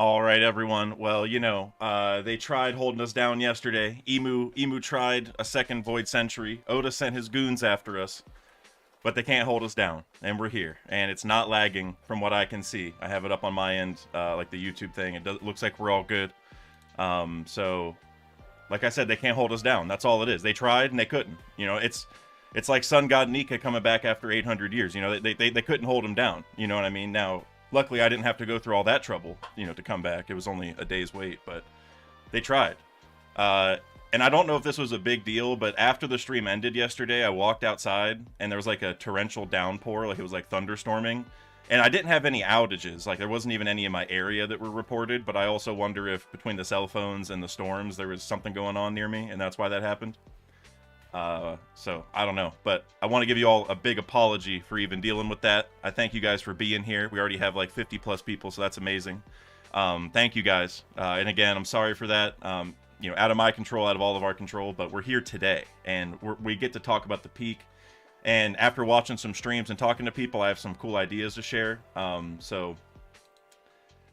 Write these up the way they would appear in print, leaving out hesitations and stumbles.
All right, everyone. Well, they tried holding us down yesterday. Emu tried a second Void Century. Oda sent his goons after us, but they can't hold us down, and we're here. And it's not lagging from what I can see. I have it up on my end, like the YouTube thing. It looks like we're all good. So, like I said, they can't hold us down. That's all it is. They tried and they couldn't. It's like Sun God Nika coming back after 800 years. They couldn't hold him down. You know what I mean? Now, luckily, I didn't have to go through all that trouble, to come back. It was only a day's wait, but they tried. And I don't know if this was a big deal, but after the stream ended yesterday, I walked outside, and there was like a torrential downpour, like it was like thunderstorming. And I didn't have any outages, like there wasn't even any in my area that were reported, but I also wonder if between the cell phones and the storms, there was something going on near me, and that's why that happened. So I don't know, but I want to give you all a big apology for even dealing with that. I thank you guys for being here. We already have like 50 plus people, so that's amazing. Thank you guys. And again, I'm sorry for that. Out of my control, out of all of our control, but we're here today, and we get to talk about the peak. And after watching some streams and talking to people, I have some cool ideas to share. So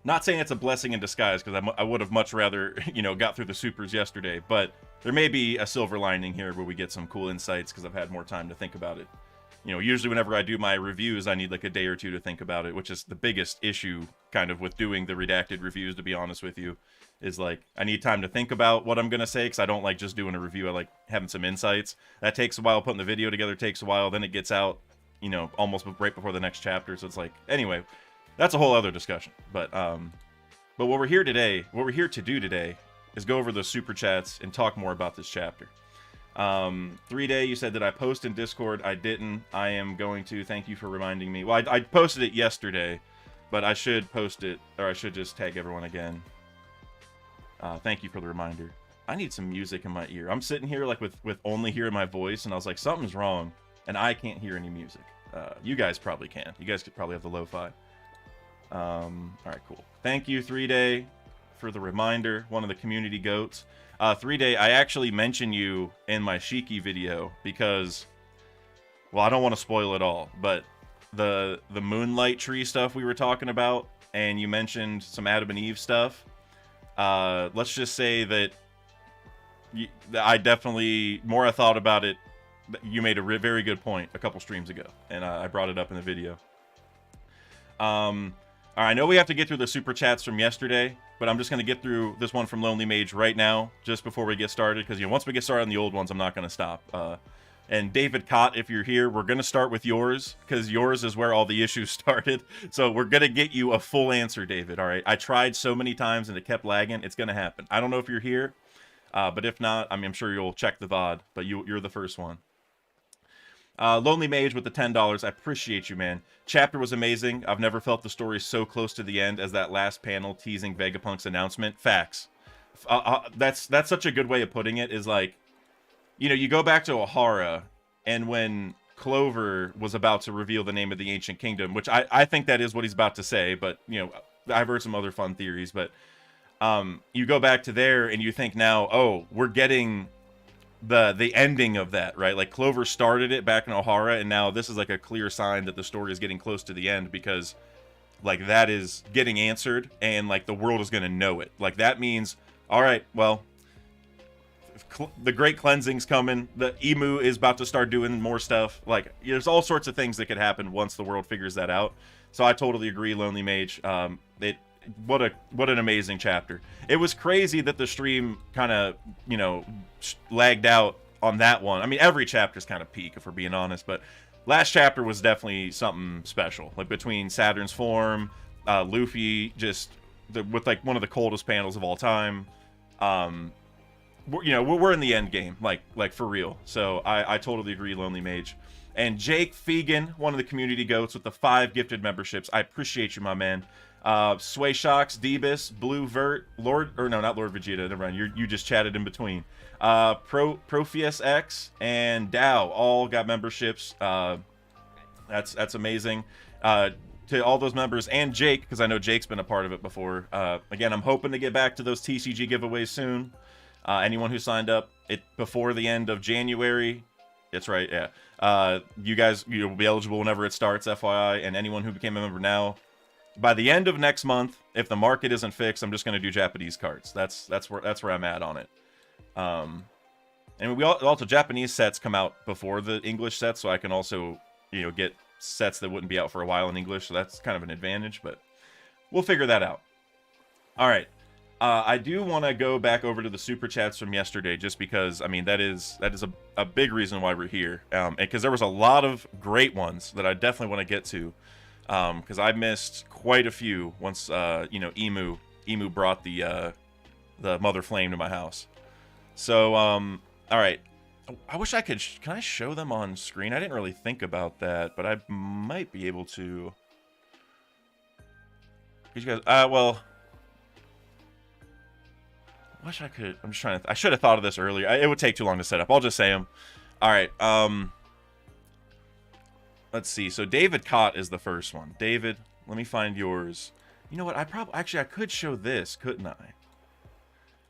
not saying it's a blessing in disguise, because I would have much rather, got through the supers yesterday, but there may be a silver lining here where we get some cool insights because I've had more time to think about it. Usually whenever I do my reviews, I need like a day or two to think about it, which is the biggest issue kind of with doing the redacted reviews, to be honest with you, is like I need time to think about what I'm going to say, because I don't like just doing a review. I like having some insights. That takes a while. Putting the video together takes a while. Then it gets out, almost right before the next chapter. So it's like, anyway, that's a whole other discussion. But what we're here to do today is go over the super chats and talk more about this chapter. 3-Day, you said that I post in Discord. I didn't. I am going to. Thank you for reminding me. Well, I posted it yesterday, but I should post it, or I should just tag everyone again. Thank you for the reminder. I need some music in my ear. I'm sitting here like with only hearing my voice, and I was like, something's wrong, and I can't hear any music. You guys probably can. You guys could probably have the lo-fi. All right, cool. Thank you, 3-Day, for the reminder. One of the community goats. 3-Day, I actually mentioned you in my Shiki video because, well, I don't want to spoil it all, but the Moonlight Tree stuff we were talking about, and you mentioned some Adam and Eve stuff. Let's just say that I definitely, more I thought about it, you made a very good point a couple streams ago, and I brought it up in the video. All right, I know we have to get through the super chats from yesterday, but I'm just going to get through this one from Lonely Mage right now, just before we get started, because once we get started on the old ones, I'm not going to stop. And David Cott, if you're here, we're going to start with yours, because yours is where all the issues started. So we're going to get you a full answer, David, all right? I tried so many times, and it kept lagging. It's going to happen. I don't know if you're here, but if not, I'm sure you'll check the VOD, but you're the first one. Lonely Mage with the $10. I appreciate you, man. Chapter was amazing. I've never felt the story so close to the end as that last panel teasing Vegapunk's announcement. Facts. That's such a good way of putting it, is like, you go back to Ohara, and when Clover was about to reveal the name of the Ancient Kingdom, which I think that is what he's about to say, but, I've heard some other fun theories, but you go back to there, and you think now, oh, we're getting the ending of that, right? Like Clover started it back in Ohara, and now this is like a clear sign that the story is getting close to the end, because like that is getting answered, and like the world is going to know it. Like that means, all right, well, the great cleansing's coming, the Emu is about to start doing more stuff. Like there's all sorts of things that could happen once the world figures that out. So I totally agree, Lonely Mage. What an amazing chapter. It was crazy that the stream kind of, lagged out on that one. I mean, every chapter's kind of peak, if we're being honest, but last chapter was definitely something special. Like between Saturn's form, Luffy with like one of the coldest panels of all time. We're in the end game, like for real. So I totally agree, Lonely Mage. And Jake Fegan, one of the community goats with the 5 gifted memberships. I appreciate you, my man. Sway Shocks, Debus, Blue Vert, not Lord Vegeta, never mind, you just chatted in between. Profius X and Dow all got memberships. That's amazing. To all those members, and Jake, because I know Jake's been a part of it before. Again, I'm hoping to get back to those TCG giveaways soon. Anyone who signed up before the end of January, that's right, yeah. You guys, you'll be eligible whenever it starts, FYI, and anyone who became a member now, by the end of next month, if the market isn't fixed, I'm just going to do Japanese cards. That's where I'm at on it. And we also Japanese sets come out before the English sets, so I can also, you know, get sets that wouldn't be out for a while in English. So that's kind of an advantage, but we'll figure that out. All right. I do want to go back over to the super chats from yesterday, just because, I mean, that is a big reason why we're here. Because there was a lot of great ones that I definitely want to get to. Because I missed quite a few once, you know, Emu brought the Mother Flame to my house. So, all right. I wish I could, can I show them on screen? I didn't really think about that, but I might be able to. Could you guys, well, I wish I could. I'm just trying to. I should have thought of this earlier. It would take too long to set up. I'll just say them. All right. Let's see. So David Cott is the first one. David, let me find yours. You know what? I could show this, couldn't I?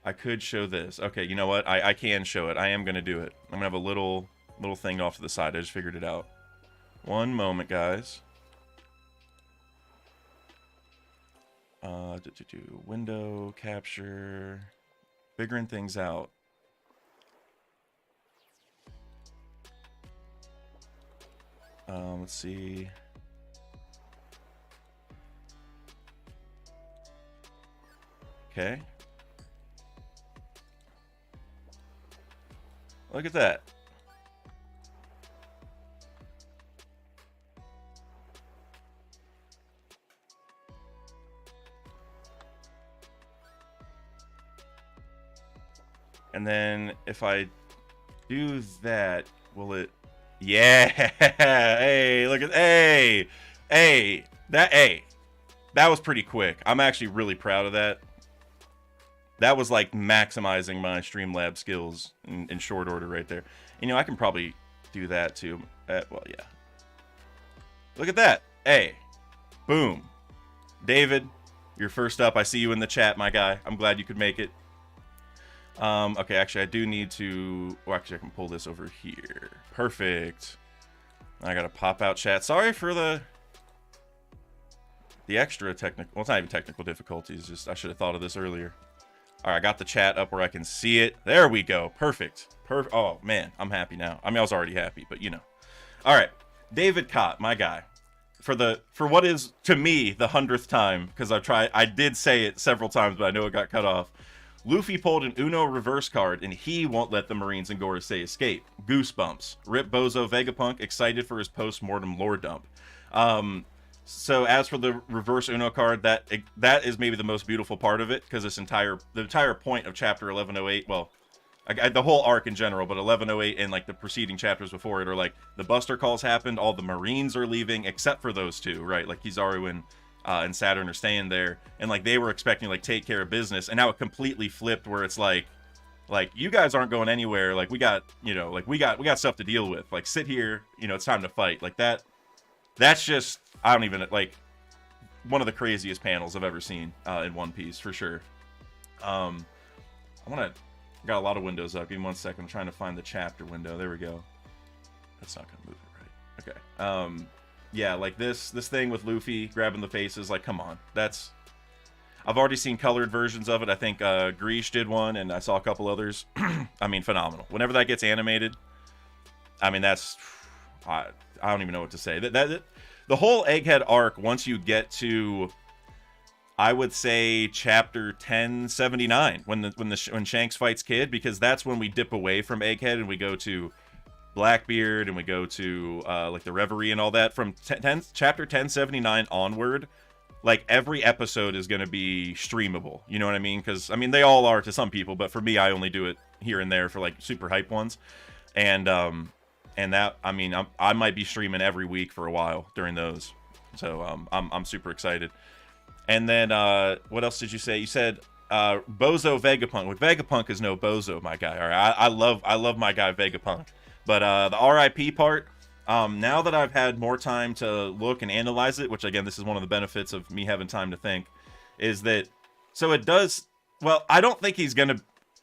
I could show this. Okay. You know what? I can show it. I am gonna do it. I'm gonna have a little thing off to the side. I just figured it out. One moment, guys. Window capture. Figuring things out. Let's see. Okay. Look at that. And then if I do that, will it? Yeah. Hey, look at, hey, that was pretty quick. I'm actually really proud of that. That was like maximizing my Streamlab skills in short order right there. You know, I can probably do that too. Well, yeah. Look at that. Hey, boom. David, you're first up. I see you in the chat, my guy. I'm glad you could make it. Okay, actually, I do need to. Well, actually, I can pull this over here. Perfect. I gotta pop out chat. Sorry for the extra technical. Well, it's not even technical difficulties. Just I should have thought of this earlier. All right, I got the chat up where I can see it. There we go. Perfect. Oh man, I'm happy now. I mean, I was already happy, but you know. All right, David Cott, my guy. For what is to me the 100th time, because I did say it several times, but I know it got cut off. Luffy pulled an Uno reverse card, and he won't let the Marines and Gorosei escape. Goosebumps. Rip Bozo Vegapunk excited for his post-mortem lore dump. So as for the reverse Uno card, that is maybe the most beautiful part of it, because the entire point of Chapter 1108, well, the whole arc in general, but 1108 and like the preceding chapters before it are like the Buster Calls happened, all the Marines are leaving, except for those two, right? Like Kizaru and Saturn are staying there, and like they were expecting to like take care of business, and now it completely flipped where it's like you guys aren't going anywhere, like we got, you know, like we got stuff to deal with, like sit here, you know, it's time to fight. Like that's just, I don't even, like, one of the craziest panels I've ever seen in One Piece for sure. I got a lot of windows up. Give me 1 second. I'm trying to find the chapter window. There we go. That's not gonna move it right. Okay. Yeah, like this thing with Luffy grabbing the faces, like, come on. I've already seen colored versions of it. I think Greesh did one, and I saw a couple others. I mean, phenomenal. Whenever that gets animated, I mean, that's, I don't even know what to say. The whole Egghead arc, once you get to, I would say, chapter 1079, when Shanks fights Kid, because that's when we dip away from Egghead and we go to Blackbeard and we go to like the Reverie and all that. From chapter 1079 onward, like every episode is going to be streamable. You know what I mean? Because I mean they all are to some people, but for me, I only do it here and there for like super hype ones, and that, I mean, I might be streaming every week for a while during those. So I'm super excited. And then what else did you say? You said Bozo Vegapunk. Like, Vegapunk is no Bozo, my guy. All right, I love my guy Vegapunk. But the RIP part, now that I've had more time to look and analyze it, which again, this is one of the benefits of me having time to think, is that, so it does, well, I don't think he's gonna,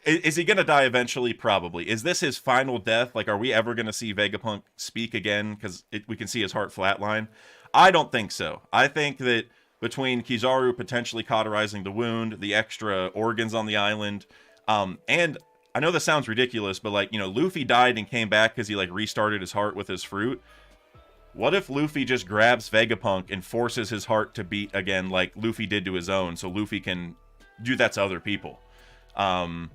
is he gonna die eventually? Probably. Is this his final death? Like, are we ever gonna see Vegapunk speak again? Because we can see his heart flatline. I don't think so. I think that between Kizaru potentially cauterizing the wound, the extra organs on the island, and I know this sounds ridiculous, but like, you know, Luffy died and came back because he like restarted his heart with his fruit. What if Luffy just grabs Vegapunk and forces his heart to beat again like Luffy did to his own, so Luffy can do that to other people? And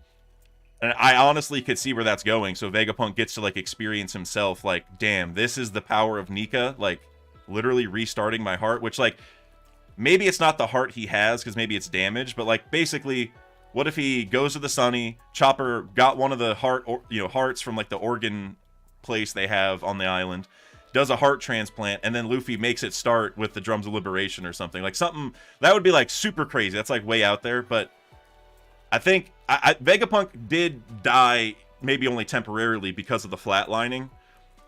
I honestly could see where that's going. So Vegapunk gets to like experience himself like, damn, this is the power of Nika, like literally restarting my heart, which like maybe it's not the heart he has because maybe it's damaged, but like basically, what if he goes to the Sunny, Chopper got one of the hearts from like the organ place they have on the island, does a heart transplant, and then Luffy makes it start with the Drums of Liberation or something. Like something that would be like super crazy. That's like way out there, but I think Vegapunk did die maybe only temporarily because of the flatlining,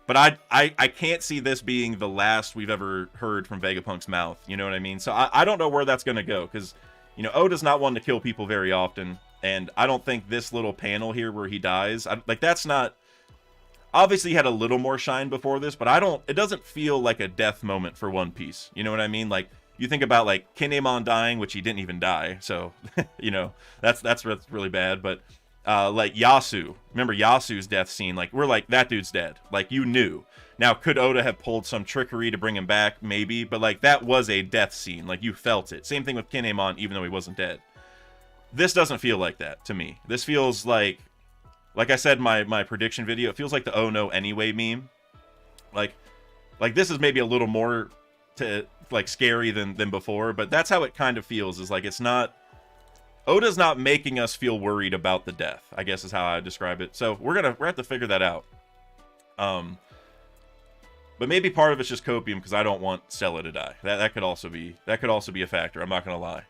but I can't see this being the last we've ever heard from Vegapunk's mouth. You know what I mean? So I don't know where that's going to go, because, you know, Oda's not one to kill people very often, and I don't think this little panel here where he dies, like that's not... Obviously, he had a little more shine before this, but it doesn't feel like a death moment for One Piece. You know what I mean? Like, you think about, like, Kinemon dying, which he didn't even die, so, you know, that's really bad, but, like, Yasu. Remember Yasu's death scene? Like, we're like, that dude's dead. Like, you knew. Now, could Oda have pulled some trickery to bring him back? Maybe, but, like, that was a death scene. Like, you felt it. Same thing with Kinemon, even though he wasn't dead. This doesn't feel like that, to me. This feels like I said in my prediction video, it feels like the "oh no anyway" meme. Like this is maybe a little more scary than before, but that's how it kind of feels. Is like, it's not... Oda's not making us feel worried about the death, I guess is how I describe it. So we're have to figure that out. But maybe part of it's just copium, because I don't want Stella to die. That could also be a factor. I'm not gonna lie.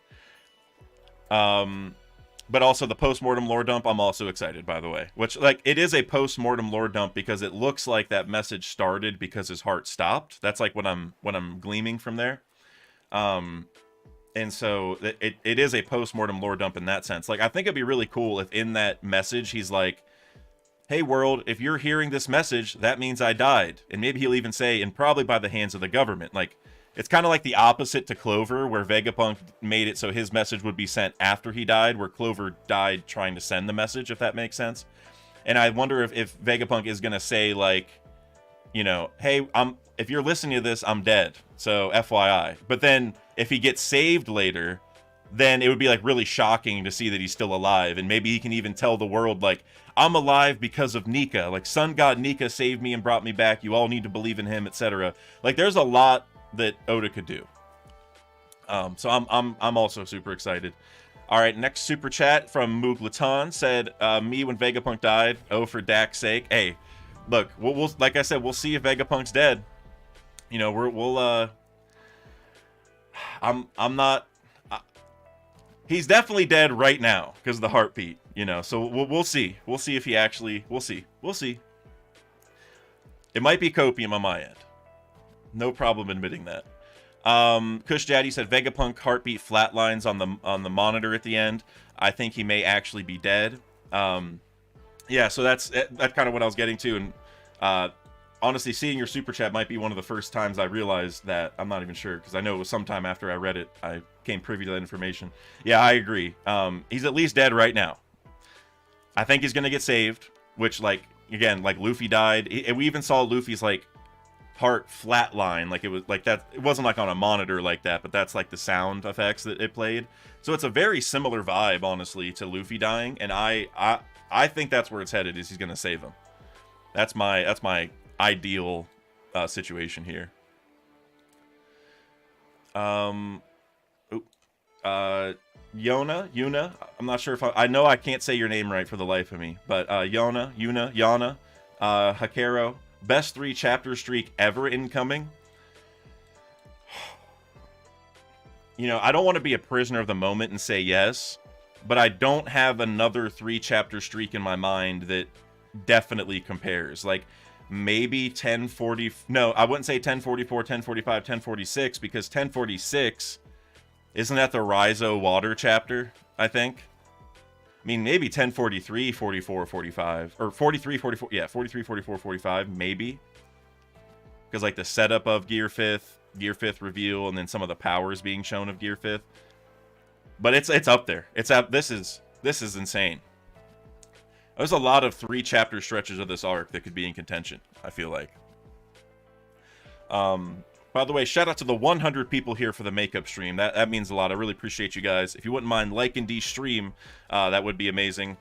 But also the post-mortem lore dump, I'm also excited, by the way. Which, like, it is a post-mortem lore dump because it looks like that message started because his heart stopped. That's like what I'm gleaming from there. And so it is a post-mortem lore dump in that sense. Like, I think it'd be really cool if in that message he's like, hey world, if you're hearing this message, that means I died. And maybe he'll even say, and probably by the hands of the government. Like, it's kind of like the opposite to Clover, where Vegapunk made it so his message would be sent after he died, where Clover died trying to send the message, if that makes sense. And I wonder if Vegapunk is going to say, like, you know, hey, if you're listening to this, I'm dead, so FYI. But then if he gets saved later, then it would be like really shocking to see that he's still alive, and maybe he can even tell the world, like, I'm alive because of Nika. Like, Sun God Nika saved me and brought me back. You all need to believe in him, etc. Like, there's a lot that Oda could do. So I'm also super excited. All right, next super chat from Muglatan said, me when Vegapunk died. Oh, for Dak's sake. Hey, look, we'll like I said, we'll see if Vegapunk's dead. You know, we'll I'm not. He's definitely dead right now because of the heartbeat. You know, so we'll see. We'll see if he actually. We'll see. It might be copium on my end. No problem admitting that. Kush Daddy said Vegapunk heartbeat flatlines on the monitor at the end. I think he may actually be dead. Yeah, so that's kind of what I was getting to. And honestly, seeing your super chat might be one of the first times I realized that. I'm not even sure, because I know it was sometime after I read it I came privy to that information. Yeah, I agree. He's at least dead right now. I think he's gonna get saved, which, like, again, like Luffy died. We even saw Luffy's like heart flatline, like it was like that. It wasn't like on a monitor like that, but that's like the sound effects that it played. So it's a very similar vibe, honestly, to Luffy dying, and I think that's where it's headed. Is he's gonna save him? That's my ideal situation here. Yuna, I'm not sure if I know I can't say your name right for the life of me, but Yana, Hakero, best 3 chapter streak ever incoming. You know, I don't want to be a prisoner of the moment and say yes, but I don't have another 3 chapter streak in my mind that definitely compares. Like, maybe 1040, no, I wouldn't say 1044, 1045, 1046, because 1046, isn't that the Raizo water chapter, I think? I mean, maybe 1043, 44, 45, or 43, 44, yeah, 43, 44, 45, maybe. Because, like, the setup of Gear 5th, Gear 5th reveal and then some of the powers being shown of Gear 5th. But it's up there. It's up. This is insane. There's a lot of 3-chapter stretches of this arc that could be in contention, I feel like. By the way, shout out to the 100 people here for the makeup stream. That means a lot. I really appreciate you guys. If you wouldn't mind liking the stream, that would be amazing.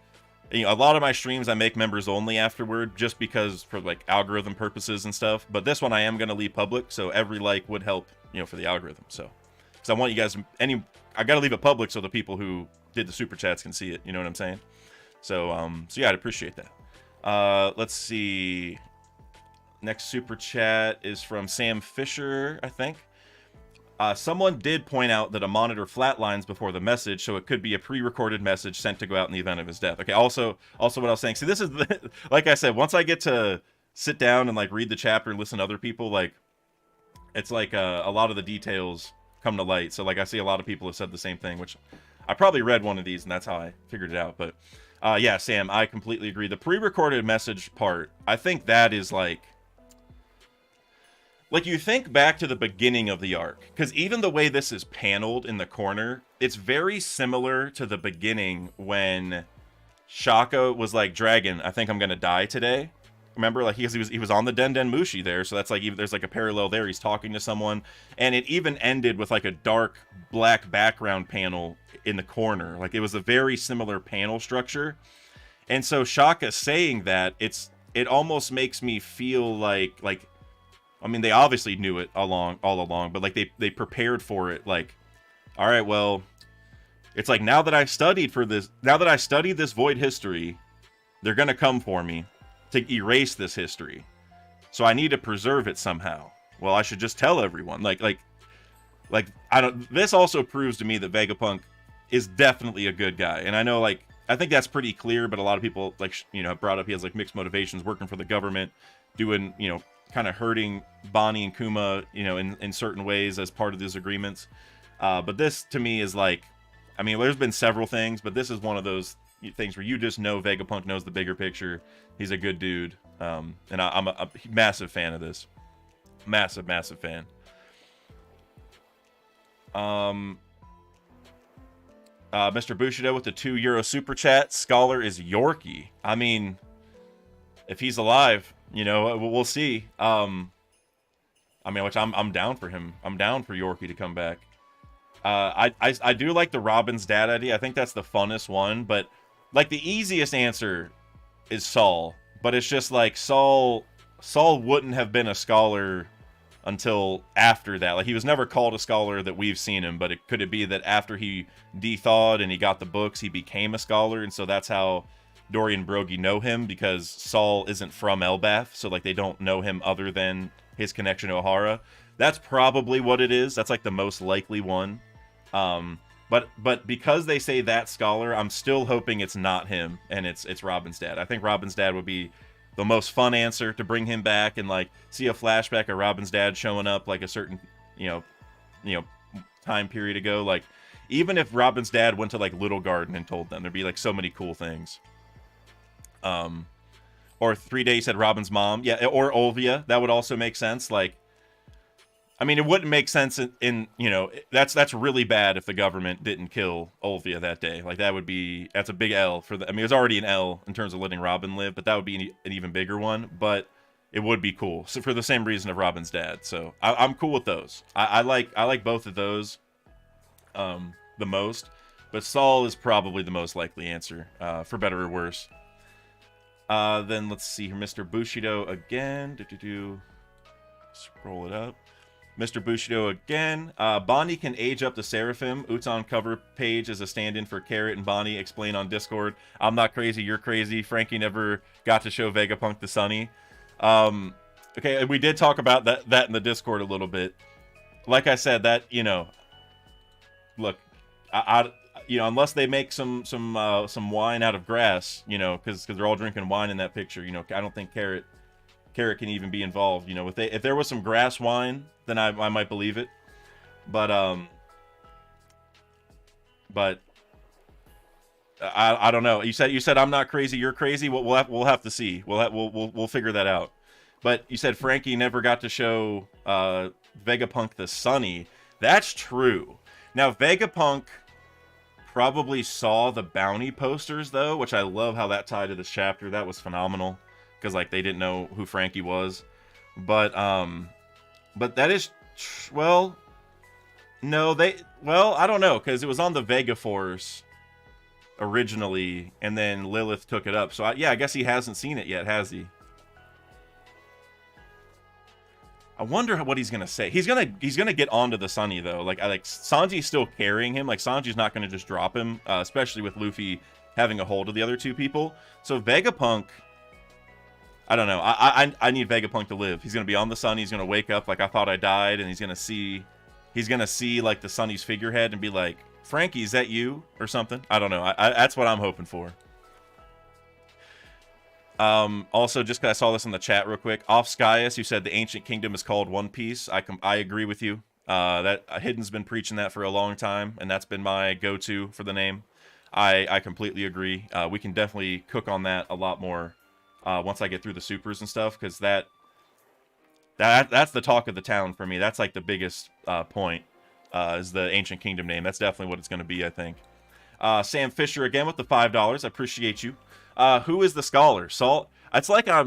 You know, a lot of my streams I make members only afterward, just because for like algorithm purposes and stuff. But this one I am gonna leave public, so every like would help, you know, for the algorithm. So, because I want you guys I gotta leave it public so the people who did the super chats can see it. You know what I'm saying? So yeah, I'd appreciate that. Let's see. Next super chat is from Sam Fisher, I think. Someone did point out that a monitor flatlines before the message, so it could be a pre-recorded message sent to go out in the event of his death. Okay, also what I was saying, see, this is, like I said, once I get to sit down and, like, read the chapter and listen to other people, like, it's like a lot of the details come to light. So, like, I see a lot of people have said the same thing, which I probably read one of these, and that's how I figured it out. But, yeah, Sam, I completely agree. The pre-recorded message part, I think that is, like, you think back to the beginning of the arc, because even the way this is paneled in the corner, it's very similar to the beginning when Shaka was like, Dragon, I think I'm going to die today. Remember, like, he was on the Den Den Mushi there, so that's like, there's like a parallel there. He's talking to someone, and it even ended with like a dark black background panel in the corner. Like, it was a very similar panel structure. And so Shaka saying that, it almost makes me feel like, I mean, they obviously knew it all along, but like they prepared for it. Like, all right, well, it's like now that I studied this void history, they're gonna come for me to erase this history. So I need to preserve it somehow. Well, I should just tell everyone. Like I don't. This also proves to me that Vegapunk is definitely a good guy, and I know, like, I think that's pretty clear. But a lot of people, like, you know, brought up he has like mixed motivations, working for the government, doing, you know, kind of hurting Bonnie and Kuma, you know, in certain ways as part of these agreements. But this, to me, is like, I mean, there's been several things, but this is one of those things where you just know Vegapunk knows the bigger picture. He's a good dude. And I'm a massive fan of this. Massive fan. Mr. Bushido with the €2 super chat. Scholar is Yorkie. I mean, if he's alive, you know, we'll see. I mean, which I'm down for him. I'm down for Yorkie to come back. I do like the Robin's dad idea. I think that's the funnest one. But, like, the easiest answer is Saul. But it's just like Saul wouldn't have been a scholar until after that. Like, he was never called a scholar that we've seen him. But could it be that after he de-thawed and he got the books, he became a scholar? And so that's how Dory and Brogy know him, because Saul isn't from Elbath, so like they don't know him other than his connection to Ohara. That's probably what it is. That's like the most likely one. But because they say that scholar, I'm still hoping it's not him and it's Robin's dad. I think Robin's dad would be the most fun answer to bring him back and like see a flashback of Robin's dad showing up like a certain you know time period ago. Like, even if Robin's dad went to like Little Garden and told them, there'd be like so many cool things. Or 3 days said Robin's mom. Yeah, or Olvia. That would also make sense. Like, I mean, it wouldn't make sense in you know, that's really bad if the government didn't kill Olvia that day. Like, that's a big L for the, I mean, it was already an L in terms of letting Robin live, but that would be an even bigger one. But it would be cool. So for the same reason of Robin's dad. So I'm cool with those. I like both of those the most. But Saul is probably the most likely answer, for better or worse. Then let's see here, Mr. Bushido again. Scroll it up. Mr. Bushido again. Bonnie can age up to Seraphim. Uton cover page as a stand-in for Carrot and Bonnie. Explain on Discord. I'm not crazy, you're crazy. Frankie never got to show Vegapunk to Sunny. Okay, we did talk about that in the Discord a little bit. Like I said, that, you know, look, you know, unless they make some wine out of grass, you know, because they're all drinking wine in that picture, you know, I don't think Carrot can even be involved. You know, if there was some grass wine, then I might believe it. But I don't know. You said I'm not crazy, you're crazy. We'll have to see. We'll figure that out. But you said Frankie never got to show Vegapunk the Sunny. That's true. Now, Vegapunk probably saw the bounty posters, though, which I love how that tied to this chapter. That was phenomenal. Because, like, they didn't know who Frankie was. But that is... Well... No, I don't know, because it was on the Vega Force originally, and then Lilith took it up. So, I guess he hasn't seen it yet, has he? I wonder what he's gonna say. He's gonna get onto the Sunny though. Like Sanji's still carrying him. Like Sanji's not gonna just drop him, especially with Luffy having a hold of the other two people. So Vegapunk, I don't know. I need Vegapunk to live. He's gonna be on the Sunny. He's gonna wake up like I thought I died, and he's gonna see like the Sunny's figurehead and be like, Frankie, is that you or something? I don't know. That's what I'm hoping for. Also, just because I saw this in the chat real quick, Off Skyus, who said the Ancient Kingdom is called One Piece. I agree with you. That Hidden's been preaching that for a long time, and that's been my go-to for the name. I completely agree. We can definitely cook on that a lot more once I get through the supers and stuff, because that's the talk of the town for me. That's like the biggest point, is the Ancient Kingdom name. That's definitely what it's going to be, I think. Sam Fisher again with the $5. I appreciate you. Who is the scholar? Salt. It's like I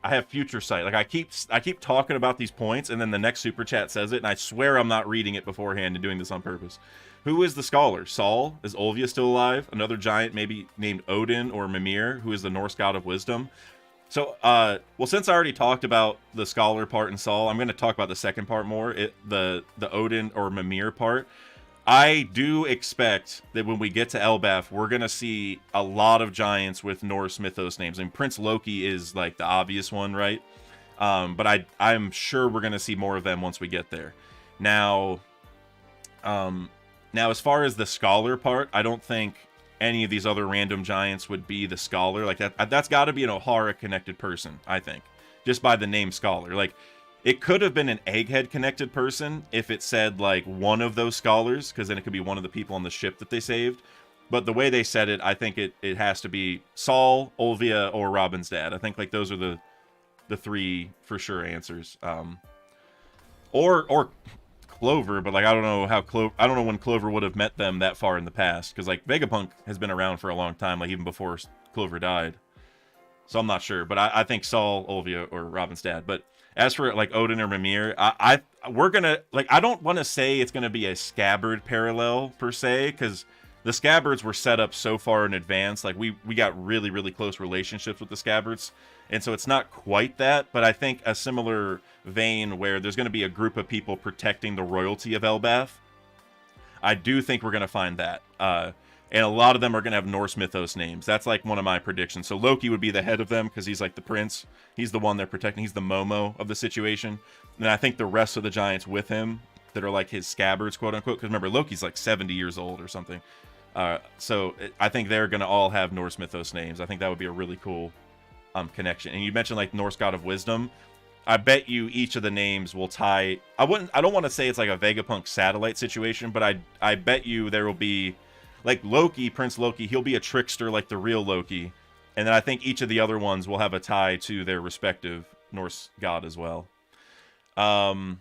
have future sight. Like I keep talking about these points, and then the next super chat says it, and I swear I'm not reading it beforehand and doing this on purpose. Who is the scholar? Saul? Is Olvia still alive? Another giant, maybe named Odin or Mimir, who is the Norse god of wisdom. So, well, since I already talked about the scholar part in Saul, I'm going to talk about the second part more. The Odin or Mimir part. I do expect that when we get to Elbaf, we're going to see a lot of giants with Norse mythos names. And Prince Loki is like the obvious one, right? But I'm sure we're going to see more of them once we get there. Now, as far as the scholar part, I don't think any of these other random giants would be the scholar. Like that's got to be an Ohara connected person, I think, just by the name scholar. Like, it could have been an Egghead connected person if it said like one of those scholars, because then it could be one of the people on the ship that they saved. But the way they said it, I think it has to be Saul, Olvia, or Robin's dad. I think like those are the three for sure answers. Or Clover, but like I don't know when Clover would have met them that far in the past, because like Vegapunk has been around for a long time, like even before Clover died. So I'm not sure, but I think Saul, Olvia, or Robin's dad. But as for like Odin or Mimir, we're gonna like I don't want to say it's gonna be a Scabbard parallel per se, because the Scabbards were set up so far in advance. Like we got really, really close relationships with the Scabbards, and so it's not quite that. But I think a similar vein where there's gonna be a group of people protecting the royalty of Elbaf. I do think we're gonna find that. And a lot of them are going to have Norse mythos names. That's like one of my predictions. So Loki would be the head of them because he's like the prince. He's the one they're protecting. He's the Momo of the situation. And I think the rest of the giants with him that are like his scabbards, quote unquote, because remember, Loki's like 70 years old or something. So I think they're going to all have Norse mythos names. I think that would be a really cool connection. And you mentioned like Norse god of wisdom. I bet you each of the names will tie... I don't want to say it's like a Vegapunk satellite situation, but I bet you there will be... Like Loki, Prince Loki, he'll be a trickster like the real Loki. And then I think each of the other ones will have a tie to their respective Norse god as well. Adam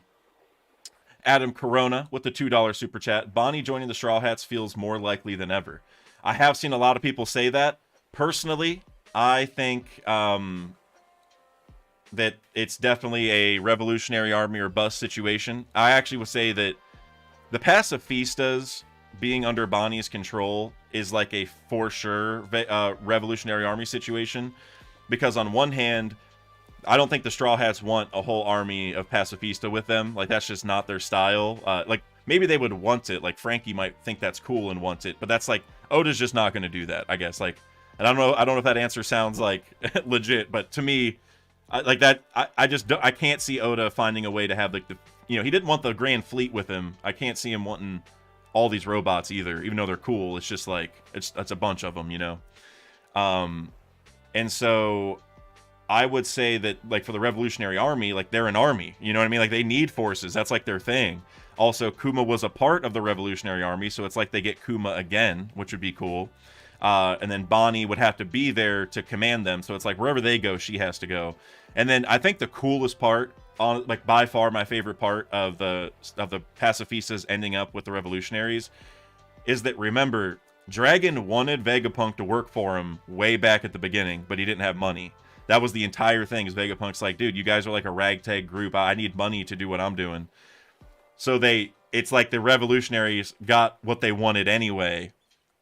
Corona with the $2 super chat. Bonnie joining the Straw Hats feels more likely than ever. I have seen a lot of people say that. Personally, I think that it's definitely a Revolutionary Army or bust situation. I actually would say that the pacifistas being under Bonnie's control is like a for sure Revolutionary Army situation, because on one hand, I don't think the Straw Hats want a whole army of pacifista with them. Like that's just not their style. Like maybe they would want it. Like Frankie might think that's cool and want it, but that's like Oda's just not going to do that, I guess. Like, and I don't know if that answer sounds like legit, but to me, like that, I can't see Oda finding a way to have like the, he didn't want the Grand Fleet with him. I can't see him wanting all these robots either, even though they're cool. It's just like that's a bunch of them, and so I would say that like for the Revolutionary Army, like they're an army, you know what I mean? Like they need forces. That's like their thing. Also, Kuma was a part of the Revolutionary Army, so it's like they get Kuma again, which would be cool. And then Bonnie would have to be there to command them. So it's like wherever they go, she has to go. And then I think the coolest part, on like by far my favorite part of the pacifistas ending up with the revolutionaries, is that, remember, Dragon wanted Vegapunk to work for him way back at the beginning, but he didn't have money. That was the entire thing, is Vegapunk's like, dude, you guys are like a ragtag group. I need money to do what I'm doing. So it's like the revolutionaries got what they wanted anyway,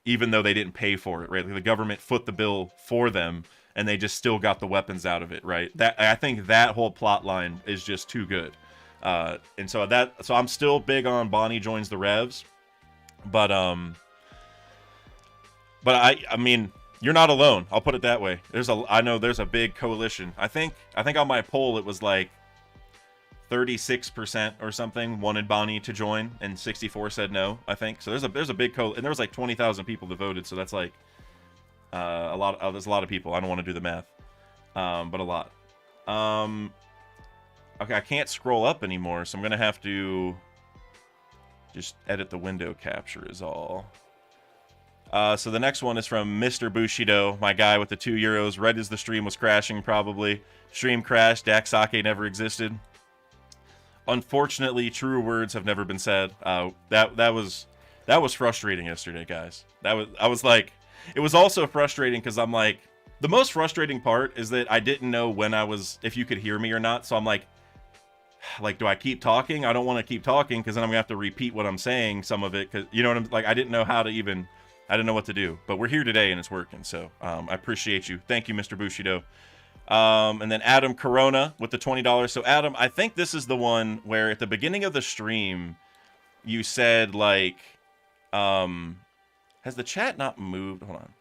even though they didn't pay for it, right? Like the government foot the bill for them, and they just still got the weapons out of it, right? I think that whole plot line is just too good. And so I'm still big on Bonnie joins the Revs. But I mean, you're not alone. I'll put it that way. I know there's a big coalition. I think on my poll it was like 36% or something wanted Bonnie to join, and 64 said no. I think so. There's a big and there was like 20,000 people that voted, so that's like a lot. There's a lot of people. I don't want to do the math, but a lot. Okay, I can't scroll up anymore, so I'm gonna have to just edit the window capture is all. So the next one is from Mr. Bushido, my guy with the €2. Read as the stream was crashing, probably. Stream crashed, Daxake never existed. Unfortunately, truer words have never been said. That was frustrating yesterday, guys. I was like, it was also frustrating because I'm like, the most frustrating part is that I didn't know if you could hear me or not, so I'm like, do I keep talking? I don't want to keep talking because then I'm gonna have to repeat what I'm saying, some of it, because you know what I'm like. I didn't know what to do, but we're here today and it's working. So I appreciate you. Thank you, Mr. Bushido. And then Adam Corona with the $20. So Adam, I think this is the one where at the beginning of the stream you said like, has the chat not moved? Hold on.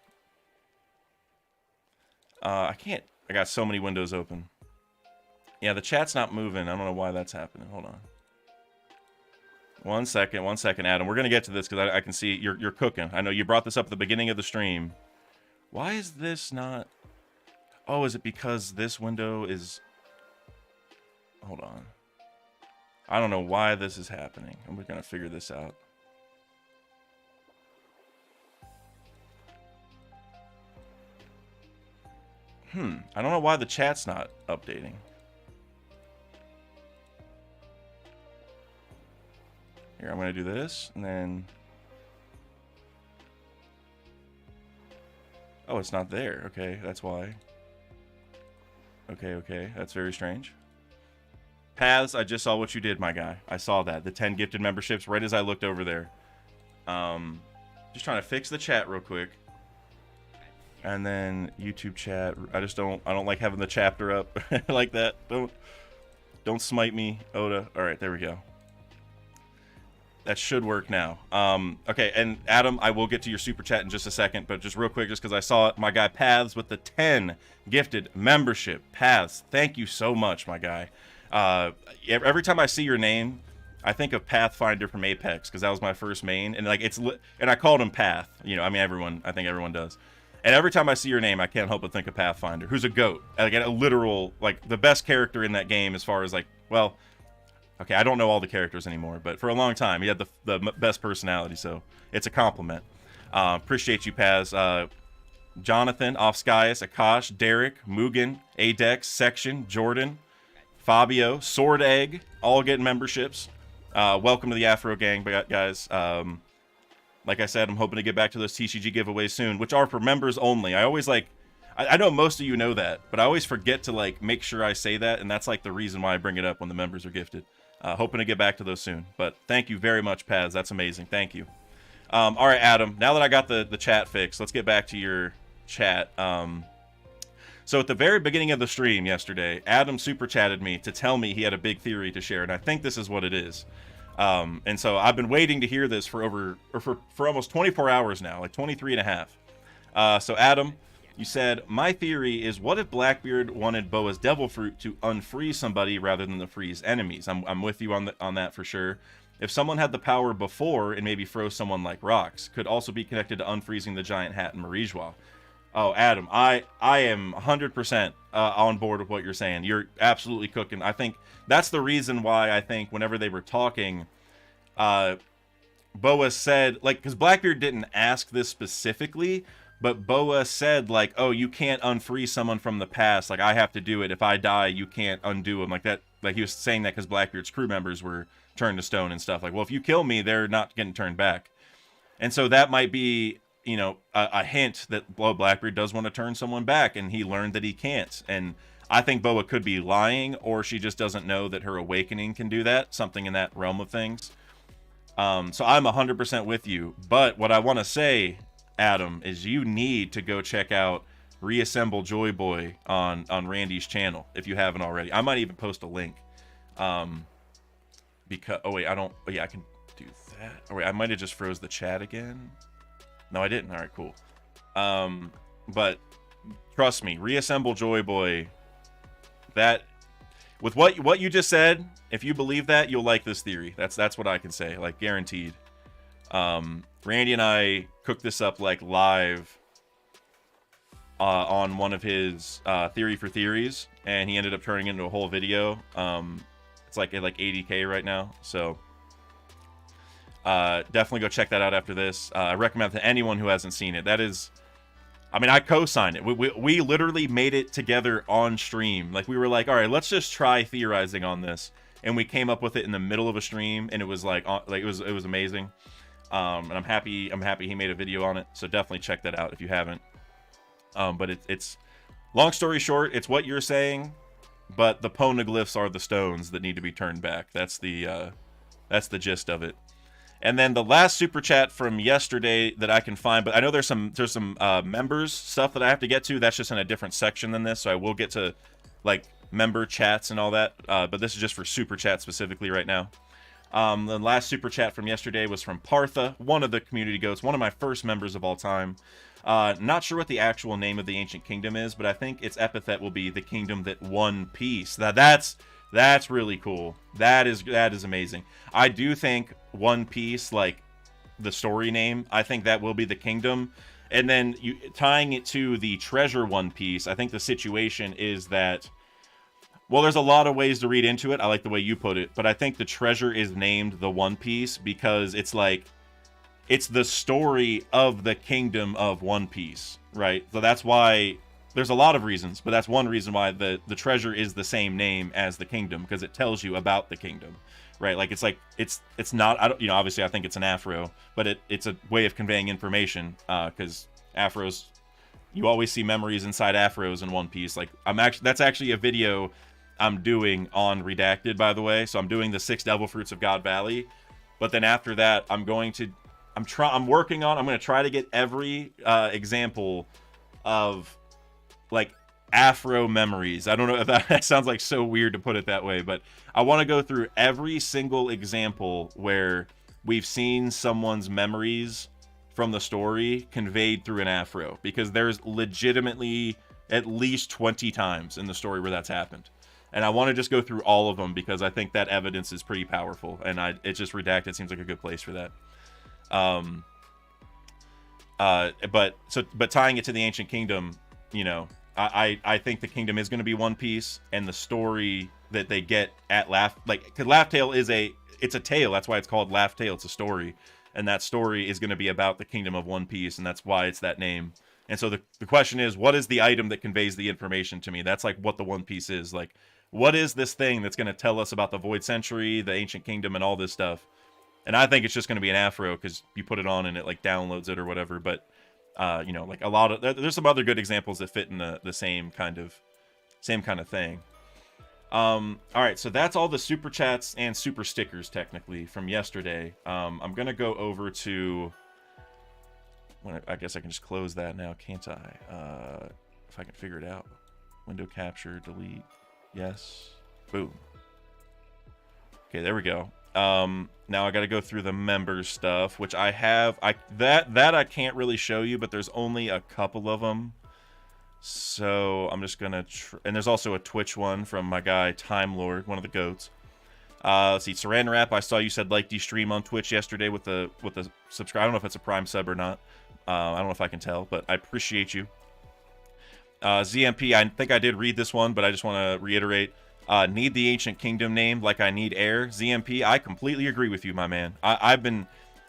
I got so many windows open. Yeah, the chat's not moving. I don't know why that's happening. Hold on. One second, Adam. We're going to get to this because I can see you're cooking. I know you brought this up at the beginning of the stream. Why is this not... Oh, is it because this window is... Hold on. I don't know why this is happening. And we're going to figure this out. I don't know why the chat's not updating. Here, I'm going to do this, and then... Oh, it's not there. Okay, that's why. Okay, that's very strange. Paz, I just saw what you did, my guy. I saw that. The 10 gifted memberships right as I looked over there. Just trying to fix the chat real quick. And then YouTube chat. I don't like having the chapter up like that. Don't smite me, Oda. All right, there we go. That should work now. Okay, and Adam, I will get to your super chat in just a second, but just real quick, just because I saw it, my guy Paths with the 10 gifted membership. Paths, thank you so much, my guy. Every time I see your name, I think of Pathfinder from Apex, because that was my first main, and like and I called him Path. You know, I mean, I think everyone does. And every time I see your name, I can't help but think of Pathfinder, who's a goat, like a literal, like the best character in that game as far as like, well. Okay, I don't know all the characters anymore, but for a long time, he had the best personality, so it's a compliment. Appreciate you, Paz. Jonathan, Offskias, Akash, Derek, Mugen, Adex, Section, Jordan, Fabio, Sword Egg, all getting memberships. Welcome to the Afro Gang, guys. Like I said, I'm hoping to get back to those TCG giveaways soon, which are for members only. I always like... I know most of you know that, but I always forget to like make sure I say that, and that's like the reason why I bring it up when the members are gifted. Hoping to get back to those soon. But thank you very much, Paz. That's amazing. Thank you. All right, Adam. Now that I got the chat fixed, let's get back to your chat. So at the very beginning of the stream yesterday, Adam super chatted me to tell me he had a big theory to share, and I think this is what it is. And so I've been waiting to hear this for almost 24 hours now, like 23 and a half. So Adam, you said, my theory is, what if Blackbeard wanted Boa's Devil Fruit to unfreeze somebody rather than to freeze enemies? I'm with you on that for sure. If someone had the power before and maybe froze someone like rocks, could also be connected to unfreezing the giant hat in Marijois. Oh, Adam, I am 100% on board with what you're saying. You're absolutely cooking. I think that's the reason why I think whenever they were talking, Boa said, like, because Blackbeard didn't ask this specifically, but Boa said like, oh, you can't unfree someone from the past. Like, I have to do it. If I die, you can't undo them. Like that. Like, he was saying that because Blackbeard's crew members were turned to stone and stuff. Like, well, if you kill me, they're not getting turned back. And so that might be, you know, a hint that Blackbeard does want to turn someone back, and he learned that he can't. And I think Boa could be lying, or she just doesn't know that her awakening can do that. Something in that realm of things. So I'm 100% with you. But what I want to say, Adam, is you need to go check out Reassemble Joy Boy on Randy's channel if you haven't already. I might even post a link. Because oh wait, I don't. Oh yeah, I can do that. Oh wait, I might have just froze the chat again. No, I didn't. All right, cool. But trust me, Reassemble Joy Boy. That with what you just said, if you believe that, you'll like this theory. That's what I can say, like guaranteed. Randy and I cooked this up like live on one of his Theory for Theories, and he ended up turning it into a whole video. It's like at like 80K right now, so definitely go check that out after this. I recommend it to anyone who hasn't seen it. That is, I mean, I co-signed it. We literally made it together on stream. Like, we were like, all right, let's just try theorizing on this, and we came up with it in the middle of a stream, and it was like it was amazing. And I'm happy he made a video on it, so definitely check that out if you haven't. But it's long story short, it's what you're saying, but the poneglyphs are the stones that need to be turned back. That's the gist of it. And then the last super chat from yesterday that I can find, but I know there's some members stuff that I have to get to. That's just in a different section than this, so I will get to like member chats and all that. But this is just for super chat specifically right now. The last super chat from yesterday was from Partha, one of the community goats, one of my first members of all time. Not sure what the actual name of the ancient kingdom is, but I think its epithet will be the kingdom that won peace. That's really cool. That is amazing. I do think One Piece, like the story name, I think that will be the kingdom. And then tying it to the treasure One Piece, I think the situation is that, well, there's a lot of ways to read into it. I like the way you put it, but I think the treasure is named the One Piece because it's like, it's the story of the kingdom of One Piece, right? So that's why there's a lot of reasons, but that's one reason why the treasure is the same name as the kingdom, because it tells you about the kingdom, right? Like, it's not, I don't, you know, obviously I think it's an afro, but it's a way of conveying information, because afros, you always see memories inside afros in One Piece. Like, that's actually a video I'm doing on Redacted, by the way. So I'm doing the 6 Devil Fruits of God Valley, but then after that, I'm going to try to get every example of like afro memories. I don't know if that sounds like so weird to put it that way, but I want to go through every single example where we've seen someone's memories from the story conveyed through an afro, because there's legitimately at least 20 times in the story where that's happened. And I want to just go through all of them because I think that evidence is pretty powerful, and it's just Redacted seems like a good place for that. But tying it to the ancient kingdom, you know, I think the kingdom is going to be One Piece, and the story that they get at because Laugh Tale it's a tale. That's why it's called Laugh Tale. It's a story, and that story is going to be about the kingdom of One Piece, and that's why it's that name. And so the question is, what is the item that conveys the information to me? That's like what the One Piece is. Like, what is this thing that's going to tell us about the Void Century, the ancient kingdom, and all this stuff? And I think it's just going to be an afro because you put it on and it like downloads it or whatever. But you know, like a lot of there's some other good examples that fit in the same kind of thing. All right, so that's all the super chats and super stickers technically from yesterday. I'm gonna go over to. I guess I can just close that now, can't I? If I can figure it out. Window capture, delete. Yes. Boom. Okay, there we go. Now I got to go through the members stuff, which I have. That I can't really show you, but there's only a couple of them. So I'm just gonna. And there's also a Twitch one from my guy Time Lord, one of the goats. Let's see, Saran Wrap. I saw you said like the stream on Twitch yesterday with the subscribe. I don't know if it's a Prime sub or not. I don't know if I can tell, but I appreciate you. ZMP. I think I did read this one, but I just want to reiterate. Need the ancient kingdom name like I need air. ZMP, I completely agree with you, my man. I've been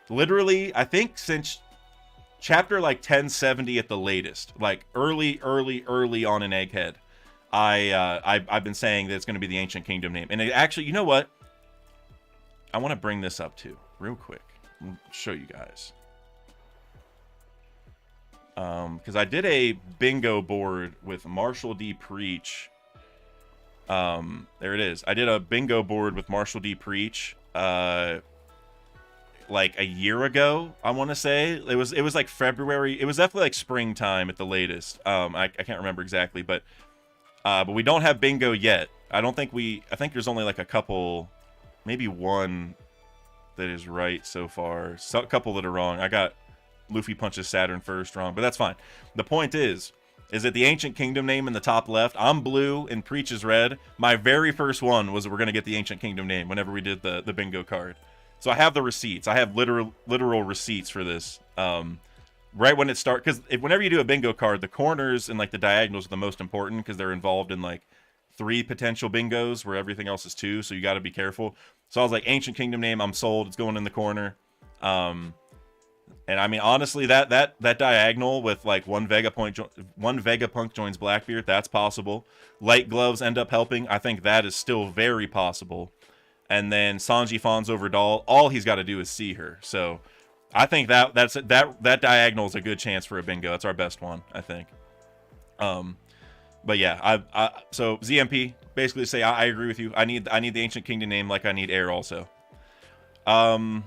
literally, I think since chapter like 1070 at the latest, like early on in Egghead. I've been saying that it's going to be the Ancient Kingdom name, and it actually, you know what? I want to bring this up too, real quick. I'll show you guys. Because I did a bingo board with Marshall D. Preach. There it is. I did a bingo board with Marshall D. Preach, like a year ago, I want to say. It was like February. It was definitely like springtime at the latest. I can't remember exactly, but we don't have bingo yet. I think there's only like a couple, maybe one that is right so far. A couple that are wrong. I got Luffy punches Saturn first wrong, but that's fine. The point is that the Ancient Kingdom name in the top left, I'm blue and Preach is red. My very first one was we're going to get the Ancient Kingdom name whenever we did the bingo card. So I have the receipts. I have literal receipts for this. Right when it starts, because whenever you do a bingo card, the corners and like the diagonals are the most important because they're involved in like 3 potential bingos where everything else is 2, so you got to be careful. So I was like, Ancient Kingdom name, I'm sold. It's going in the corner. And I mean, honestly, that diagonal with like one Vegapunk joins Blackbeard, that's possible. Light Gloves end up helping. I think that is still very possible. And then Sanji fawns over Doll. All he's got to do is see her. So I think that diagonal is a good chance for a bingo. That's our best one, I think. But yeah, so ZMP basically say I agree with you. I need the Ancient Kingdom name like I need air also. And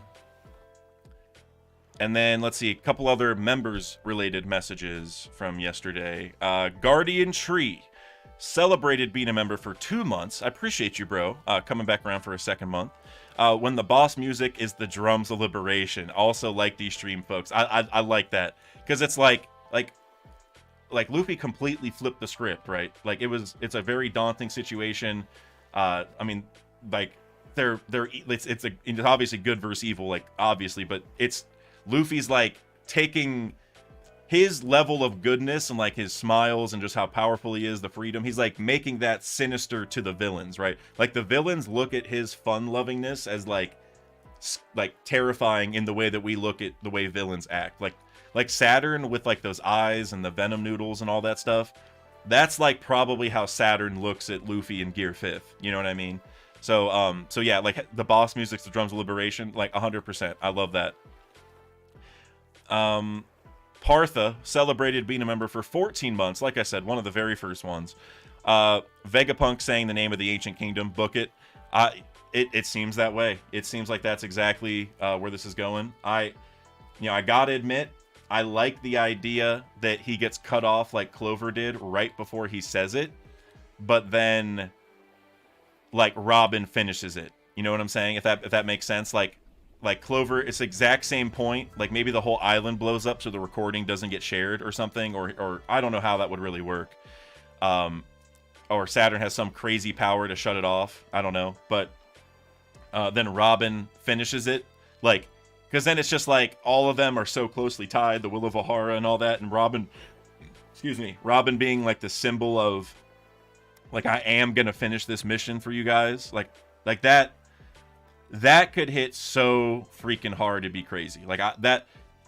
then let's see, a couple other members related messages from yesterday. Guardian Tree celebrated being a member for 2 months. I appreciate you, bro. Coming back around for a second month. When the boss music is the drums of liberation. Also like these stream folks. I like that because it's like Luffy completely flipped the script, right? Like it's a very daunting situation. I mean, like it's obviously good versus evil, like obviously, but it's Luffy's like taking his level of goodness and like his smiles and just how powerful he is, the freedom, he's like making that sinister to the villains, right? Like the villains look at his fun lovingness as like terrifying in the way that we look at the way villains act. Like Saturn with like those eyes and the venom noodles and all that stuff. That's like probably how Saturn looks at Luffy in Gear 5th. You know what I mean? So yeah, like the boss music's the drums of liberation, like 100%. I love that. Partha celebrated being a member for 14 months. Like I said, one of the very first ones. Vegapunk saying the name of the Ancient Kingdom. Book it. It seems that way. It seems like that's exactly where this is going. I gotta admit, I like the idea that he gets cut off like Clover did right before he says it, but then like Robin finishes it. You know what I'm saying? If that makes sense. Like Clover, it's the exact same point. Like maybe the whole island blows up so the recording doesn't get shared or something, or I don't know how that would really work. Or Saturn has some crazy power to shut it off. I don't know. But then Robin finishes it, like, because then it's just like all of them are so closely tied, the Will of Ohara and all that, and Robin being like the symbol of like, I am gonna finish this mission for you guys, like that could hit so freaking hard to be crazy. Like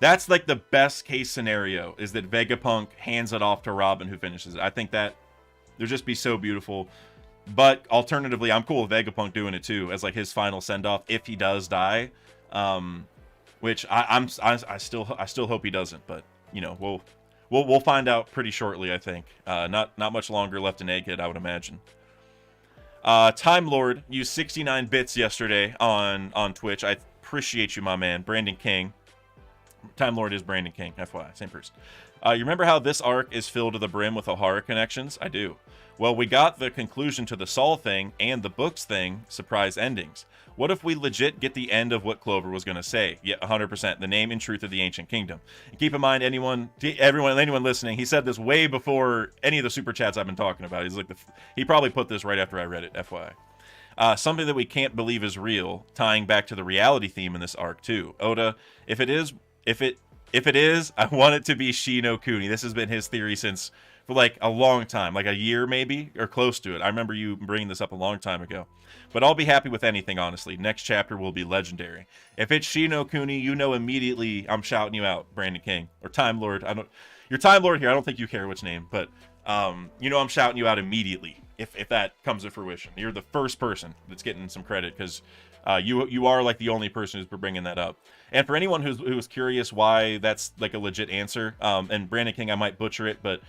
that's like the best case scenario, is that Vegapunk hands it off to Robin who finishes it. I think that there'd just be so beautiful. But alternatively, I'm cool with Vegapunk doing it too as like his final send off if he does die. Which I still hope he doesn't, but you know, we'll find out pretty shortly, I think. Not much longer left in Egghead, I would imagine. Time Lord used 69 bits yesterday on Twitch. I appreciate you, my man. Brandon King. Time Lord is Brandon King, FYI, same person. You remember how this arc is filled to the brim with Ohara connections? I do. Well, we got the conclusion to the Saul thing and the books thing surprise endings. What if we legit get the end of what Clover was going to say? Yeah, 100%. The name and truth of the Ancient Kingdom. And keep in mind, anyone listening, he said this way before any of the super chats I've been talking about. He's like, he probably put this right after I read it, FYI. Something that we can't believe is real, tying back to the reality theme in this arc too. Oda, if it is, I want it to be Shi no Kuni. This has been his theory since for like a long time, like a year maybe, or close to it. I remember you bringing this up a long time ago. But I'll be happy with anything, honestly. Next chapter will be legendary. If it's Shi no Kuni, you know immediately I'm shouting you out, Brandon King. Or Time Lord. I don't You're Time Lord here. I don't think you care which name, but you know I'm shouting you out immediately if that comes to fruition. You're the first person that's getting some credit, because you are like the only person who's bringing that up. And for anyone who's curious why that's like a legit answer, and Brandon King, I might butcher it, but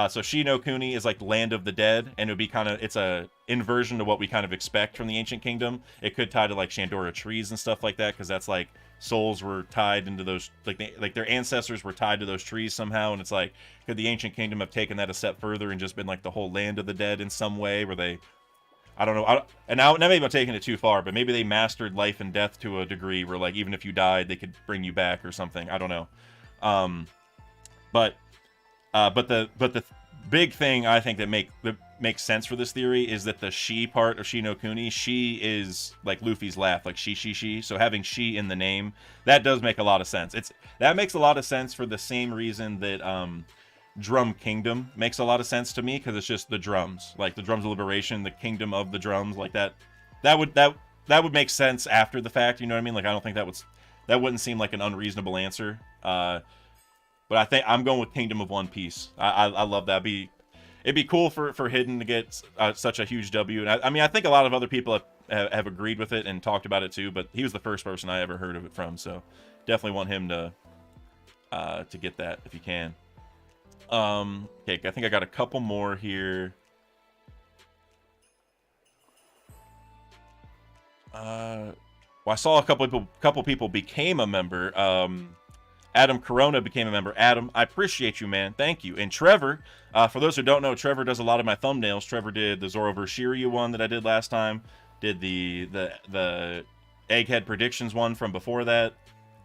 so Shi no Kuni is like land of the dead, and it would be it's a inversion to what we kind of expect from the ancient kingdom. It could tie to like Shandora trees and stuff like that, because that's like souls were tied into those, like their ancestors were tied to those trees somehow, and it's like, could the ancient kingdom have taken that a step further and just been like the whole land of the dead in some way, where they, I don't know. And now maybe I'm taking it too far, but maybe they mastered life and death to a degree where, like, even if you died, they could bring you back or something. I don't know. But the big thing I think that makes sense for this theory is that the Shi part of Shi no Kuni, Shi is like Luffy's laugh, like she. So having Shi in the name, that does make a lot of sense. That makes a lot of sense for the same reason that Drum Kingdom makes a lot of sense to me, because it's just the drums, like the drums of liberation, the kingdom of the drums, like that would make sense after the fact, you know what I mean? Like, I don't think that wouldn't seem like an unreasonable answer. But I think I'm going with Kingdom of One Piece. I love that. It'd be cool for Hidden to get such a huge W. And I mean, I think a lot of other people have agreed with it and talked about it too, but he was the first person I ever heard of it from, so definitely want him to get that if you can. Okay, I think I got a couple more here. Well, I saw a couple people became a member. Adam Corona became a member. Adam, I appreciate you, man. Thank you. And Trevor, for those who don't know, Trevor does a lot of my thumbnails. Trevor did the Zoro vs. Shiryu one that I did last time. Did the Egghead predictions one from before that.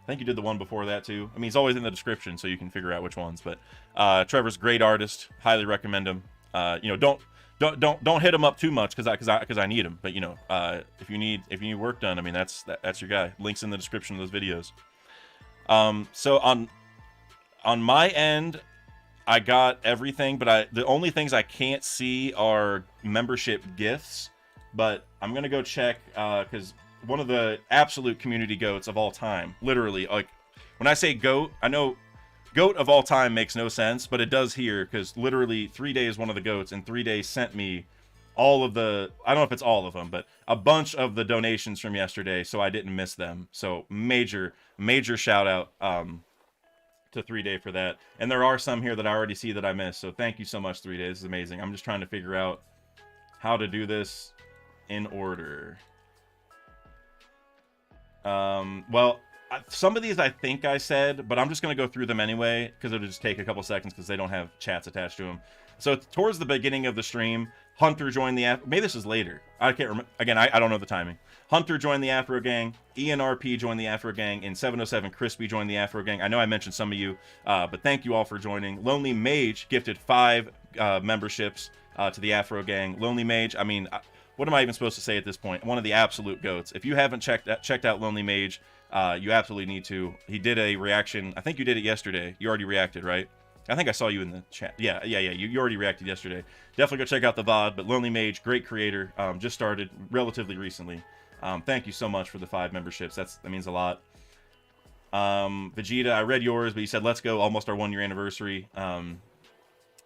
I think you did the one before that too. I mean, he's always in the description, so you can figure out which ones. But Trevor's a great artist. Highly recommend him. You know, don't hit him up too much, because I need him. But you know, if you need work done, I mean, that's your guy. Links in the description of those videos. So on my end, I got everything, but the only things I can't see are membership gifts. But I'm gonna go check, because one of the absolute community goats of all time, literally, like, when I say goat, I know goat of all time makes no sense, but it does here, because literally 3 days one of the goats in 3 days sent me all of the, I don't know if it's all of them, but a bunch of the donations from yesterday, so I didn't miss them. So major shout out to 3 Day for that. And there are some here that I already see that I missed, so thank you so much, 3 Day. This is amazing. I'm just trying to figure out how to do this in order. Well, some of these I think I said, but I'm just going to go through them anyway, because it'll just take a couple seconds, because they don't have chats attached to them. So towards the beginning of the stream, Hunter joined the maybe this is later. I can't remember. Again, I don't know the timing. Hunter joined the Afro Gang. ENRP joined the Afro Gang. And 707 Crispy joined the Afro Gang. I know I mentioned some of you, but thank you all for joining. Lonely Mage gifted 5 memberships to the Afro Gang. Lonely Mage, I mean, what am I even supposed to say at this point? One of the absolute goats. If you haven't checked out Lonely Mage, you absolutely need to. He did a reaction. I think you did it yesterday. You already reacted, right? I think I saw you in the chat. Yeah. You already reacted yesterday. Definitely go check out the VOD. But Lonely Mage, great creator. Just started relatively recently. Thank you so much for the 5 memberships. That means a lot. Vegeta, I read yours, but you said let's go. Almost our 1-year anniversary.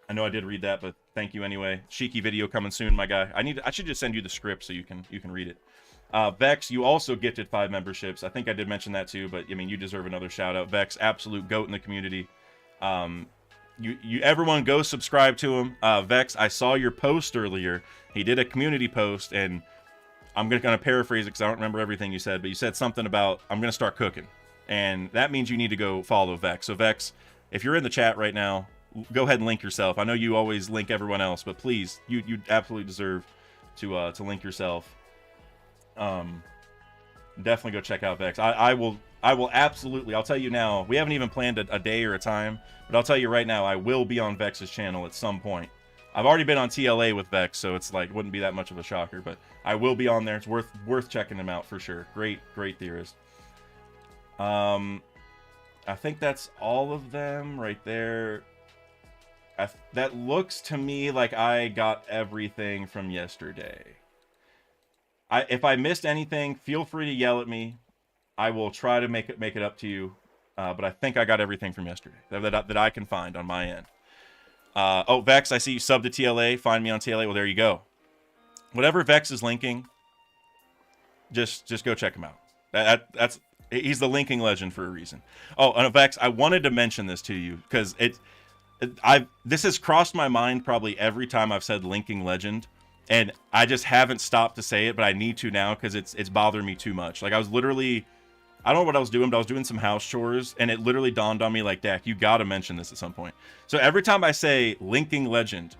I know I did read that, but thank you anyway. Shiki video coming soon, my guy. I should just send you the script so you can read it. Vex, you also gifted 5 memberships. I think I did mention that too, but I mean, you deserve another shout out. Vex, absolute goat in the community. Everyone go subscribe to him. Vex, I saw your post earlier. He did a community post, and I'm gonna paraphrase it because I don't remember everything you said, but you said something about I'm gonna start cooking, and that means you need to go follow Vex. So Vex, if you're in the chat right now, go ahead and link yourself. I know you always link everyone else, but please, you absolutely deserve to link yourself. Definitely go check out Vex. I will absolutely. I'll tell you now. We haven't even planned a day or a time, but I'll tell you right now. I will be on Vex's channel at some point. I've already been on TLA with Vex, so it's like wouldn't be that much of a shocker. But I will be on there. It's worth checking him out for sure. Great theorist. I think that's all of them right there. That looks to me like I got everything from yesterday. If I missed anything, feel free to yell at me. I will try to make it up to you. But I think I got everything from yesterday that I can find on my end. Oh, Vex, I see you sub to TLA. Find me on TLA. Well, there you go. Whatever Vex is linking, just go check him out. That's he's the linking legend for a reason. Oh, and Vex, I wanted to mention this to you because this has crossed my mind probably every time I've said linking legend, and I just haven't stopped to say it, but I need to now because it's bothering me too much. Like I was literally, I don't know what I was doing, but I was doing some house chores, and it literally dawned on me like, Dak, you got to mention this at some point. So every time I say linking legend,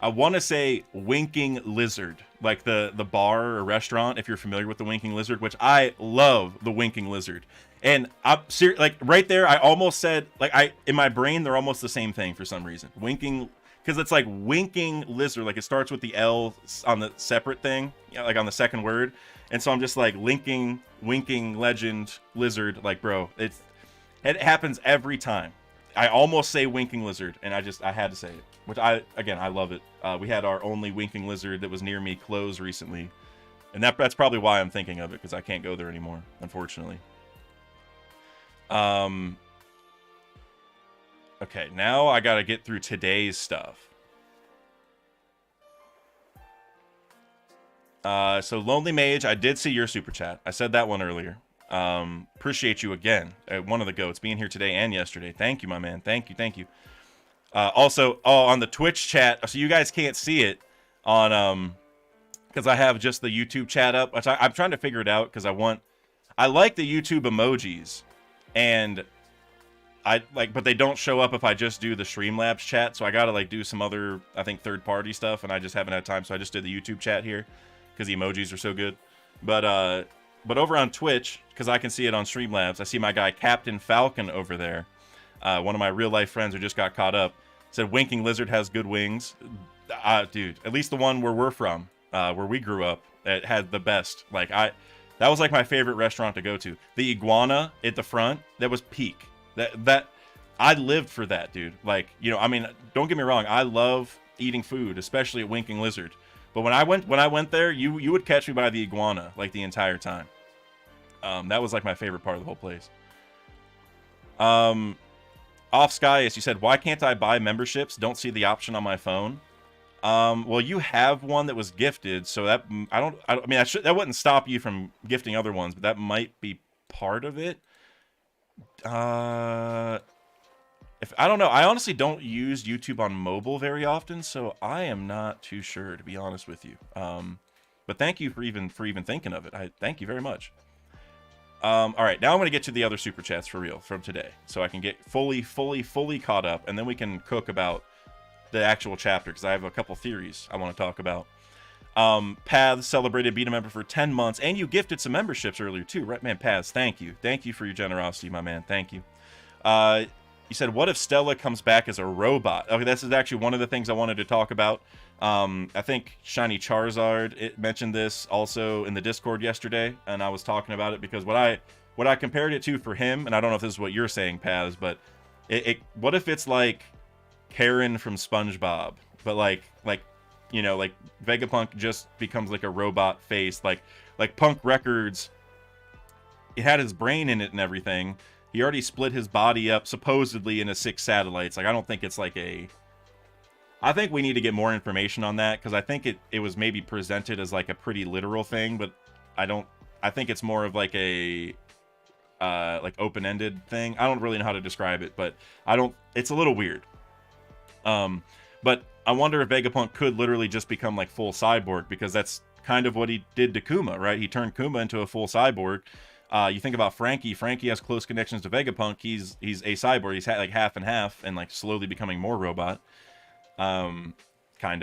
I want to say winking lizard, like the bar or restaurant, if you're familiar with the winking lizard, which I love the winking lizard. And I'm serious, like right there, I almost said, like in my brain, they're almost the same thing for some reason. Winking, because it's like winking lizard, like it starts with the L on the separate thing, like on the second word. And so I'm just like winking legend lizard, like bro, it happens every time. I almost say winking lizard, and I had to say it, which I love it. We had our only winking lizard that was near me close recently, and that's probably why I'm thinking of it, because I can't go there anymore, unfortunately. Okay, now I gotta get through today's stuff. So Lonely Mage, I did see your super chat. I said that one earlier. Appreciate you again, one of the goats, being here today and yesterday. Thank you, my man. Thank you. Also, on the Twitch chat, so you guys can't see it on because I have just the YouTube chat up, which I'm trying to figure it out because I like the YouTube emojis, and but they don't show up if I just do the Streamlabs chat, so I gotta like do some other, I think, third-party stuff, and I just haven't had time, so I just did the YouTube chat here because the emojis are so good. But over on Twitch, because I can see it on Streamlabs, I see my guy Captain Falcon over there. One of my real-life friends who just got caught up said winking lizard has good wings. Dude, at least the one where we're from, where we grew up, it had the best. Like that was like my favorite restaurant to go to. The iguana at the front, that was peak. That I lived for that, dude. Like, you know, I mean, don't get me wrong, I love eating food, especially at Winking Lizard. But when I went there, you would catch me by the iguana like the entire time. That was like my favorite part of the whole place. Off Sky, as you said, why can't I buy memberships? Don't see the option on my phone. Well, you have one that was gifted, so that I mean, that wouldn't stop you from gifting other ones, but that might be part of it. If I don't know, I honestly don't use YouTube on mobile very often, so I am not too sure, to be honest with you. But thank you for even thinking of it. I thank you very much. All right, now I'm going to get to the other super chats for real from today, so I can get fully caught up, and then we can cook about the actual chapter, because I have a couple theories I want to talk about. Paths celebrated being a member for 10 months, and you gifted some memberships earlier too, right, man? Paths, thank you for your generosity, my man. Thank you. You said, what if Stella comes back as a robot? Okay, this is actually one of the things I wanted to talk about. I think Shiny Charizard mentioned this also in the Discord yesterday, and I was talking about it because what I compared it to for him, and I don't know if this is what you're saying, Paths, but what if it's like Karen from SpongeBob, but like you know, like Vegapunk just becomes like a robot face, like Punk Records, it had his brain in it and everything. He already split his body up supposedly into 6 satellites. Like, I don't think it's like I think we need to get more information on that, because I think it was maybe presented as like a pretty literal thing, but I think it's more of like a like open-ended thing. I don't really know how to describe it, but it's a little weird. But I wonder if Vegapunk could literally just become like full cyborg, because that's kind of what he did to Kuma, right? He turned Kuma into a full cyborg. You think about Frankie. Frankie has close connections to Vegapunk. He's a cyborg. He's like half and half, and like slowly becoming more robot, kind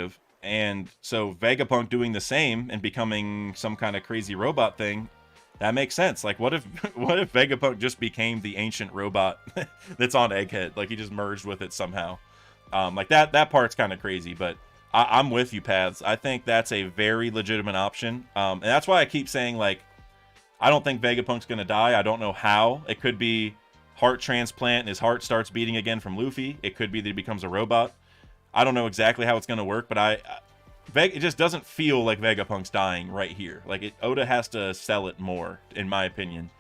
of. And so Vegapunk doing the same and becoming some kind of crazy robot thing, that makes sense. Like, what if Vegapunk just became the ancient robot that's on Egghead? Like, he just merged with it somehow. Like that part's kind of crazy, but I'm with you, Paths. I think that's a very legitimate option. And that's why I keep saying, like, I don't think Vegapunk's going to die. I don't know how. It could be heart transplant and his heart starts beating again from Luffy. It could be that he becomes a robot. I don't know exactly how it's going to work, but it just doesn't feel like Vegapunk's dying right here. Like Oda has to sell it more, in my opinion.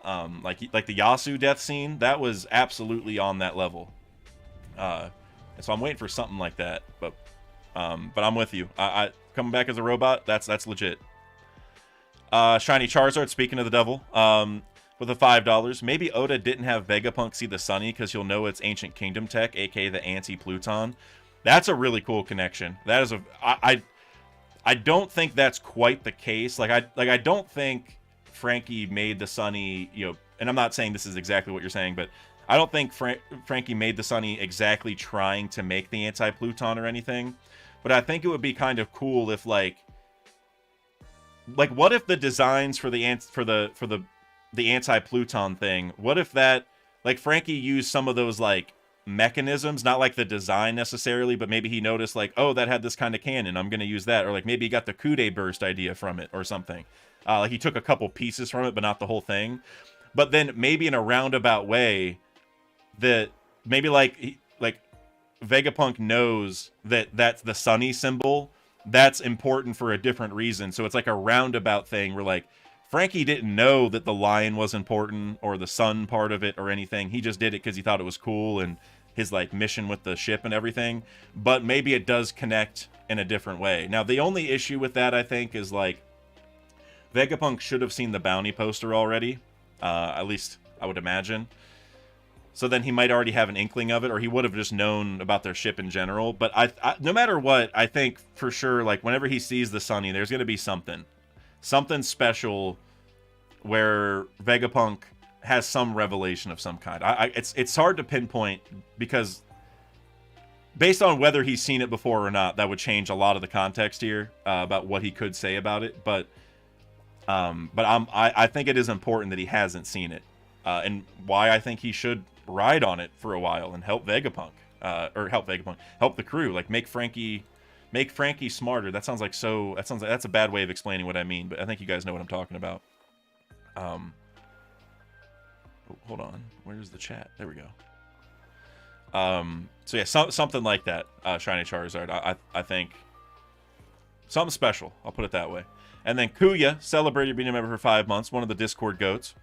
Like the Yasu death scene, that was absolutely on that level. And so I'm waiting for something like that. But I'm with you. I coming back as a robot, that's legit. Shiny Charizard, speaking of the devil, with the $5. Maybe Oda didn't have Vegapunk see the Sunny because you'll know it's Ancient Kingdom tech, aka the anti-Pluton. That's a really cool connection. That is I don't think that's quite the case. I don't think Frankie made the Sunny, and I'm not saying this is exactly what you're saying, but I don't think Frankie made the Sunny exactly trying to make the anti-Pluton or anything. But I think it would be kind of cool if like what if the designs for the anti-Pluton thing, what if that like Frankie used some of those like mechanisms, not like the design necessarily, but maybe he noticed like, oh, that had this kind of cannon, I'm going to use that. Or like maybe he got the Kude burst idea from it or something. Like he took a couple pieces from it, but not the whole thing. But then maybe in a roundabout way that maybe like Vegapunk knows that that's the Sunny symbol. That's important for a different reason. So it's like a roundabout thing where like Frankie didn't know that the lion was important or the sun part of it or anything. He just did it because he thought it was cool and his like mission with the ship and everything. But maybe it does connect in a different way. Now, the only issue with that, I think, is like Vegapunk should have seen the bounty poster already. At least I would imagine. So then he might already have an inkling of it, or he would have just known about their ship in general. But I no matter what, I think for sure, like whenever he sees the Sunny, there's going to be something special where Vegapunk has some revelation of some kind. It's hard to pinpoint because based on whether he's seen it before or not, that would change a lot of the context here about what he could say about it. But I think it is important that he hasn't seen it, and why I think he should ride on it for a while and help Vegapunk, help the crew, like make Frankie smarter. That sounds like that's a bad way of explaining what I mean, but I think you guys know what I'm talking about. Hold on, where's the chat? There we go. So yeah, something like that. Shiny Charizard, I think something special. I'll put it that way. And then Kuya celebrated being a member for 5 months. One of the Discord goats.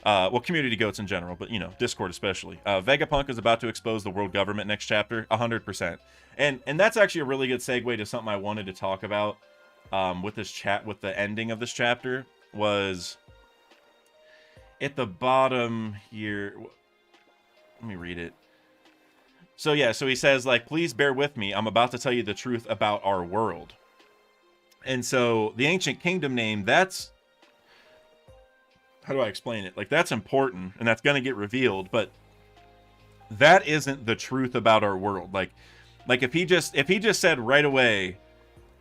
Well, community goats in general, but Discord especially. Vegapunk is about to expose the world government next chapter, 100%. And that's actually a really good segue to something I wanted to talk about with the ending of this chapter. Was at the bottom here. Let me read it. So yeah, so he says like, please bear with me. I'm about to tell you the truth about our world. And so the Ancient Kingdom name, that's, how do I explain it? Like that's important and that's going to get revealed, but that isn't the truth about our world. Like if he just said right away,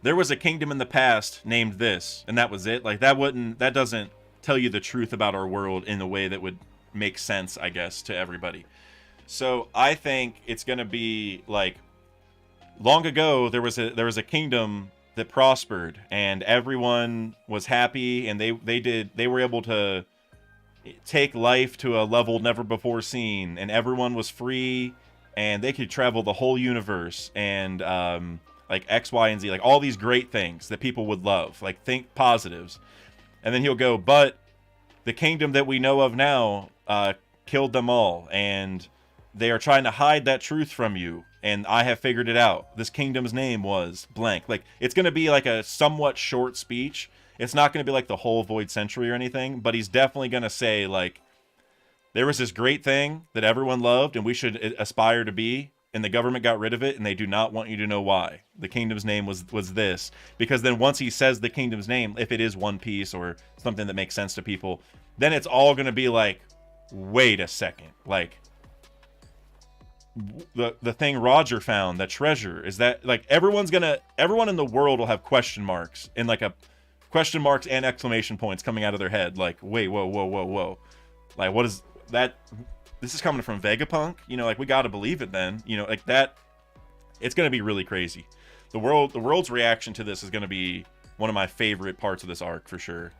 there was a kingdom in the past named this, and that was it. Like that doesn't tell you the truth about our world in the way that would make sense, I guess, to everybody. So I think it's going to be like, long ago there was a kingdom that prospered and everyone was happy and they were able to take life to a level never before seen, and everyone was free and they could travel the whole universe and like X, Y, and Z, like all these great things that people would love, like think positives. And then he'll go, but the kingdom that we know of now killed them all, and they are trying to hide that truth from you, and I have figured it out. This kingdom's name was blank. Like, it's going to be like a somewhat short speech. It's not going to be like the whole Void Century or anything, but he's definitely going to say, like, there was this great thing that everyone loved and we should aspire to be, and the government got rid of it, and they do not want you to know why. The kingdom's name was this. Because then once he says the kingdom's name, if it is One Piece or something that makes sense to people, then it's all going to be like, wait a second, like, the thing Roger found, that treasure, is that, like, everyone in the world will have question marks, and like a question marks and exclamation points coming out of their head, like, wait, whoa, like, what is that? This is coming from Vegapunk, like, we gotta believe it then, like that. It's gonna be really crazy. The world's reaction to this is gonna be one of my favorite parts of this arc for sure.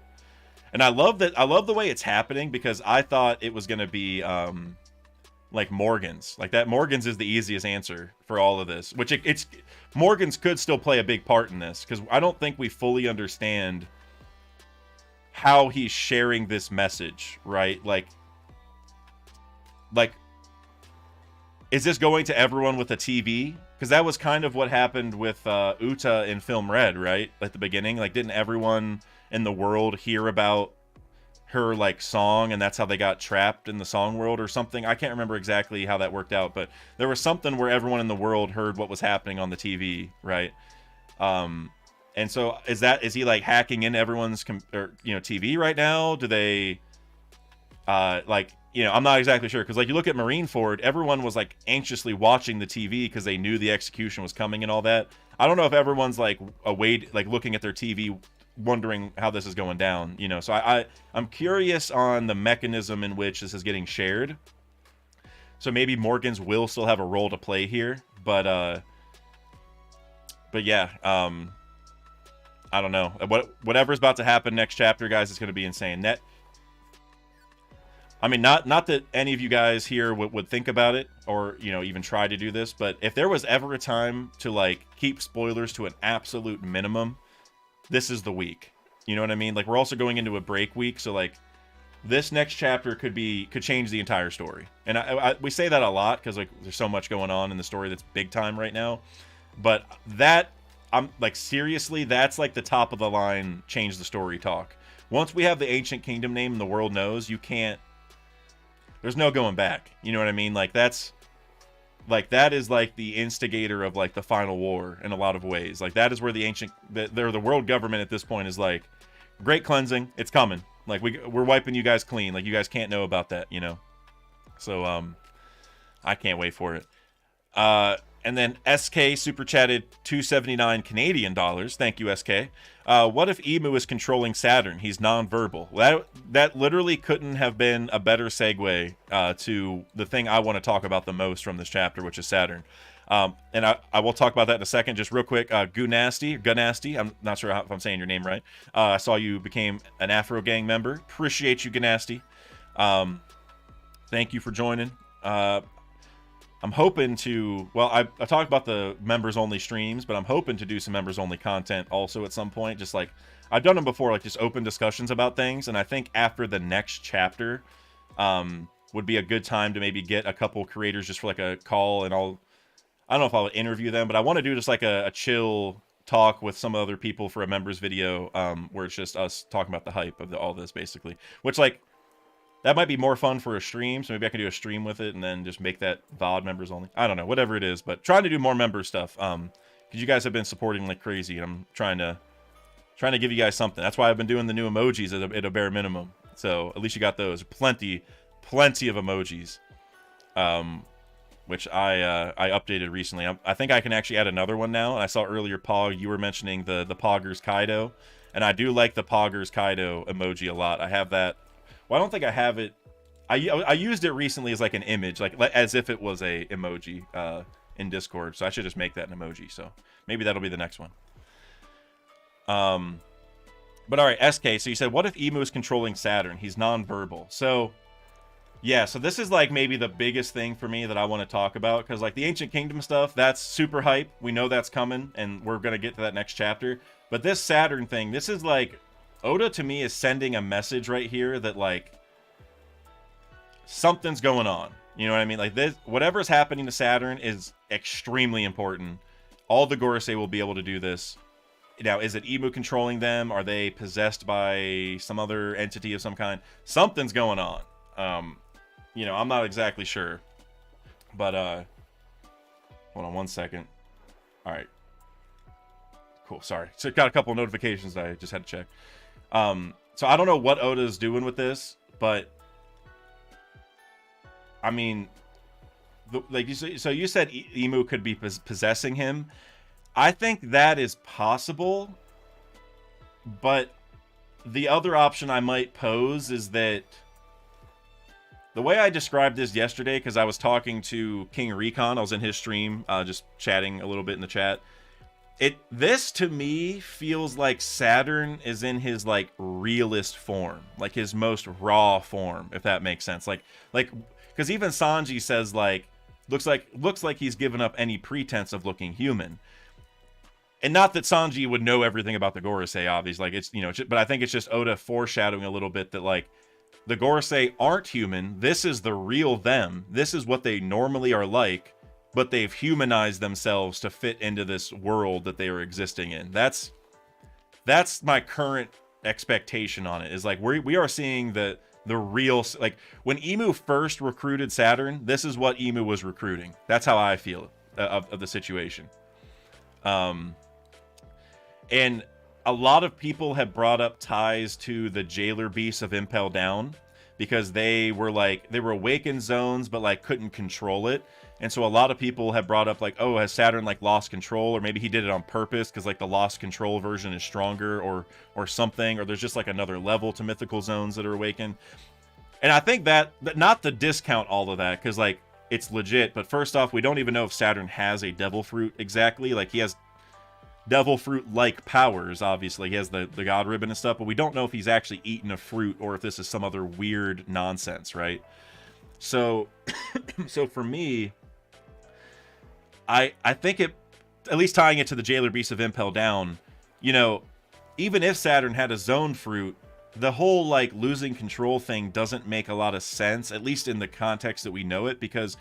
And I love the way it's happening, because I thought it was gonna be like Morgans. Like that Morgans is the easiest answer for all of this, which it's Morgans could still play a big part in this, because I don't think we fully understand how he's sharing this message, right? Like is this going to everyone with a TV? Because that was kind of what happened with Uta in Film Red, right? At the beginning, like, didn't everyone in the world hear about her, like, song, and that's how they got trapped in the song world or something? I can't remember exactly how that worked out, but there was something where everyone in the world heard what was happening on the TV, right? And so is he like hacking into everyone's TV right now? Do they like, I'm not exactly sure, because like you look at Marineford, everyone was like anxiously watching the TV because they knew the execution was coming and all that. I don't know if everyone's like looking at their TV wondering how this is going down, so I'm curious on the mechanism in which this is getting shared. So maybe Morgans will still have a role to play here, but yeah, I don't know. Whatever's about to happen next chapter, guys, is going to be insane. I mean, not that any of you guys here would think about it or, even try to do this, but if there was ever a time to, like, keep spoilers to an absolute minimum, this is the week. You know what I mean? Like, we're also going into a break week, so, like, this next chapter could change the entire story. And we say that a lot because, like, there's so much going on in the story that's big time right now. But I'm, like, seriously, that's, like, the top of the line change the story talk. Once we have the Ancient Kingdom name and the world knows, there's no going back. You know what I mean? Like, that is like the instigator of like the final war in a lot of ways. Like, that is where the world government at this point is like, great cleansing, it's coming. Like, we're wiping you guys clean. Like, you guys can't know about that, So, I can't wait for it. And then SK super chatted 279 Canadian dollars. Thank you, SK. What if Emu is controlling Saturn? He's non-verbal. That literally couldn't have been a better segue to the thing I want to talk about the most from this chapter, which is Saturn. And I will talk about that in a second. Just real quick, Gunasty, I'm not sure if I'm saying your name right. I saw you became an Afro Gang member. Appreciate you, Gunasty. Thank you for joining. I'm hoping to, I talked about the members-only streams, but I'm hoping to do some members-only content also at some point. Just like, I've done them before, like just open discussions about things, and I think after the next chapter would be a good time to maybe get a couple creators just for like a call, and I don't know if I'll interview them, but I want to do just like a chill talk with some other people for a members video where it's just us talking about the hype of all this, basically. Which, like, that might be more fun for a stream, so maybe I can do a stream with it and then just make that VOD members only. I don't know, whatever it is, but trying to do more member stuff. Because you guys have been supporting like crazy, and I'm trying to give you guys something. That's why I've been doing the new emojis at a bare minimum. So at least you got those. Plenty of emojis. Which I updated recently. I think I can actually add another one now. I saw earlier, Pog, you were mentioning the Poggers Kaido, and I do like the Poggers Kaido emoji a lot. I have that. Well, I don't think I have it. I used it recently as like an image, like as if it was a emoji in Discord. So I should just make that an emoji. So maybe that'll be the next one. But all right, SK. So you said, what if Emu is controlling Saturn? He's non-verbal. So yeah, so this is like maybe the biggest thing for me that I want to talk about, because like the Ancient Kingdom stuff, that's super hype. We know that's coming, and we're gonna get to that next chapter. But this Saturn thing, this is like, Oda to me is sending a message right here that like something's going on. You know what I mean? Like, this, whatever's happening to Saturn is extremely important. All the Gorosei will be able to do this. Now, is it Emu controlling them? Are they possessed by some other entity of some kind? Something's going on. You know, I'm not exactly sure. But hold on one second. All right. Cool. Sorry. So got a couple of notifications that I just had to check. So I don't know what Oda's doing with this, but I mean, like you said, so you said Emu could be possessing him. I think that is possible, but the other option I might pose is that the way I described this yesterday, because I was talking to King Recon, I was in his stream, just chatting a little bit in the chat. This to me feels like Saturn is in his like realist form, like his most raw form, if that makes sense. Like, Because even Sanji says, like, looks like he's given up any pretense of looking human. And not that Sanji would know everything about the Gorosei, obviously. Like, it's, you know, but I think it's just Oda foreshadowing a little bit that, like, the Gorosei aren't human. This is the real them. This is what they normally are like, but they've humanized themselves to fit into this world that they are existing in. That's my current expectation on it, is like we are seeing the real, like, when Emu first recruited Saturn, this is what Emu was recruiting. That's how I feel of the situation. And a lot of people have brought up ties to the Jailer Beasts of Impel Down, because they were awakened zones, but like couldn't control it. And so a lot of people have brought up, like, oh, has Saturn like lost control, or maybe he did it on purpose because like the lost control version is stronger, or something, or there's just like another level to mythical zones that are awakened. And I think that not to discount all of that, because like it's legit, but first off, we don't even know if Saturn has a devil fruit exactly. Like, he has devil fruit like powers, obviously. He has the god ribbon and stuff, but we don't know if he's actually eaten a fruit or if this is some other weird nonsense, right? So so for me, I think it, at least tying it to the Jailer Beast of Impel Down, you know, even if Saturn had a zone fruit, the whole like losing control thing doesn't make a lot of sense, at least in the context that we know it, because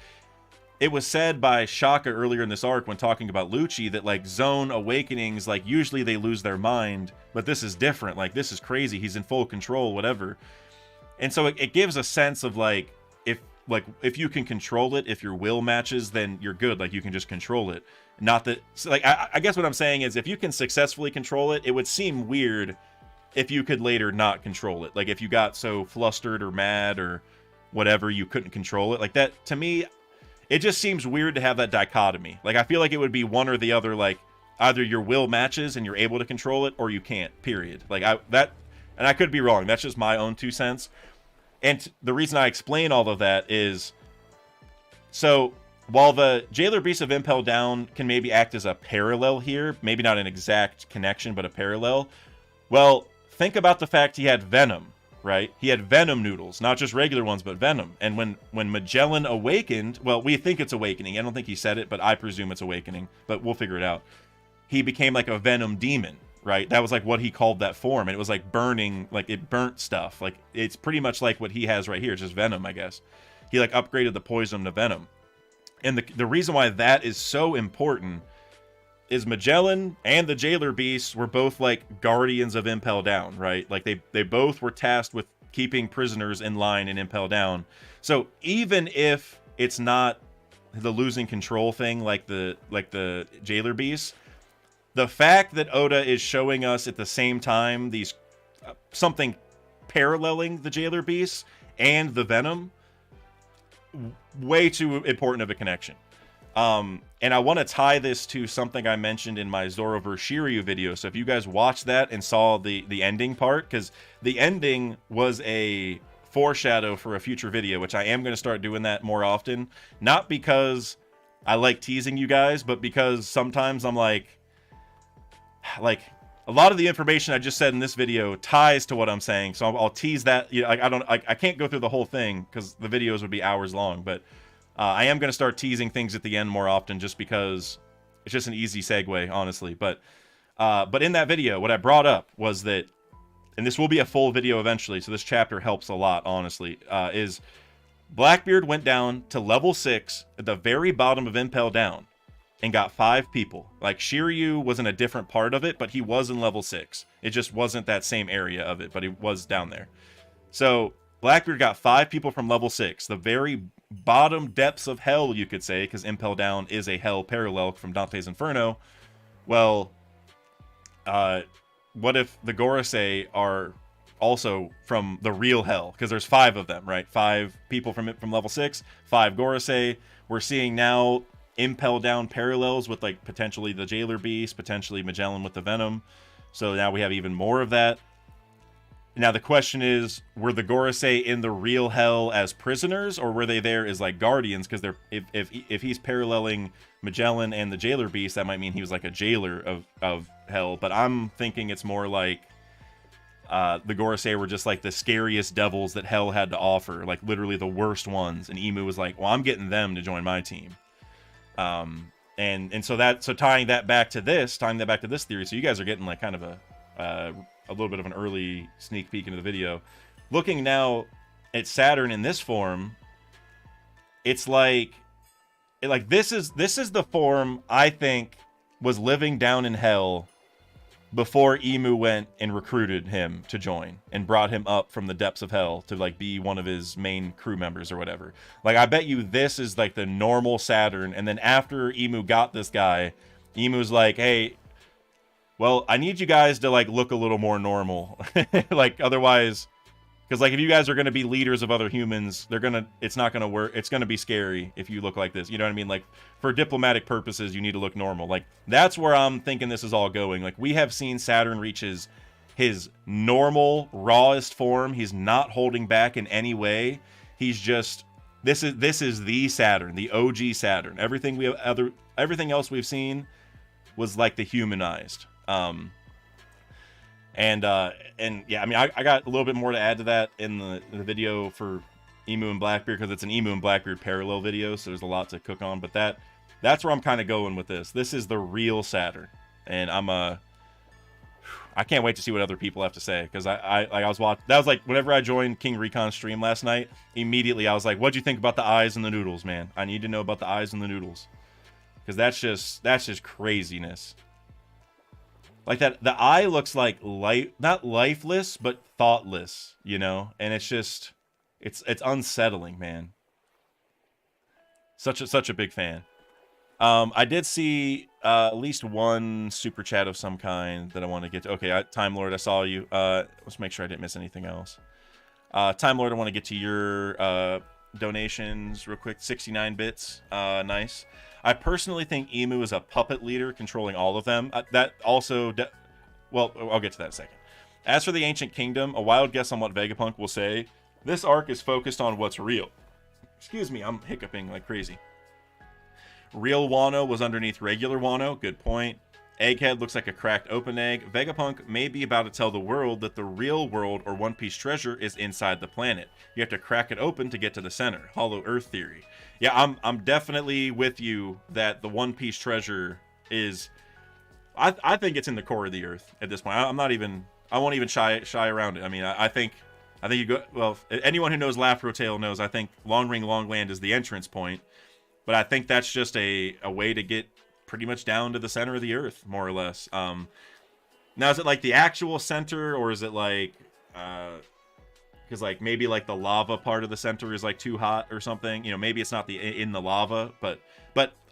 it was said by Shaka earlier in this arc when talking about Lucci that like zone awakenings, like usually they lose their mind, but this is different. Like, this is crazy. He's in full control, whatever. And so it gives a sense of like if you can control it, if your will matches, then you're good. Like, you can just control it. Not that, like, I guess what I'm saying is, if you can successfully control it, it would seem weird if you could later not control it. Like, if you got so flustered or mad or whatever, you couldn't control it. Like, that, to me, it just seems weird to have that dichotomy. Like, I feel like it would be one or the other. Like, either your will matches and you're able to control it, or you can't, period. Like, and I could be wrong. That's just my own 2 cents. And the reason I explain all of that is, so while the Jailer Beast of Impel Down can maybe act as a parallel here, maybe not an exact connection, but a parallel, well, think about the fact he had Venom, right? He had Venom noodles, not just regular ones, but Venom. And when Magellan awakened, well, we think it's awakening. I don't think he said it, but I presume it's awakening, but we'll figure it out. He became like a Venom demon, right? That was like what he called that form. And it was like burning, like it burnt stuff. Like, it's pretty much like what he has right here, just Venom, I guess. He like upgraded the poison to Venom. And the reason why that is so important is Magellan and the Jailer Beasts were both like guardians of Impel Down, right? Like, they both were tasked with keeping prisoners in line in Impel Down. So even if it's not the losing control thing like the Jailer Beasts, the fact that Oda is showing us at the same time these something paralleling the Jailer Beasts and the Venom, way too important of a connection. And I want to tie this to something I mentioned in my Zoro vs. Shiryu video. So if you guys watched that and saw the ending part, because the ending was a foreshadow for a future video, which I am going to start doing that more often. Not because I like teasing you guys, but because sometimes I'm like a lot of the information I just said in this video ties to what I'm saying, so I'll tease that. You know, I can't go through the whole thing because the videos would be hours long, but I am going to start teasing things at the end more often, just because it's just an easy segue, honestly. But in that video, what I brought up was that, and this will be a full video eventually, so this chapter helps a lot, honestly, is Blackbeard went down to level 6 at the very bottom of Impel Down and got 5 people. Like, Shiryu was in a different part of it, but he was in level 6. It just wasn't that same area of it, but he was down there. So Blackbeard got 5 people from level 6, the very bottom depths of hell, you could say, because Impel Down is a hell parallel from Dante's Inferno. Well, what if the Gorosei are also from the real hell? Because there's 5 of them, right? 5 people from level 6, 5 Gorosei. We're seeing now Impel Down parallels with like potentially the Jailer Beast, potentially Magellan with the Venom. So now we have even more of that. Now the question is, were the Gorosei in the real hell as prisoners, or were they there as like guardians? Because they're if he's paralleling Magellan and the Jailer Beast, that might mean he was like a jailer of hell. But I'm thinking it's more like the Gorosei were just like the scariest devils that hell had to offer, like literally the worst ones. And Emu was like, well, I'm getting them to join my team. And so tying that back to this theory, so you guys are getting like kind of a little bit of an early sneak peek into the video. Looking now at Saturn in this form, it's like this is the form I think was living down in hell before Emu went and recruited him to join and brought him up from the depths of hell to like be one of his main crew members or whatever. Like, I bet you this is like the normal Saturn. And then after Emu got this guy, Emu's like, hey, well, I need you guys to like look a little more normal. Like, otherwise, because like if you guys are going to be leaders of other humans, it's not going to work. It's going to be scary if you look like this. You know what I mean? Like, for diplomatic purposes, you need to look normal. Like, that's where I'm thinking this is all going. Like, we have seen Saturn reach his normal, rawest form. He's not holding back in any way. He's just, this is the Saturn, the OG Saturn. Everything else we've seen was like the humanized. And yeah, I mean, I got a little bit more to add to that in the video for Emu and Blackbeard, because it's an Emu and Blackbeard parallel video, so there's a lot to cook on. But that's where I'm kind of going with this. This is the real Saturn, and I can't wait to see what other people have to say, because I was watching. That was like whenever I joined King Recon's stream last night. Immediately I was like, "What'd you think about the eyes and the noodles, man? I need to know about the eyes and the noodles, because that's just craziness." Like that, the eye looks like not lifeless, but thoughtless, you know? And it's just, it's unsettling, man. Such a big fan. I did see at least one super chat of some kind that I want to get to. Okay, Time Lord, I saw you. Let's make sure I didn't miss anything else. Time Lord, I want to get to your donations real quick. 69 bits. Nice. I personally think Emu is a puppet leader controlling all of them. That also... well, I'll get to that in a second. As for the Ancient Kingdom, a wild guess on what Vegapunk will say. This arc is focused on what's real. Excuse me, I'm hiccuping like crazy. Real Wano was underneath regular Wano. Good point. Egghead looks like a cracked open egg. Vegapunk may be about to tell the world that the real world or One Piece treasure is inside the planet. You have to crack it open to get to the center. Hollow Earth theory. Yeah, I'm definitely with you that the One Piece treasure is... I think it's in the core of the Earth at this point. I won't even shy around it. I mean, I think you go... Well, anyone who knows Lafro Tale knows I think Long Ring Long Land is the entrance point. But I think that's just a way to get pretty much down to the center of the Earth, more or less. Now, is it like the actual center, or is it like... because like maybe like the lava part of the center is like too hot or something, you know? Maybe it's not in the lava, but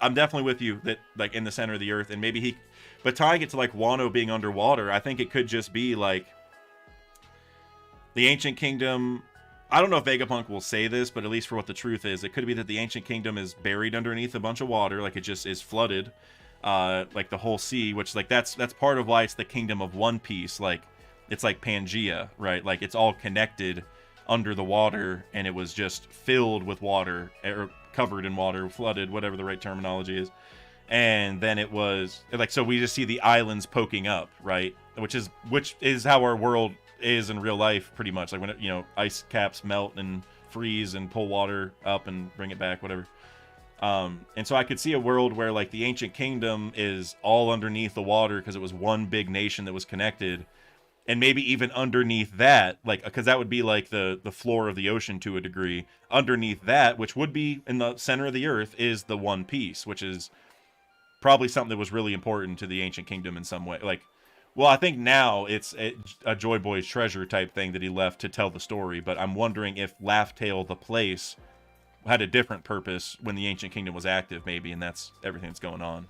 I'm definitely with you that like in the center of the Earth. And maybe but tying it to like Wano being underwater, I think it could just be like the Ancient Kingdom. I don't know if Vegapunk will say this, but at least for what the truth is, it could be that the Ancient Kingdom is buried underneath a bunch of water, like it just is flooded, like the whole sea, which like that's part of why it's the Kingdom of One Piece. Like, it's like Pangea, right? Like, it's all connected under the water, and it was just filled with water, or covered in water, flooded, whatever the right terminology is. And then it was like, so we just see the islands poking up, right? Which is how our world is in real life, pretty much. Like, when it, you know, ice caps melt and freeze and pull water up and bring it back, whatever. And so I could see a world where like the Ancient Kingdom is all underneath the water because it was one big nation that was connected. And maybe even underneath that, like, because that would be like the floor of the ocean to a degree. Underneath that, which would be in the center of the Earth, is the One Piece, which is probably something that was really important to the Ancient Kingdom in some way. Like, well, I think now it's a Joy Boy's treasure type thing that he left to tell the story. But I'm wondering if Laugh Tale, the place, had a different purpose when the Ancient Kingdom was active, maybe, and that's everything that's going on.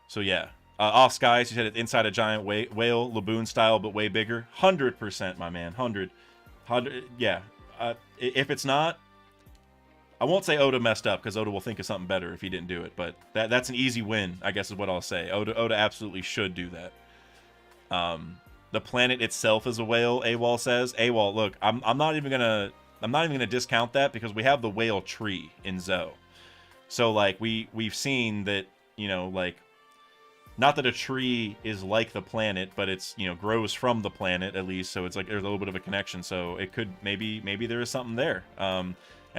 So yeah. Off Skies, you said it inside a giant whale, Laboon style, but way bigger. 100%, my man. 100. Yeah. If it's not, I won't say Oda messed up, because Oda will think of something better if he didn't do it. But that's an easy win, I guess is what I'll say. Oda absolutely should do that. The planet itself is a whale, AWOL says. AWOL, look, I'm not even gonna discount that, because we have the whale tree in Zou. So like we've seen that, you know, like not that a tree is like the planet, but it's, you know, grows from the planet at least, so it's like there's a little bit of a connection. So it could maybe there is something there. And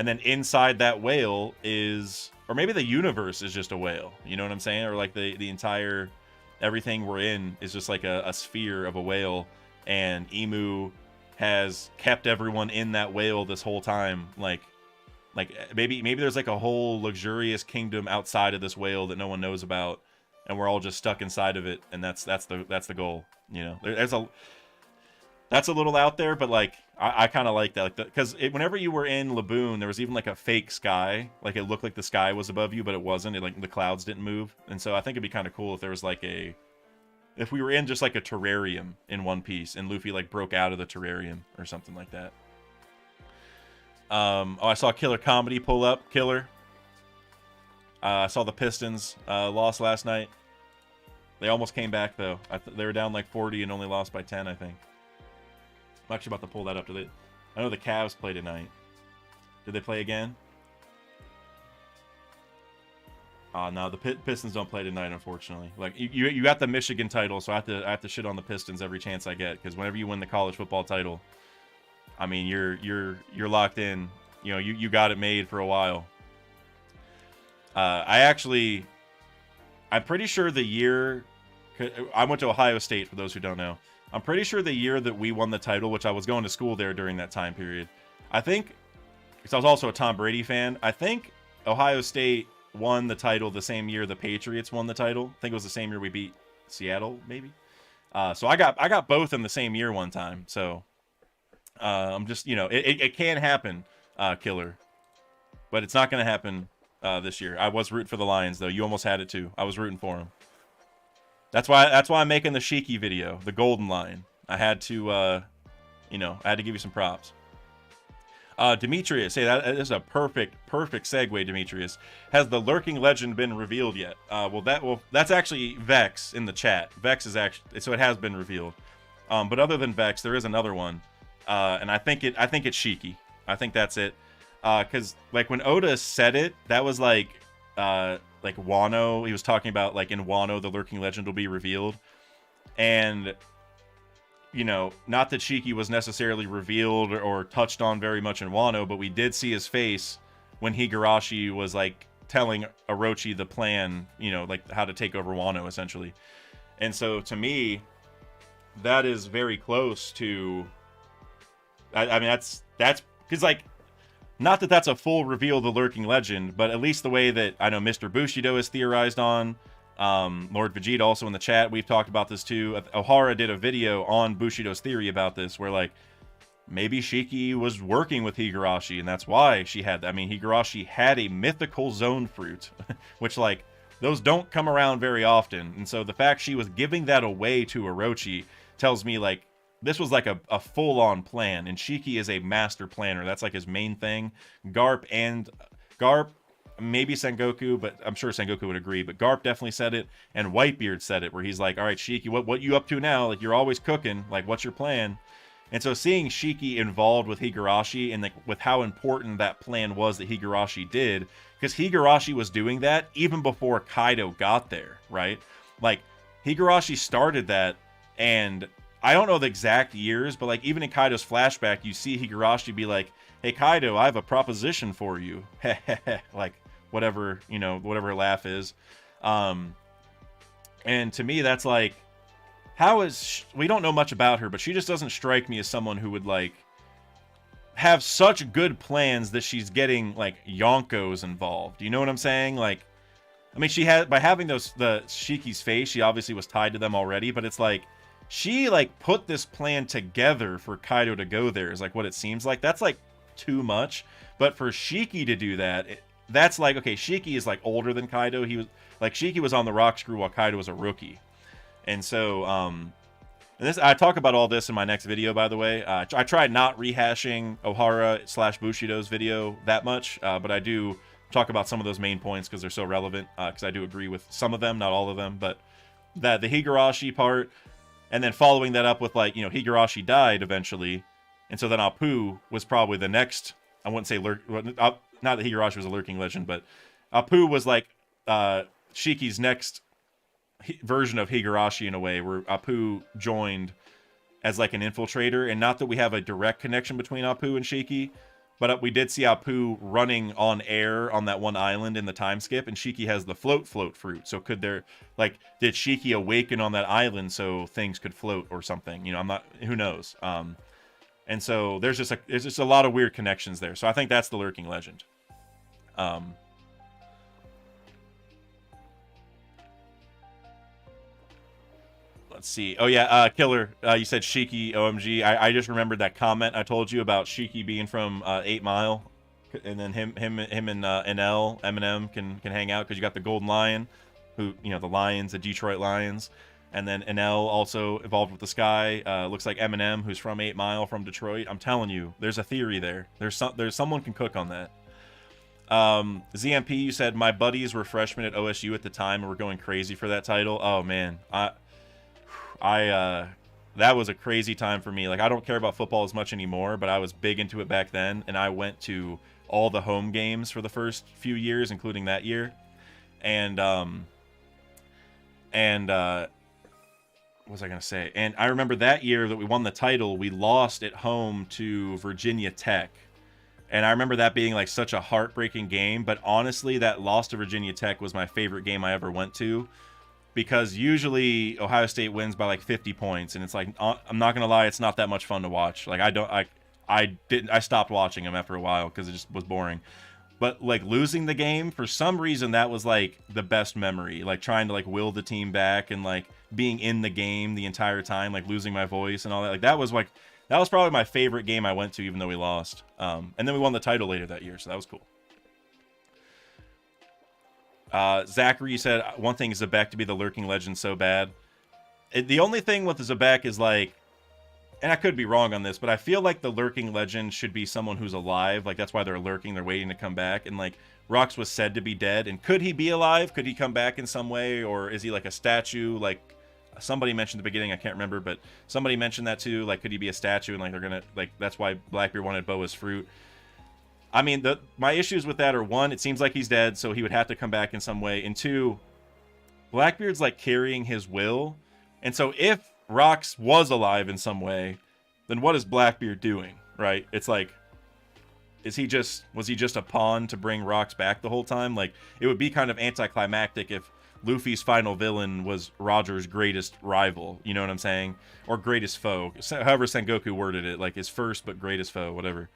then inside that whale is, or maybe the universe is just a whale. You know what I'm saying? Or like the entire everything we're in is just like a sphere of a whale, and Emu has kept everyone in that whale this whole time. Like maybe there's like a whole luxurious kingdom outside of this whale that no one knows about, and we're all just stuck inside of it, and that's the goal. You know, that's a little out there, but like I kind of like that, like because whenever you were in Laboon, there was even like a fake sky, like it looked like the sky was above you, but it wasn't. It, like the clouds didn't move, and so I think it'd be kind of cool if there was like if we were in just like a terrarium in One Piece, and Luffy like broke out of the terrarium or something like that. Oh, I saw Killer Comedy pull up. Killer. I saw the Pistons lost last night. They almost came back though. They were down like 40 and only lost by 10, I think. I'm actually about to pull that up. I know the Cavs play tonight. Did they play again? No, the Pistons don't play tonight, unfortunately. Like you got the Michigan title, so I have to shit on the Pistons every chance I get, because whenever you win the college football title, I mean you're locked in. You know, you got it made for a while. I'm pretty sure the year I went to Ohio State, for those who don't know. I'm pretty sure the year that we won the title, which I was going to school there during that time period, I think, because I was also a Tom Brady fan, I think Ohio State won the title the same year the Patriots won the title. I think it was the same year we beat Seattle, maybe. So I got both in the same year one time. So I'm just, you know, it can happen, Killer, but it's not going to happen this year. I was rooting for the Lions, though. You almost had it too. I was rooting for them. That's why I'm making the Shiki video, the golden line. I had to, you know, I had to give you some props. Demetrius, hey, that is a perfect segue. Demetrius, has the lurking legend been revealed yet? That's actually Vex in the chat. Vex is actually, so it has been revealed. But other than Vex, there is another one, and I think it's Shiki. I think that's it. Because like when Oda said it, that was like Wano. He was talking about like in Wano the lurking legend will be revealed, and you know, not that Shiki was necessarily revealed or touched on very much in Wano, but we did see his face when Higurashi was like telling Orochi the plan, you know, like how to take over Wano essentially. And so to me, that is very close to. I mean, that's because like. Not that that's a full reveal of the lurking legend, but at least the way that I know Mr. Bushido has theorized on, Lord Vegeta also in the chat, we've talked about this too. Ohara did a video on Bushido's theory about this, where like maybe Shiki was working with Higurashi, and that's why she had that. I mean, Higurashi had a mythical zone fruit, which like those don't come around very often, and so the fact she was giving that away to Orochi tells me like this was like a full-on plan, and Shiki is a master planner. That's like his main thing. Garp, maybe Sengoku, but I'm sure Sengoku would agree, but Garp definitely said it, and Whitebeard said it, where he's like, all right, Shiki, what you up to now? Like, you're always cooking. Like, what's your plan? And so seeing Shiki involved with Higurashi, and like with how important that plan was that Higurashi did, because Higurashi was doing that even before Kaido got there, right? Like, Higurashi started that, and I don't know the exact years, but like even in Kaido's flashback, you see Higurashi be like, hey Kaido, I have a proposition for you. Like whatever, you know, whatever her laugh is. And to me, that's like, we don't know much about her, but she just doesn't strike me as someone who would like have such good plans that she's getting like Yonkos involved. You know what I'm saying? Like, I mean, she had, by having the Shiki's face, she obviously was tied to them already, but it's like, she like put this plan together for Kaido to go there is like what it seems like. That's like too much. But for Shiki to do that, that's like, okay, Shiki is like older than Kaido. He was like, Shiki was on the rock screw while Kaido was a rookie. And so, I talk about all this in my next video, by the way. I tried not rehashing Ohara / Bushido's video that much, but I do talk about some of those main points because they're so relevant, because I do agree with some of them, not all of them, but that the Higurashi part. And then following that up with, like, you know, Higurashi died eventually. And so then Apu was probably the next, I wouldn't say, not that Higurashi was a lurking legend, but Apu was, like, Shiki's next version of Higurashi in a way, where Apu joined as like an infiltrator, and not that we have a direct connection between Apu and Shiki, but we did see Apu running on air on that one island in the time skip, and Shiki has the float fruit. So did Shiki awaken on that island so things could float or something? You know, who knows? And so there's just a lot of weird connections there. So I think that's the lurking legend. Let's see. Oh yeah, Killer. You said Shiki OMG. I just remembered that comment I told you about Shiki being from 8 Mile, and then him and NL Eminem can hang out because you got the Golden Lion, who, you know, the Lions, the Detroit Lions, and then NL also evolved with the Sky. Looks like Eminem, who's from 8 Mile from Detroit. I'm telling you, there's a theory there. There's someone can cook on that. ZMP, you said my buddies were freshmen at OSU at the time and were going crazy for that title. Oh man, that was a crazy time for me. Like, I don't care about football as much anymore, but I was big into it back then, and I went to all the home games for the first few years, including that year. And what was I gonna say? And I remember that year that we won the title, we lost at home to Virginia Tech. And I remember that being like such a heartbreaking game, but honestly, that loss to Virginia Tech was my favorite game I ever went to. Because usually Ohio State wins by like 50 points, and it's like, I'm not gonna lie, it's not that much fun to watch. Like, I stopped watching them after a while because it just was boring. But like losing the game, for some reason, that was like the best memory. Like trying to like will the team back and like being in the game the entire time, like losing my voice and all that. Like that was probably my favorite game I went to, even though we lost. And then we won the title later that year, so that was cool. Zachary said one thing is Zebek to be the lurking legend so bad. The only thing with Zebek is like, and I could be wrong on this, but I feel like the lurking legend should be someone who's alive. Like that's why they're lurking, they're waiting to come back. And like Rox was said to be dead, and could he be alive? Could he come back in some way, or is he like a statue? Like somebody mentioned at the beginning, I can't remember, but somebody mentioned that too. Like, could he be a statue? And like they're gonna like that's why Blackbeard wanted Boa's fruit. I mean, my issues with that are, one, it seems like he's dead, so he would have to come back in some way. And two, Blackbeard's like carrying his will. And so if Rox was alive in some way, then what is Blackbeard doing, right? It's like, was he just a pawn to bring Rox back the whole time? Like, it would be kind of anticlimactic if Luffy's final villain was Roger's greatest rival, you know what I'm saying? Or greatest foe, however Sengoku worded it, like his first but greatest foe, whatever.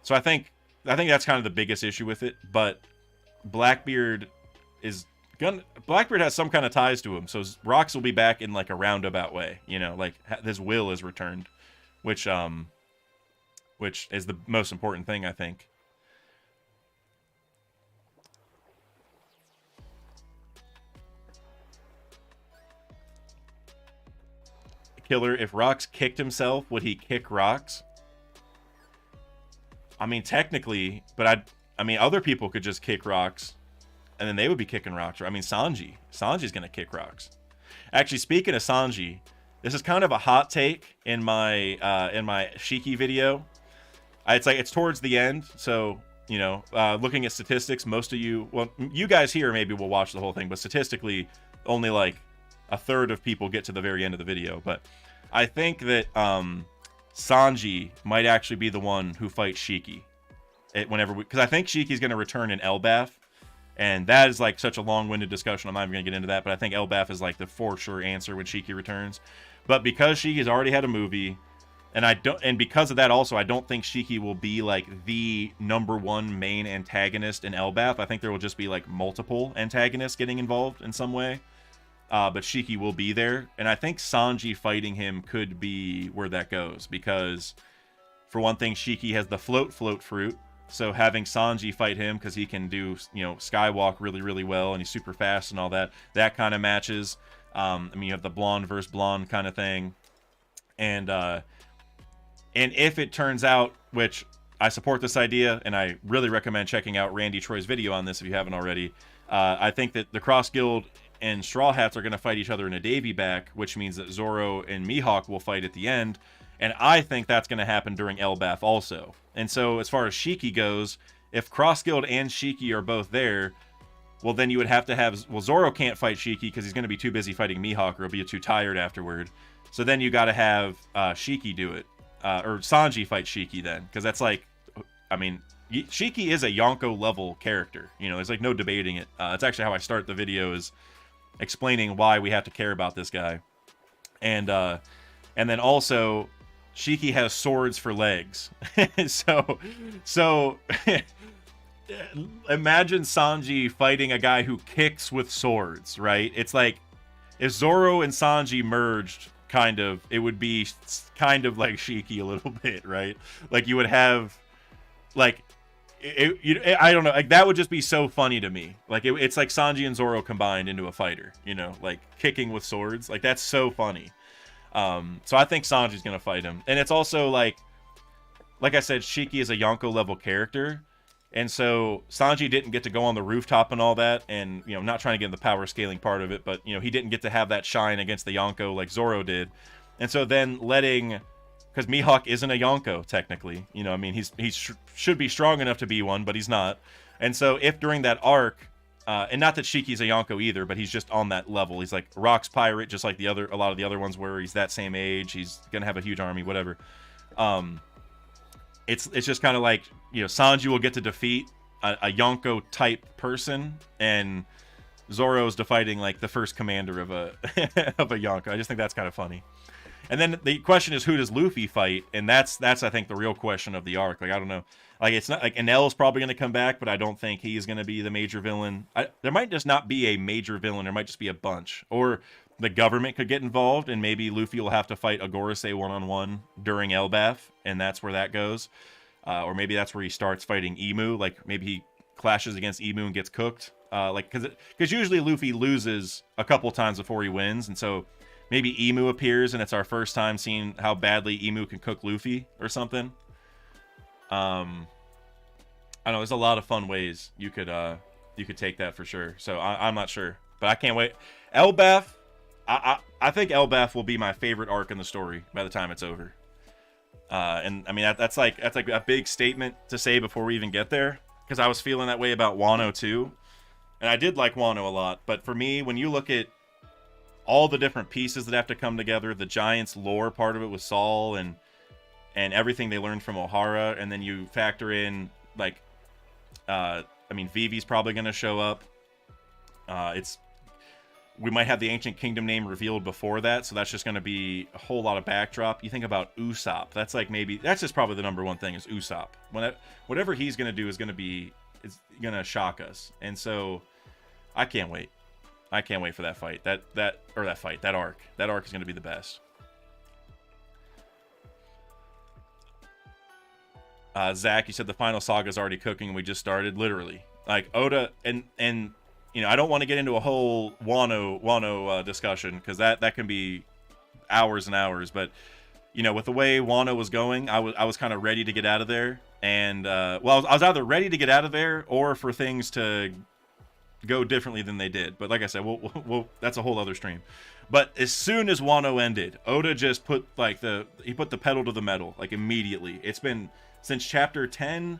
So I think that's kind of the biggest issue with it, but Blackbeard has some kind of ties to him, so Rox will be back in like a roundabout way, you know, like his will is returned, which is the most important thing, I think. Killer, if Rox kicked himself, would he kick Rox? I mean, technically, but I mean, other people could just kick Rox, and then they would be kicking Rox. I mean, Sanji's gonna kick Rox. Actually, speaking of Sanji, this is kind of a hot take in my Shiki video. It's towards the end, so you know, looking at statistics, most of you, well, you guys here maybe will watch the whole thing, but statistically, only like a third of people get to the very end of the video. But I think that Sanji might actually be the one who fights Shiki because I think Shiki's going to return in Elbaf, and that is like such a long-winded discussion. I'm not even going to get into that, but I think Elbaf is like the for sure answer when Shiki returns. But because Shiki's already had a movie, and because of that also, I don't think Shiki will be like the #1 main antagonist in Elbaf. I think there will just be like multiple antagonists getting involved in some way. But Shiki will be there, and I think Sanji fighting him could be where that goes, because for one thing, Shiki has the float fruit, so having Sanji fight him, because he can do, you know, skywalk really, really well, and he's super fast and all that kind of matches. I mean, you have the blonde versus blonde kind of thing, and if it turns out, which I support this idea, and I really recommend checking out Randy Troy's video on this if you haven't already, I think that the Cross Guild and Straw Hats are going to fight each other in a Davy back, which means that Zoro and Mihawk will fight at the end, and I think that's going to happen during Elbaf also. And so as far as Shiki goes, if Cross Guild and Shiki are both there, well, then you would have to have, well, Zoro can't fight Shiki because he's going to be too busy fighting Mihawk or he'll be too tired afterward. So then you got to have Shiki do it, or Sanji fight Shiki then, because that's like, I mean, Shiki is a Yonko level character. You know, there's like no debating it. That's actually how I start the video, is explaining why we have to care about this guy. And then also, Shiki has swords for legs. so imagine Sanji fighting a guy who kicks with swords, right? It's like if Zoro and Sanji merged, kind of, it would be kind of like Shiki a little bit, right? Like you would have, like, I don't know, like that would just be so funny to me. Like it's like Sanji and Zoro combined into a fighter, you know, like kicking with swords. Like that's so funny. So I think Sanji's gonna fight him, and it's also like I said, Shiki is a Yonko level character, and so Sanji didn't get to go on the rooftop and all that, and you know, not trying to get in the power scaling part of it, but you know, he didn't get to have that shine against the Yonko like Zoro did, and so then letting, because Mihawk isn't a Yonko technically, you know, I mean, he should be strong enough to be one, but he's not, and so if during that arc. And not that Shiki's a Yonko either, but he's just on that level. He's like Rock's pirate, just like a lot of the other ones where he's that same age. He's gonna have a huge army, whatever. It's just kind of like, you know, Sanji will get to defeat a Yonko type person, and Zoro's defeating like the first commander of a of a Yonko. I just think that's kind of funny. And then the question is, who does Luffy fight? And that's I think the real question of the arc. Like I don't know. Like, it's not like Enel's probably going to come back, but I don't think he's going to be the major villain. There might just not be a major villain. There might just be a bunch. Or the government could get involved, and maybe Luffy will have to fight Agorase one-on-one during Elbaf, and that's where that goes. Or maybe that's where he starts fighting Emu. Like, maybe he clashes against Emu and gets cooked. Because usually Luffy loses a couple times before he wins, and so maybe Emu appears, and it's our first time seeing how badly Emu can cook Luffy or something. I don't know, there's a lot of fun ways you could take that for sure. So I'm not sure, but I can't wait. Elbaf, I think Elbaf will be my favorite arc in the story by the time it's over. And I mean that's like a big statement to say before we even get there, because I was feeling that way about Wano too, and I did like Wano a lot. But for me, when you look at all the different pieces that have to come together, the Giants lore part of it with Saul and everything they learned from Ohara, and then you factor in, like, I mean, Vivi's probably going to show up. We might have the Ancient Kingdom name revealed before that, so that's just going to be a whole lot of backdrop. You think about Usopp, that's just probably the number one thing is Usopp. Whatever he's going to do is going to shock us, and so I can't wait. I can't wait for that fight. That arc. That arc is going to be the best. Zach, you said the final saga is already cooking and we just started. Literally, like Oda and you know, I don't want to get into a whole Wano discussion, because that can be hours and hours. But you know, with the way Wano was going, I was kind of ready to get out of there, and I was either ready to get out of there or for things to go differently than they did. But like I said, we'll that's a whole other stream. But as soon as Wano ended, Oda just put he put the pedal to the metal, like immediately. It's been since chapter 10,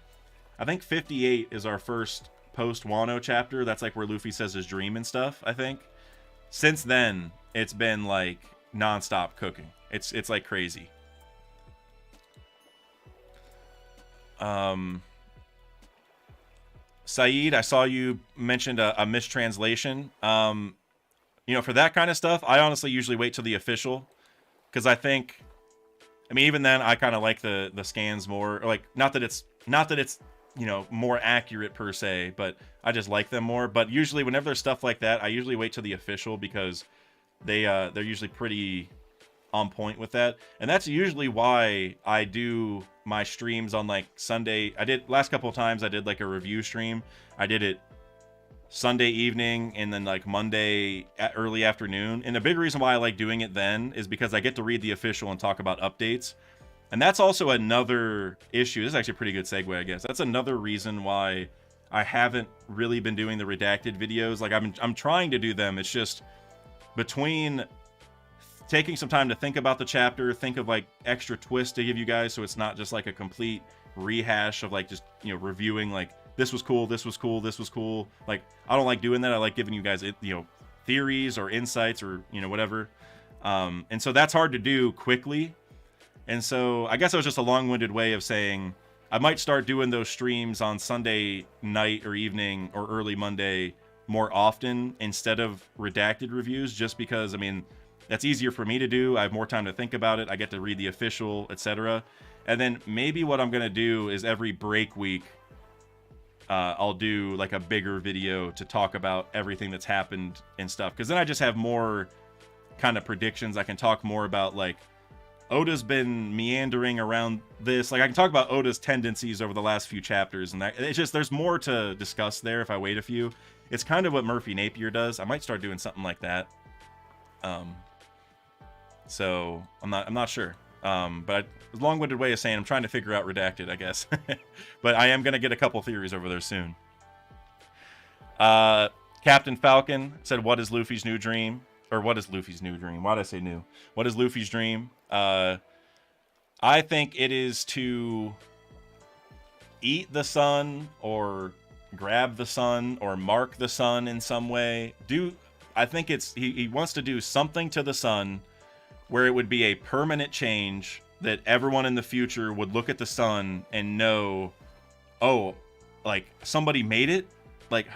I think 58 is our first post-Wano chapter. That's like where Luffy says his dream and stuff, I think. Since then, it's been like non-stop cooking. It's like crazy. Saeed, I saw you mentioned a mistranslation. You know, for that kind of stuff, I honestly usually wait till the official, because I mean, even then, I kind of like the scans more. Like, not that it's you know, more accurate per se, but I just like them more. But usually, whenever there's stuff like that, I usually wait till the official, because they're usually pretty on point with that. And that's usually why I do my streams on like Sunday. Last couple of times I did like a review stream. I did it Sunday evening and then like Monday at early afternoon. And the big reason why I like doing it then is because I get to read the official and talk about updates. And that's also another issue. This is actually a pretty good segue, I guess. That's another reason why I haven't really been doing the redacted videos. Like I'm trying to do them. It's just between taking some time to think about the chapter, think of like extra twists to give you guys, so it's not just like a complete rehash of like just, you know, reviewing like this was cool, this was cool, this was cool. Like, I don't like doing that. I like giving you guys, theories or insights or, whatever. And so that's hard to do quickly. And so I guess it was just a long-winded way of saying I might start doing those streams on Sunday night or evening or early Monday more often instead of redacted reviews, just because, I mean, that's easier for me to do. I have more time to think about it. I get to read the official, etc. And then maybe what I'm going to do is every break week, I'll do like a bigger video to talk about everything that's happened and stuff. Because then I just have more kind of predictions. I can talk more about, like, Oda's been meandering around this. Like, I can talk about Oda's tendencies over the last few chapters, and that it's just, there's more to discuss there if I wait a few. It's kind of what Murphy Napier does. I might start doing something like that. So I'm not sure. But a long-winded way of saying I'm trying to figure out redacted, I guess. But I am gonna get a couple theories over there soon. Captain Falcon said, "What is Luffy's new dream?" Or what is Luffy's new dream? Why did I say new? What is Luffy's dream? I think it is to eat the sun or grab the sun or mark the sun in some way. I think it's he wants to do something to the sun where it would be a permanent change that everyone in the future would look at the sun and know, oh, like, somebody made it. Like,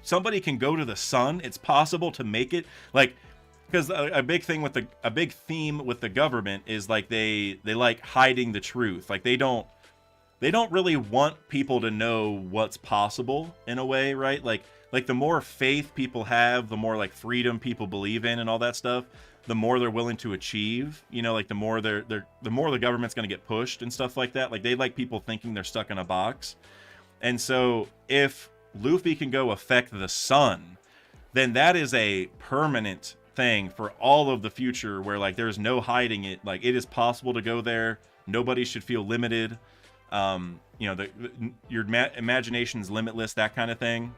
somebody can go to the sun. It's possible to make it. Like, because a big theme with the government is, like, they like hiding the truth. Like, they don't really want people to know what's possible in a way, right? Like the more faith people have, the more, like, freedom people believe in and all that stuff, the more they're willing to achieve. Like, the more the more the government's going to get pushed and stuff like that. Like, they like people thinking they're stuck in a box. And so if Luffy can go affect the sun, then that is a permanent thing for all of the future where, like, there's no hiding it. Like, it is possible to go there. Nobody should feel limited. Your imagination is limitless, that kind of thing.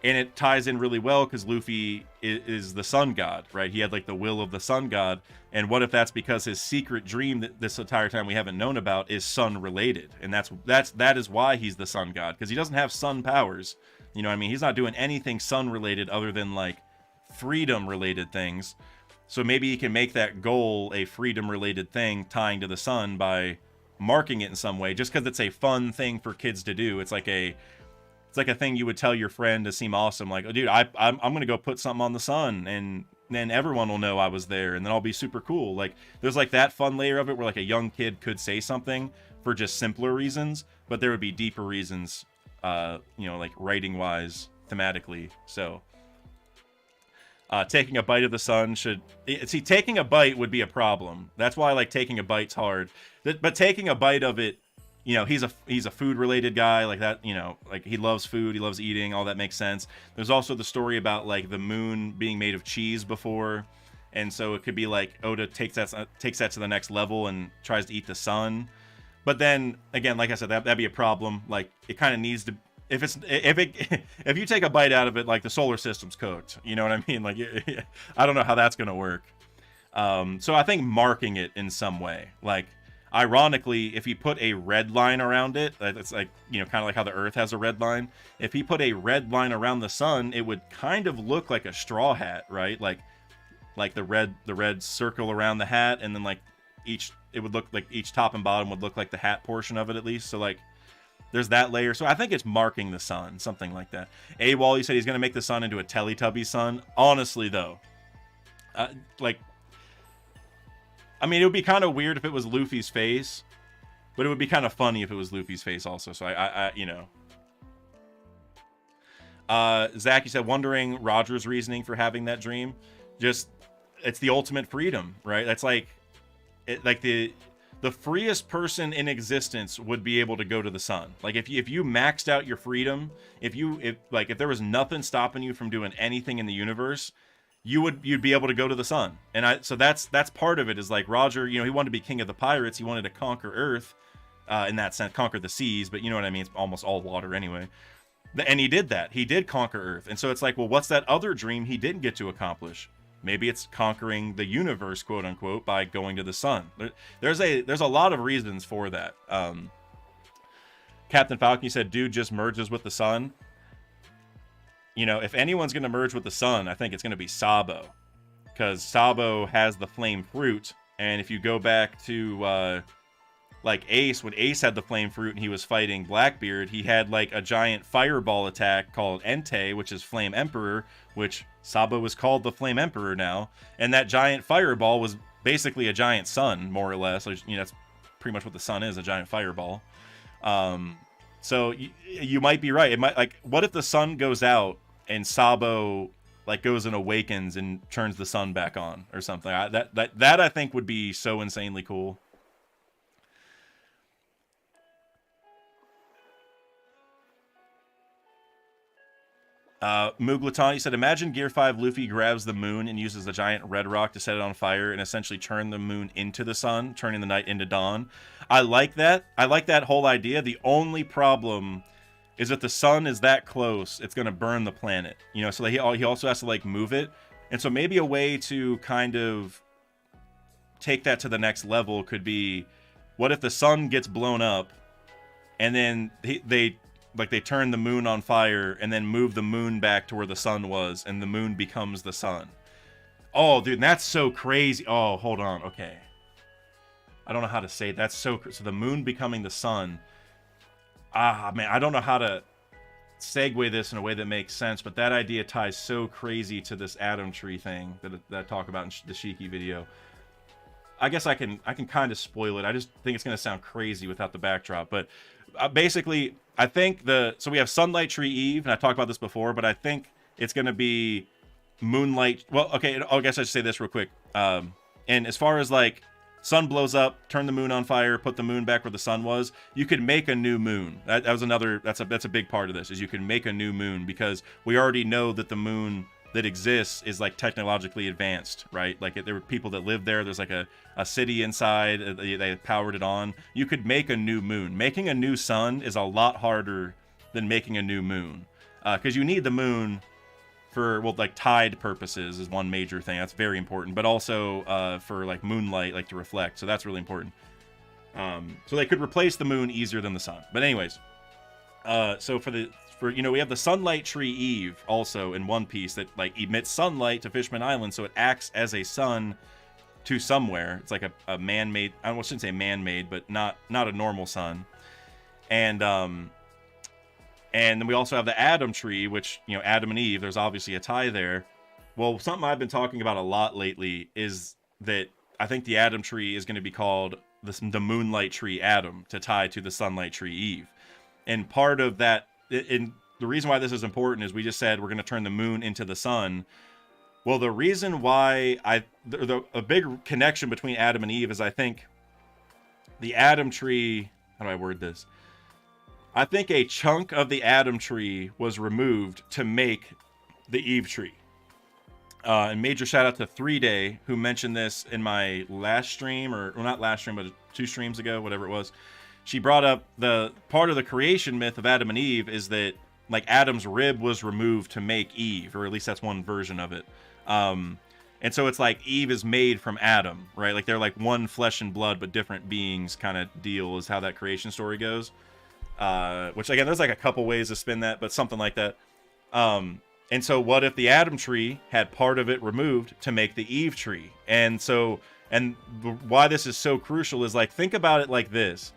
And it ties in really well because Luffy is the sun god, right? He had, like, the will of the sun god. And what if that's because his secret dream that this entire time we haven't known about is sun related? And that is why he's the sun god, because he doesn't have sun powers. You know what I mean? He's not doing anything sun related other than, like, freedom related things. So maybe he can make that goal a freedom related thing tying to the sun by marking it in some way, just because it's a fun thing for kids to do. It's like a thing you would tell your friend to seem awesome. Like, oh, dude, I'm going to go put something on the sun, and then everyone will know I was there, and then I'll be super cool. Like, there's, like, that fun layer of it where, like, a young kid could say something for just simpler reasons, but there would be deeper reasons, like, writing-wise, thematically. So, taking a bite of the sun taking a bite would be a problem. That's why, like, taking a bite's hard. But taking a bite of it, he's a food related guy, like that, like, he loves food, he loves eating, all that makes sense. There's also the story about, like, the moon being made of cheese before, and so it could be like Oda takes that to the next level and tries to eat the sun. But then again, like I said, that'd be a problem. Like, it kind of needs to, if you take a bite out of it, like, the solar system's cooked, you know what I mean? Like, I don't know how that's gonna work. So I think marking it in some way, like, ironically, if he put a red line around it, it's like, kind of like how the Earth has a red line. If he put a red line around the sun, it would kind of look like a straw hat, right? Like the red circle around the hat, and then, like, it would look like each top and bottom would look like the hat portion of it, at least. So, like, there's that layer. So I think it's marking the sun, something like that. AWOL, he said he's going to make the sun into a Teletubby sun. Honestly, though, I mean, it would be kind of weird if it was Luffy's face, but it would be kind of funny if it was Luffy's face also. So Zach, you said, wondering Roger's reasoning for having that dream. Just, it's the ultimate freedom, right? That's like the freest person in existence would be able to go to the sun. Like, if you maxed out your freedom, if there was nothing stopping you from doing anything in the universe, you'd be able to go to the sun. And so that's part of it, is, like, Roger, he wanted to be king of the pirates. He wanted to conquer Earth, in that sense, conquer the seas, but you know what I mean? It's almost all water anyway. And he did that. He did conquer Earth. And so it's like, well, what's that other dream he didn't get to accomplish? Maybe it's conquering the universe, quote unquote, by going to the sun. There's a lot of reasons for that. Captain Falcon, you said dude just merges with the sun. You know, if anyone's going to merge with the sun, I think it's going to be Sabo. Because Sabo has the flame fruit. And if you go back to, like, Ace, when Ace had the flame fruit and he was fighting Blackbeard, he had, like, a giant fireball attack called Entei, which is Flame Emperor, which Sabo is called the Flame Emperor now. And that giant fireball was basically a giant sun, more or less. You know, that's pretty much what the sun is, a giant fireball. So you might be right. It might, like, what if the sun goes out and Sabo like goes and awakens and turns the sun back on or something? That I think would be so insanely cool. Muglatani said, imagine Gear 5 Luffy grabs the moon and uses the giant red rock to set it on fire and essentially turn the moon into the sun, turning the night into dawn. I like that. I like that whole idea. The only problem is if the sun is that close, it's going to burn the planet. You know, so he also has to, like, move it. And so maybe a way to kind of take that to the next level could be, what if the sun gets blown up and then they turn the moon on fire and then move the moon back to where the sun was and the moon becomes the sun. Oh, dude, that's so crazy. Oh, hold on. Okay. I don't know how to say it. That's so the moon becoming the sun. Ah, man, I don't know how to segue this in a way that makes sense, but that idea ties so crazy to this Atom Tree thing that I talk about in the Shiki video. I guess I can kind of spoil it. I just think it's going to sound crazy without the backdrop. But basically, I think so we have Sunlight Tree Eve, and I talked about this before, but I think it's going to be Moonlight. Well, okay, I guess I should say this real quick. And as far as, like, sun blows up, turn the moon on fire, put the moon back where the sun was, you could make a new moon. That's a big part of this, is you can make a new moon, because we already know that the moon that exists is, like, technologically advanced, right? Like, there were people that lived there. There's, like, a city inside. They powered it on. You could make a new moon. Making a new sun is a lot harder than making a new moon, because you need the moon for, well, like, tide purposes is one major thing. That's very important. But also for, like, moonlight, like, to reflect. So that's really important. So they could replace the moon easier than the sun. But anyways, so you know, we have the Sunlight Tree Eve also in One Piece that, like, emits sunlight to Fishman Island, so it acts as a sun to somewhere. It's like a man-made, I shouldn't say man-made, but not a normal sun. And then we also have the Atom Tree, which, you know, Adam and Eve, there's obviously a tie there. Well, something I've been talking about a lot lately is that I think the Atom Tree is going to be called the Moonlight Tree Atom, to tie to the Sunlight Tree Eve. And part of that, and the reason why this is important is we just said we're going to turn the moon into the sun. Well, the reason why a big connection between Adam and Eve is, I think the Atom Tree, how do I word this? I think a chunk of the Atom Tree was removed to make the Eve Tree. And major shout out to 3Day, who mentioned this in my last stream, or well, not last stream, but 2 streams ago, whatever it was. She brought up the part of the creation myth of Adam and Eve is that, like, Adam's rib was removed to make Eve, or at least that's one version of it. And so it's like Eve is made from Adam, right? Like, they're like one flesh and blood, but different beings kind of deal is how that creation story goes. Which, again, there's like a couple ways to spin that, but something like that. And so what if the Atom Tree had part of it removed to make the Eve Tree? And why this is so crucial is, like, think about it like this.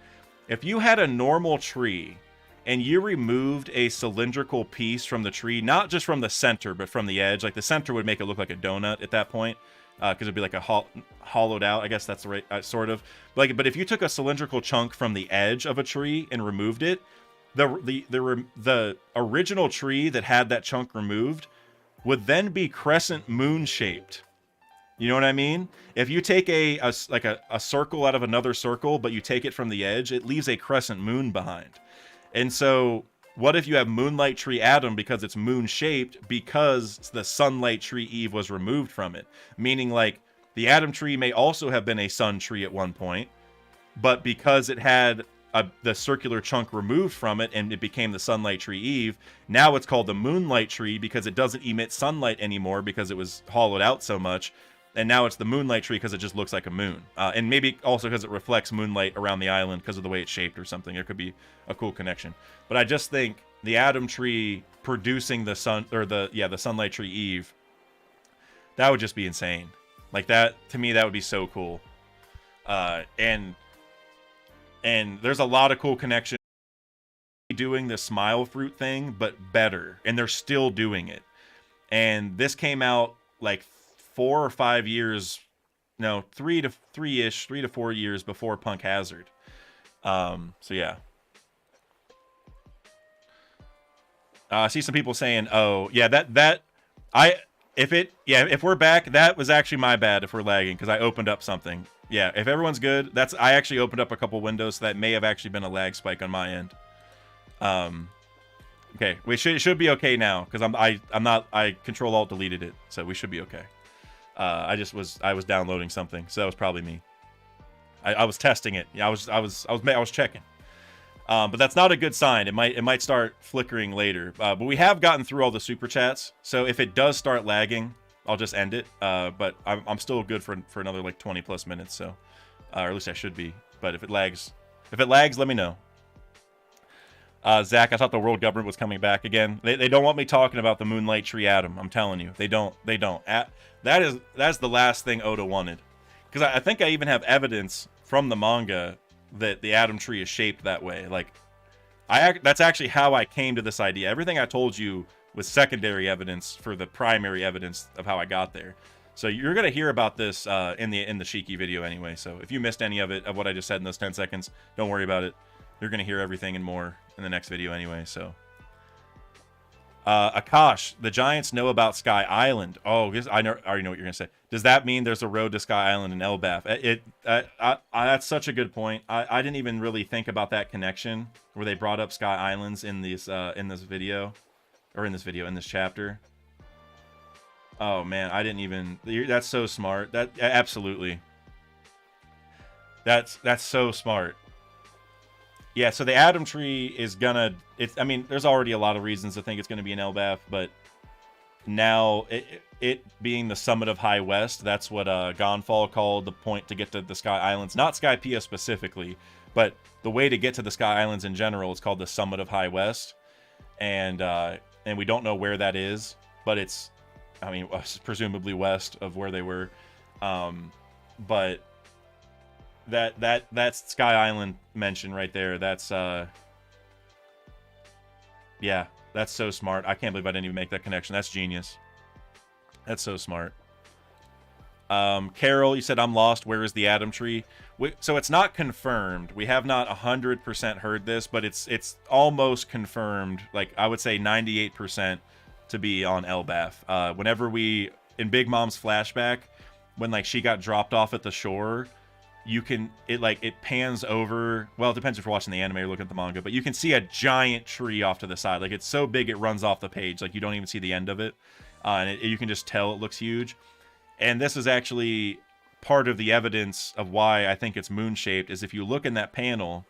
If you had a normal tree and you removed a cylindrical piece from the tree, not just from the center, but from the edge, like, the center would make it look like a donut at that point, because it'd be like a hollowed out, I guess that's the right, sort of. Like, but if you took a cylindrical chunk from the edge of a tree and removed it, the original tree that had that chunk removed would then be crescent moon shaped. You know what I mean? If you take a circle out of another circle, but you take it from the edge, it leaves a crescent moon behind. And so what if you have Moonlight Tree Atom because it's moon shaped, because the Sunlight Tree Eve was removed from it? Meaning, like, the Atom Tree may also have been a sun tree at one point, but because it had the circular chunk removed from it and it became the Sunlight Tree Eve, now it's called the Moonlight Tree because it doesn't emit sunlight anymore because it was hollowed out so much. And now it's the moonlight tree because it just looks like a moon. And maybe also because it reflects moonlight around the island because of the way it's shaped or something. It could be a cool connection. But I just think the Adam tree producing the sun, or the sunlight tree Eve, that would just be insane. Like that, to me, that would be so cool. And there's a lot of cool connections doing the smile fruit thing, but better. And they're still doing it. And this came out like 4 or 5 years, no, 3 to 4 years before Punk Hazard. So yeah. I see some people saying, "Oh, yeah, if we're back, that was actually my bad if we're lagging because I opened up something. Yeah, if everyone's good, I actually opened up a couple windows, so that may have actually been a lag spike on my end. Okay, it should be okay now because I Control Alt deleted it, so we should be okay. I was downloading something, so that was probably me. I was testing it. Yeah, I was checking. But that's not a good sign. It might start flickering later. But we have gotten through all the super chats, so if it does start lagging, I'll just end it. But I'm still good for another like 20 plus minutes. So, or at least I should be. But if it lags, let me know. Zach, I thought the world government was coming back again. They don't want me talking about the Moonlight Tree Atom. I'm telling you, they don't. That's the last thing Oda wanted, because I think I even have evidence from the manga that the Atom Tree is shaped that way. Like, that's actually how I came to this idea. Everything I told you was secondary evidence for the primary evidence of how I got there. So you're gonna hear about this in the Shiki video anyway. So if you missed any of what I just said in those 10 seconds, don't worry about it. You're gonna hear everything and more in the next video anyway. So Akash, the Giants know about Sky Island. Oh, I already know what you're gonna say. Does that mean there's a road to Sky Island in Elbaf? That's such a good point. I didn't even really think about that connection where they brought up Sky Islands in this video, in this chapter. Oh man, I didn't even. That's so smart. Absolutely. That's so smart. Yeah, so the Atom Tree is gonna... I mean, there's already a lot of reasons to think it's gonna be an Elbaf, but now, it being the summit of High West, that's what Gonfall called the point to get to the Sky Islands. Not Skypiea specifically, but the way to get to the Sky Islands in general is called the summit of High West. And we don't know where that is, but it's... I mean, presumably west of where they were. But... That's Sky Island mention right there. That's yeah, that's so smart. I can't believe I didn't even make that connection. That's genius. That's so smart. Carol, you said I'm lost. Where is the Atom Tree? So it's not confirmed. We have not 100% heard this, but it's almost confirmed. Like I would say 98% to be on Elbaf. Whenever in Big Mom's flashback, when like she got dropped off at the shore. It pans over. Well, it depends if you're watching the anime or looking at the manga, but you can see a giant tree off to the side. Like, it's so big it runs off the page. Like, you don't even see the end of it. And you can just tell it looks huge. And this is actually part of the evidence of why I think it's moon-shaped, is if you look in that panel,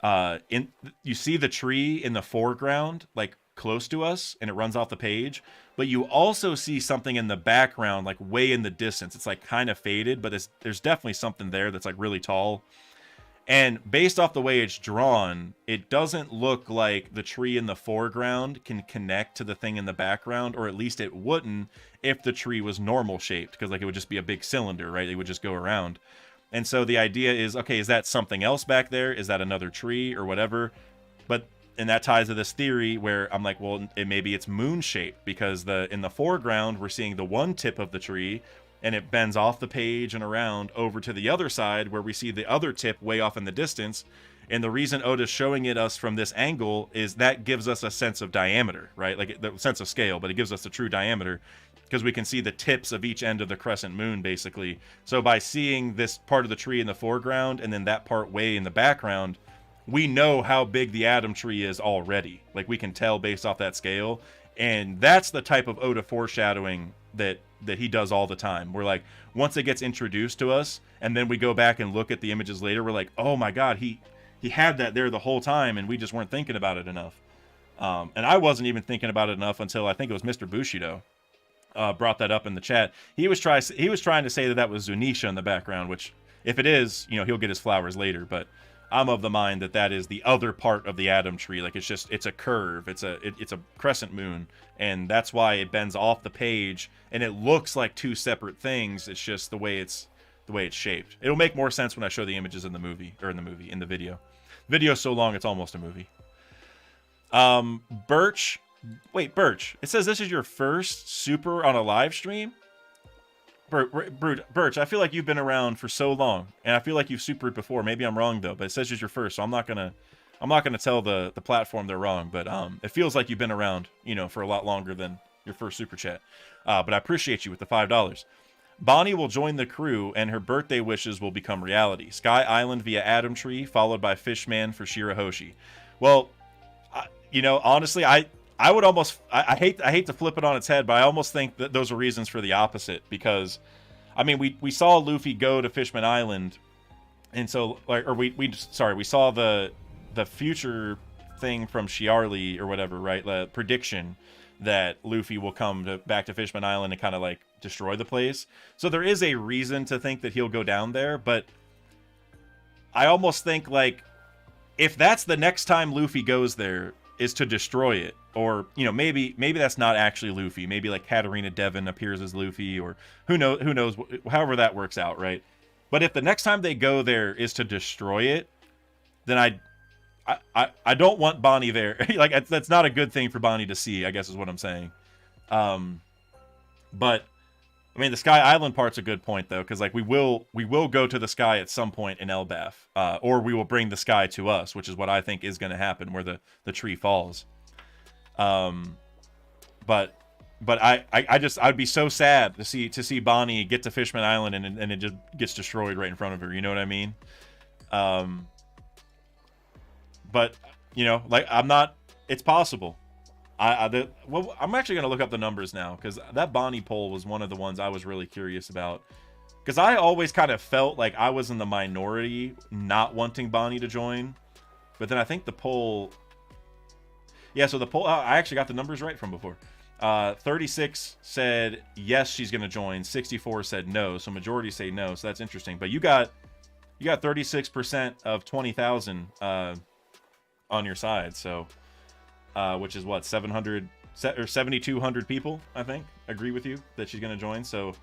you see the tree in the foreground, like, close to us, and it runs off the page. But you also see something in the background, like way in the distance. It's like kind of faded, but there's definitely something there that's like really tall. And based off the way it's drawn, it doesn't look like the tree in the foreground can connect to the thing in the background, or at least it wouldn't if the tree was normal shaped, because like it would just be a big cylinder, right? It would just go around. And so the idea is, okay, is that something else back there? Is that another tree or whatever? And that ties to this theory where I'm like, well, maybe it's moon-shaped, because in the foreground, we're seeing the one tip of the tree, and it bends off the page and around over to the other side, where we see the other tip way off in the distance. And the reason Oda's showing it us from this angle is that gives us a sense of diameter, right? Like the sense of scale, but it gives us the true diameter, because we can see the tips of each end of the crescent moon, basically. So by seeing this part of the tree in the foreground, and then that part way in the background, we know how big the Atom Tree is already. Like, we can tell based off that scale. And that's the type of Oda foreshadowing that he does all the time. We're like, once it gets introduced to us, and then we go back and look at the images later, we're like, oh my god, he had that there the whole time, and we just weren't thinking about it enough. And I wasn't even thinking about it enough until I think it was Mr. Bushido. brought that up in the chat. He was trying to say that that was Zunisha in the background, which if it is, you know, he'll get his flowers later. But I'm of the mind that that is the other part of the Adam tree. Like it's a curve. It's a crescent moon, and that's why it bends off the page, and it looks like two separate things. It's just the way it's shaped. It'll make more sense when I show the images in the video. Video's so long it's almost a movie. Birch. Wait, Birch. It says this is your first super on a live stream? Birch, I feel like you've been around for so long, and I feel like you've supered before. Maybe I'm wrong though, but it says it's your first, so I'm not gonna tell the platform they're wrong. But it feels like you've been around, you know, for a lot longer than your first super chat. But I appreciate you with the $5. Bonnie will join the crew, and her birthday wishes will become reality. Sky Island via Adam Tree, followed by Fishman for Shirahoshi. Well, you know, honestly, I would almost I hate to flip it on its head, but I almost think that those are reasons for the opposite, because I mean we saw Luffy go to Fishman Island, and so we saw the future thing from Shiarly or whatever, right? The prediction that Luffy will come back to Fishman Island and kind of like destroy the place. So there is a reason to think that he'll go down there, but I almost think like if that's the next time Luffy goes there is to destroy it, or you know, maybe that's not actually Luffy. Maybe like Katarina Devon appears as Luffy, or who knows, however that works out, right? But if the next time they go there is to destroy it, then I don't want Bonnie there. Like that's not a good thing for Bonnie to see, I guess is what I'm saying. But I mean, the Sky Island part's a good point though, because like we will go to the sky at some point in Elbaf, or we will bring the sky to us, which is what I think is going to happen where the tree falls. But I'd be so sad to see Bonnie get to Fishman Island and it just gets destroyed right in front of her. You know what I mean? But you know, like it's possible. I'm actually going to look up the numbers now, because that Bonnie poll was one of the ones I was really curious about, because I always kind of felt like I was in the minority not wanting Bonnie to join, but then I think the poll, yeah, so the poll, I actually got the numbers right from before. 36 said yes, she's going to join. 64 said no, so majority say no, so that's interesting. But you got 36% of 20,000 on your side, so which is what, 700 or 7,200 people, I think, agree with you that she's going to join. So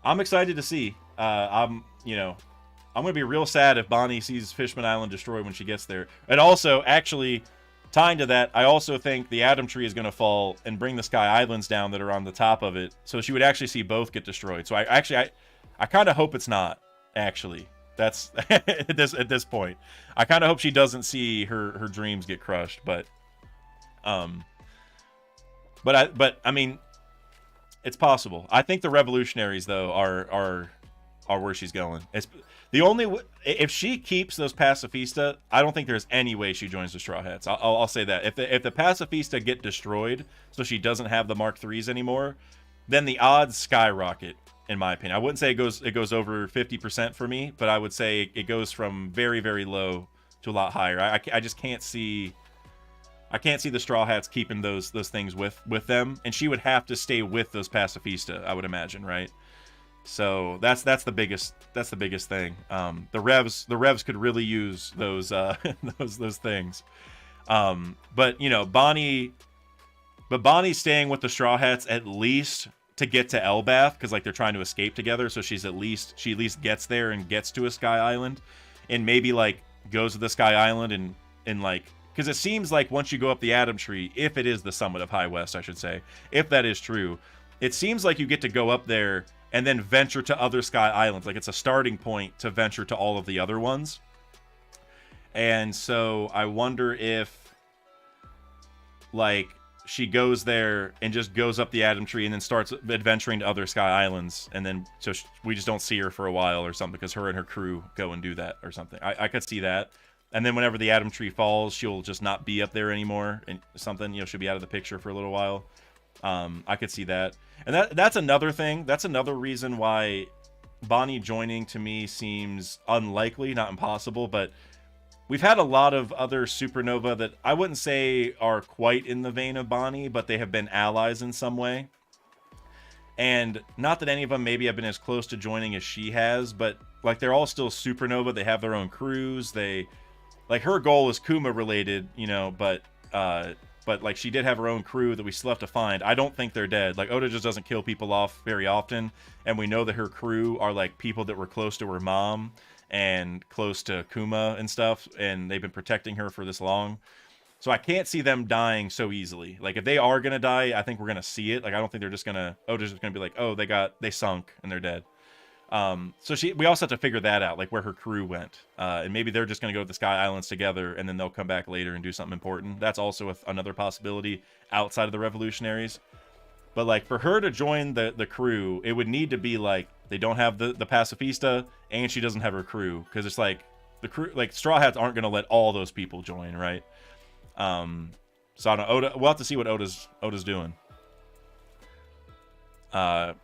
I'm excited to see. I'm going to be real sad if Bonnie sees Fishman Island destroyed when she gets there. And also, actually, tying to that, I also think the Adam Tree is going to fall and bring the Sky Islands down that are on the top of it. So she would actually see both get destroyed. So I kind of hope it's not, actually. That's at this point. I kind of hope she doesn't see her dreams get crushed, but I mean, it's possible. I think the revolutionaries though are where she's going. It's the only if she keeps those pacifista, I don't think there's any way she joins the Straw Hats. I'll say that if the pacifista get destroyed, so she doesn't have the Mark IIIs anymore, then the odds skyrocket. In my opinion, I wouldn't say it goes over 50% for me, but I would say it goes from very, very low to a lot higher. I just can't see. I can't see the Straw Hats keeping those things with them, and she would have to stay with those pacifista, I would imagine, right? So that's the biggest thing. The Revs could really use those those things. But you know, Bonnie's staying with the Straw Hats at least to get to Elbaf, because like they're trying to escape together. So she at least gets there and gets to a Sky Island, and maybe like goes to the Sky Island and like. Because it seems like once you go up the Adam Tree, if it is the summit of High West, I should say, if that is true, it seems like you get to go up there and then venture to other Sky Islands. Like it's a starting point to venture to all of the other ones. And so I wonder if, like, she goes there and just goes up the Adam Tree and then starts adventuring to other Sky Islands. And then so we just don't see her for a while or something, because her and her crew go and do that or something. I could see that. And then whenever the Adam Tree falls, she'll just not be up there anymore, and something, you know, she'll be out of the picture for a little while. I could see that. And that's another thing. That's another reason why Bonnie joining to me seems unlikely, not impossible. But we've had a lot of other supernova that I wouldn't say are quite in the vein of Bonnie, but they have been allies in some way. And not that any of them maybe have been as close to joining as she has, but like they're all still supernova. They have their own crews. They like her goal is Kuma related, you know, but like she did have her own crew that we still have to find. I don't think they're dead. Like Oda just doesn't kill people off very often, and we know that her crew are like people that were close to her mom and close to Kuma and stuff, and they've been protecting her for this long. So I can't see them dying so easily. Like if they are gonna die, I think we're gonna see it. Like I don't think they're just gonna Oda's just gonna be like, oh, they sunk and they're dead. So we also have to figure that out, like where her crew went, and maybe they're just gonna go to the Sky Islands together, and then they'll come back later and do something important. That's also another possibility outside of the Revolutionaries. But like for her to join the crew, it would need to be like they don't have the pacifista, and she doesn't have her crew, because it's like the crew, like Straw Hats aren't gonna let all those people join, right? So I don't know. We'll have to see what Oda's doing. And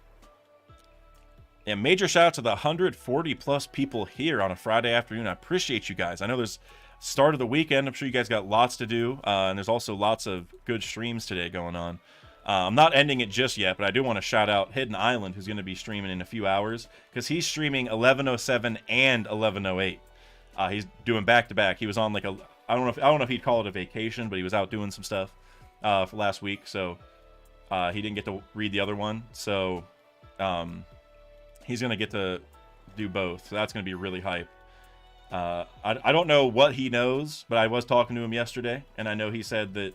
major shout out to the 140 plus people here on a Friday afternoon. I appreciate you guys. I know there's start of the weekend. I'm sure you guys got lots to do. And there's also lots of good streams today going on. I'm not ending it just yet, but I do want to shout out Hidden Island, who's going to be streaming in a few hours, because he's streaming 11:07 and 11:08. He's doing back to back. He was on like I don't know if he'd call it a vacation, but he was out doing some stuff for last week, so he didn't get to read the other one. So he's gonna get to do both. So that's gonna be really hype. I don't know what he knows, but I was talking to him yesterday, and I know he said that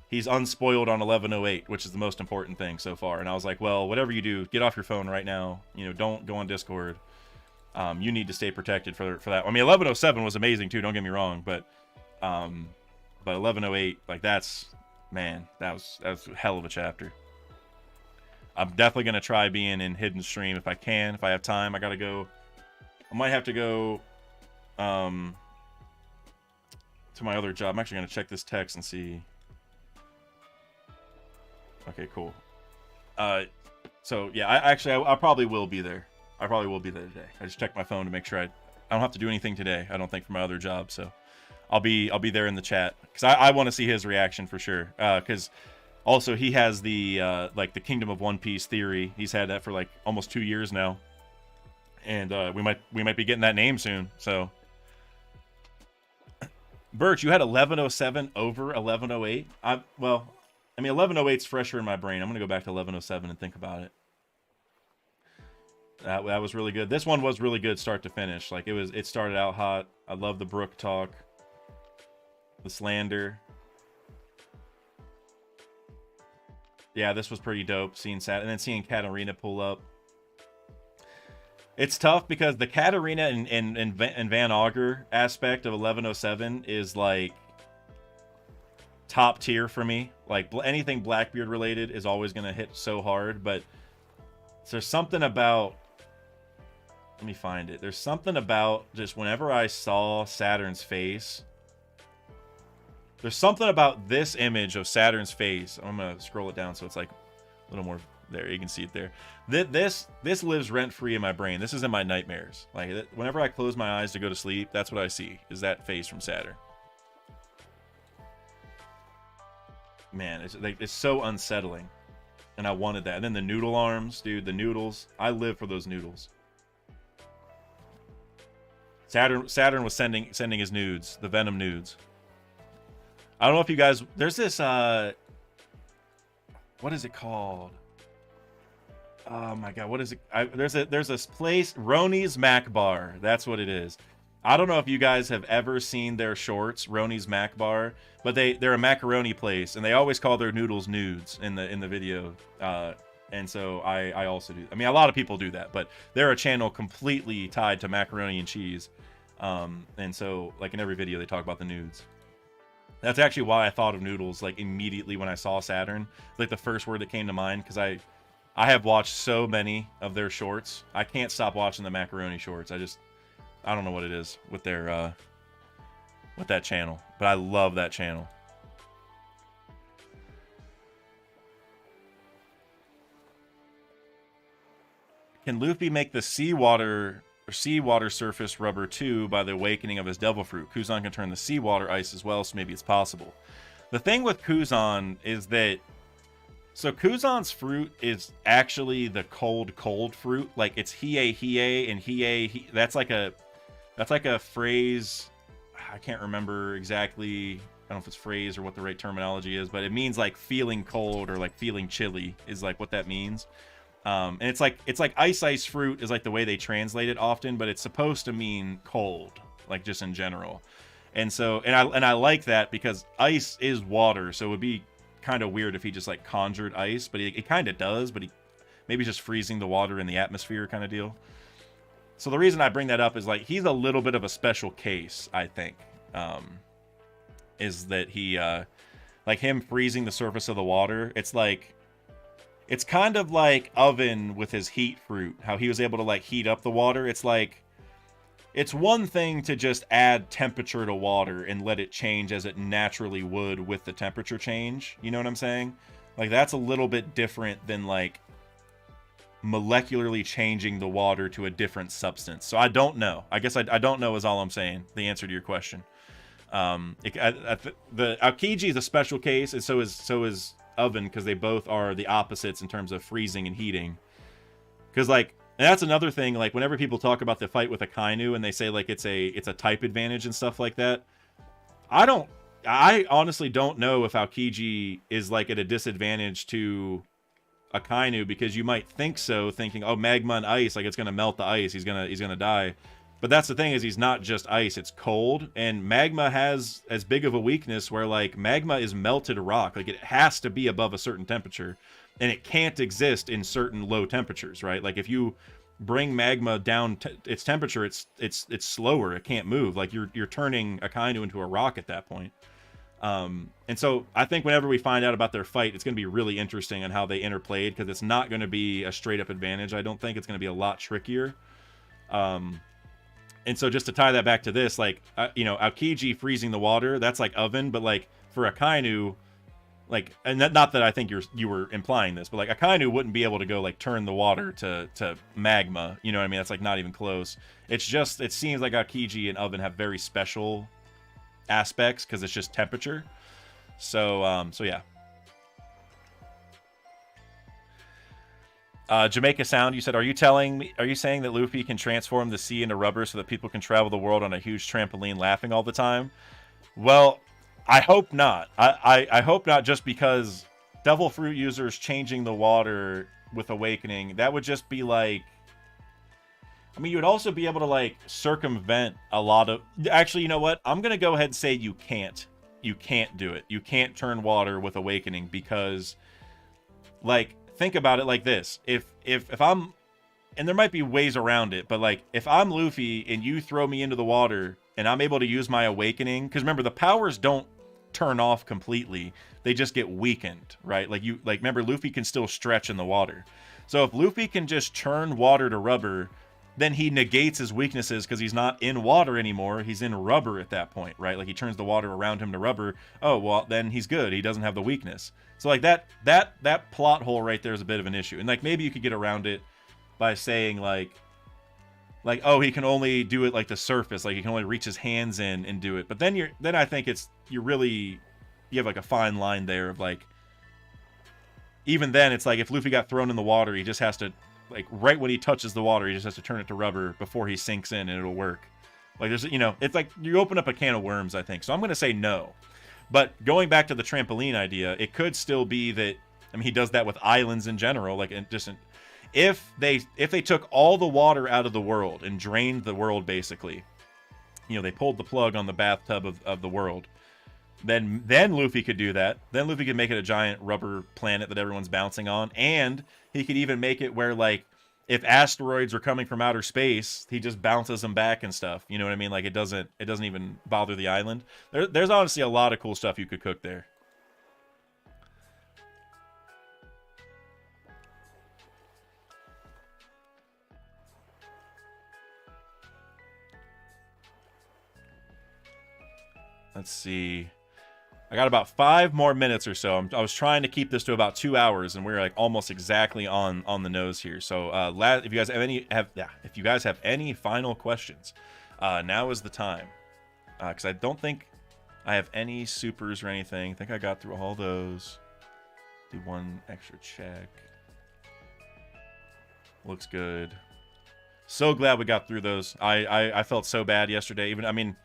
he's unspoiled on 11:08, which is the most important thing so far. And I was like, well, whatever you do, get off your phone right now. You know, don't go on Discord. You need to stay protected for that. I mean, 11:07 was amazing too. Don't get me wrong, but 11:08, like that was a hell of a chapter. I'm definitely gonna try being in hidden stream if I can, if I have time. I gotta go. I might have to go to my other job. I'm actually gonna check this text and see. Okay, cool. So yeah, I probably will be there. I probably will be there today. I just checked my phone to make sure I don't have to do anything today. I don't think, for my other job, so I'll be there in the chat, because I want to see his reaction for sure. Because also he has the like the Kingdom of One Piece theory. He's had that for like almost 2 years now, and we might be getting that name soon. So, Birch, you had 11:07 over 11:08. Well, I mean 11:08's fresher in my brain. I'm gonna go back to 11:07 and think about it. That was really good. This one was really good, start to finish. Like it started out hot. I love the Brook talk. The slander. Yeah, this was pretty dope. Seeing and then seeing Katarina pull up. It's tough because the Katarina and Van Augur aspect of 11:07 is like top tier for me. Like anything Blackbeard related is always gonna hit so hard. But there's something about. Let me find it. There's something about just whenever I saw Saturn's face. There's something about this image of Saturn's face. I'm gonna scroll it down so it's like a little more there. You can see it there. This lives rent free in my brain. This is in my nightmares. Like whenever I close my eyes to go to sleep, that's what I see. Is that face from Saturn? Man, it's so unsettling, and I wanted that. And then the noodle arms, dude. The noodles. I live for those noodles. Saturn was sending his nudes, the Venom nudes. I don't know if you guys. There's this. What is it called? Oh my god, what is it? There's this place, Roni's Mac Bar. That's what it is. I don't know if you guys have ever seen their shorts, Roni's Mac Bar, but they're a macaroni place, and they always call their noodles nudes in the video. And so I also do. I mean, a lot of people do that, but they're a channel completely tied to macaroni and cheese. And so, like in every video, they talk about the nudes. That's actually why I thought of noodles like immediately when I saw Saturn. Like the first word that came to mind, because I have watched so many of their shorts. I can't stop watching the macaroni shorts. I don't know what it is with their with that channel, but I love that channel. Can Luffy make the seawater surface rubber too by the awakening of his devil fruit? Kuzan can turn the seawater ice as well, so maybe it's possible. The thing with Kuzan is that So Kuzan's fruit is actually the cold fruit. Like it's hiei and hiei. That's like a phrase. I can't remember exactly. I don't know if it's phrase or what the right terminology is, but it means like feeling cold or like feeling chilly is like what that means. And it's like ice fruit is like the way they translate it often, but it's supposed to mean cold, like just in general. And so and I like that because ice is water, so it would be kind of weird if he just like conjured ice, but he kind of does, but he maybe just freezing the water in the atmosphere kind of deal. So the reason I bring that up is like he's a little bit of a special case, I think. Is that he like him freezing the surface of the water, it's kind of like Oven with his heat fruit, how he was able to like heat up the water. It's like it's one thing to just add temperature to water and let it change as it naturally would with the temperature change. You know what I'm saying? Like that's a little bit different than like molecularly changing the water to a different substance. So I don't know. I guess I don't know is all I'm saying. The answer to your question. The Aokiji is a special case, and so is Oven, because they both are the opposites in terms of freezing and heating. Because like, and that's another thing. Like whenever people talk about the fight with Akainu and they say like it's a type advantage and stuff like that, I honestly don't know if Aokiji is like at a disadvantage to Akainu, because you might think so, thinking, oh, magma and ice, like it's gonna melt the ice, he's gonna die. But that's the thing, is he's not just ice, it's cold, and magma has as big of a weakness where like magma is melted rock, like it has to be above a certain temperature, and it can't exist in certain low temperatures, right? Like if you bring magma down its temperature, it's slower, it can't move. Like you're turning Akainu into a rock at that point. And so I think whenever we find out about their fight, it's going to be really interesting on how they interplayed, because it's not going to be a straight up advantage. I don't think it's going to be a lot trickier. And so just to tie that back to this, like, you know, Aokiji freezing the water, that's like Oven, but like for Akainu, like, and not that I think you were implying this, but like Akainu wouldn't be able to go like turn the water to magma, you know what I mean? That's like not even close. It's just, it seems like Aokiji and Oven have very special aspects because it's just temperature. So yeah. Jamaica Sound, you said, are you saying that Luffy can transform the sea into rubber so that people can travel the world on a huge trampoline laughing all the time? Well, I hope not. I hope not, just because Devil Fruit users changing the water with Awakening, that would just be like, I mean, you would also be able to like circumvent a lot of, actually, you know what? I'm going to go ahead and say you can't do it. You can't turn water with Awakening, because like, think about it like this. If I'm, and there might be ways around it, but like if I'm Luffy and you throw me into the water and I'm able to use my Awakening, because remember, the powers don't turn off completely, they just get weakened, right? Like remember, Luffy can still stretch in the water. So if Luffy can just turn water to rubber, then he negates his weaknesses, because he's not in water anymore, he's in rubber at that point, right? Like he turns the water around him to rubber. Oh, well, then he's good, he doesn't have the weakness. So like that plot hole right there is a bit of an issue. And like maybe you could get around it by saying like oh, he can only do it like the surface, like he can only reach his hands in and do it. But then I think you have like a fine line there of like, even then it's like if Luffy got thrown in the water, he just has to, like right when he touches the water, he just has to turn it to rubber before he sinks in and it'll work. Like there's, you know, it's like you open up a can of worms, I think. So I'm going to say no. But going back to the trampoline idea, it could still be that, I mean, he does that with islands in general. Like, if they took all the water out of the world and drained the world, basically, you know, they pulled the plug on the bathtub of the world, then Luffy could do that. Then Luffy could make it a giant rubber planet that everyone's bouncing on, and he could even make it where, like, if asteroids are coming from outer space, he just bounces them back and stuff. You know what I mean? Like it doesn't even bother the island. There's honestly a lot of cool stuff you could cook there. Let's see. I got about 5 more minutes or so. I was trying to keep this to about 2 hours, and we're like almost exactly on the nose here. So, if you guys have any final questions, now is the time. Because I don't think I have any supers or anything. I think I got through all those. Do one extra check. Looks good. So glad we got through those. I felt so bad yesterday. Even, I mean,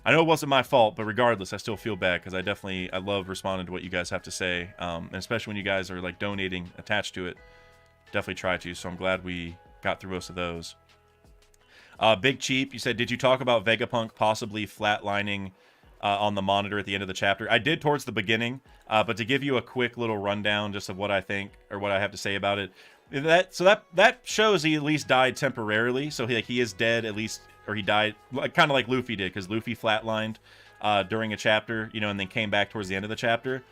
I know it wasn't my fault, but regardless, I still feel bad because I love responding to what you guys have to say, and especially when you guys are like donating attached to it. Definitely try to. So I'm glad we got through most of those. Big Cheap, you said, did you talk about Vegapunk possibly flatlining on the monitor at the end of the chapter? I did towards the beginning, but to give you a quick little rundown just of what I think or what I have to say about it. That shows he at least died temporarily, so he is dead at least, or he died kind of like Luffy did, because Luffy flatlined during a chapter, you know, and then came back towards the end of the chapter.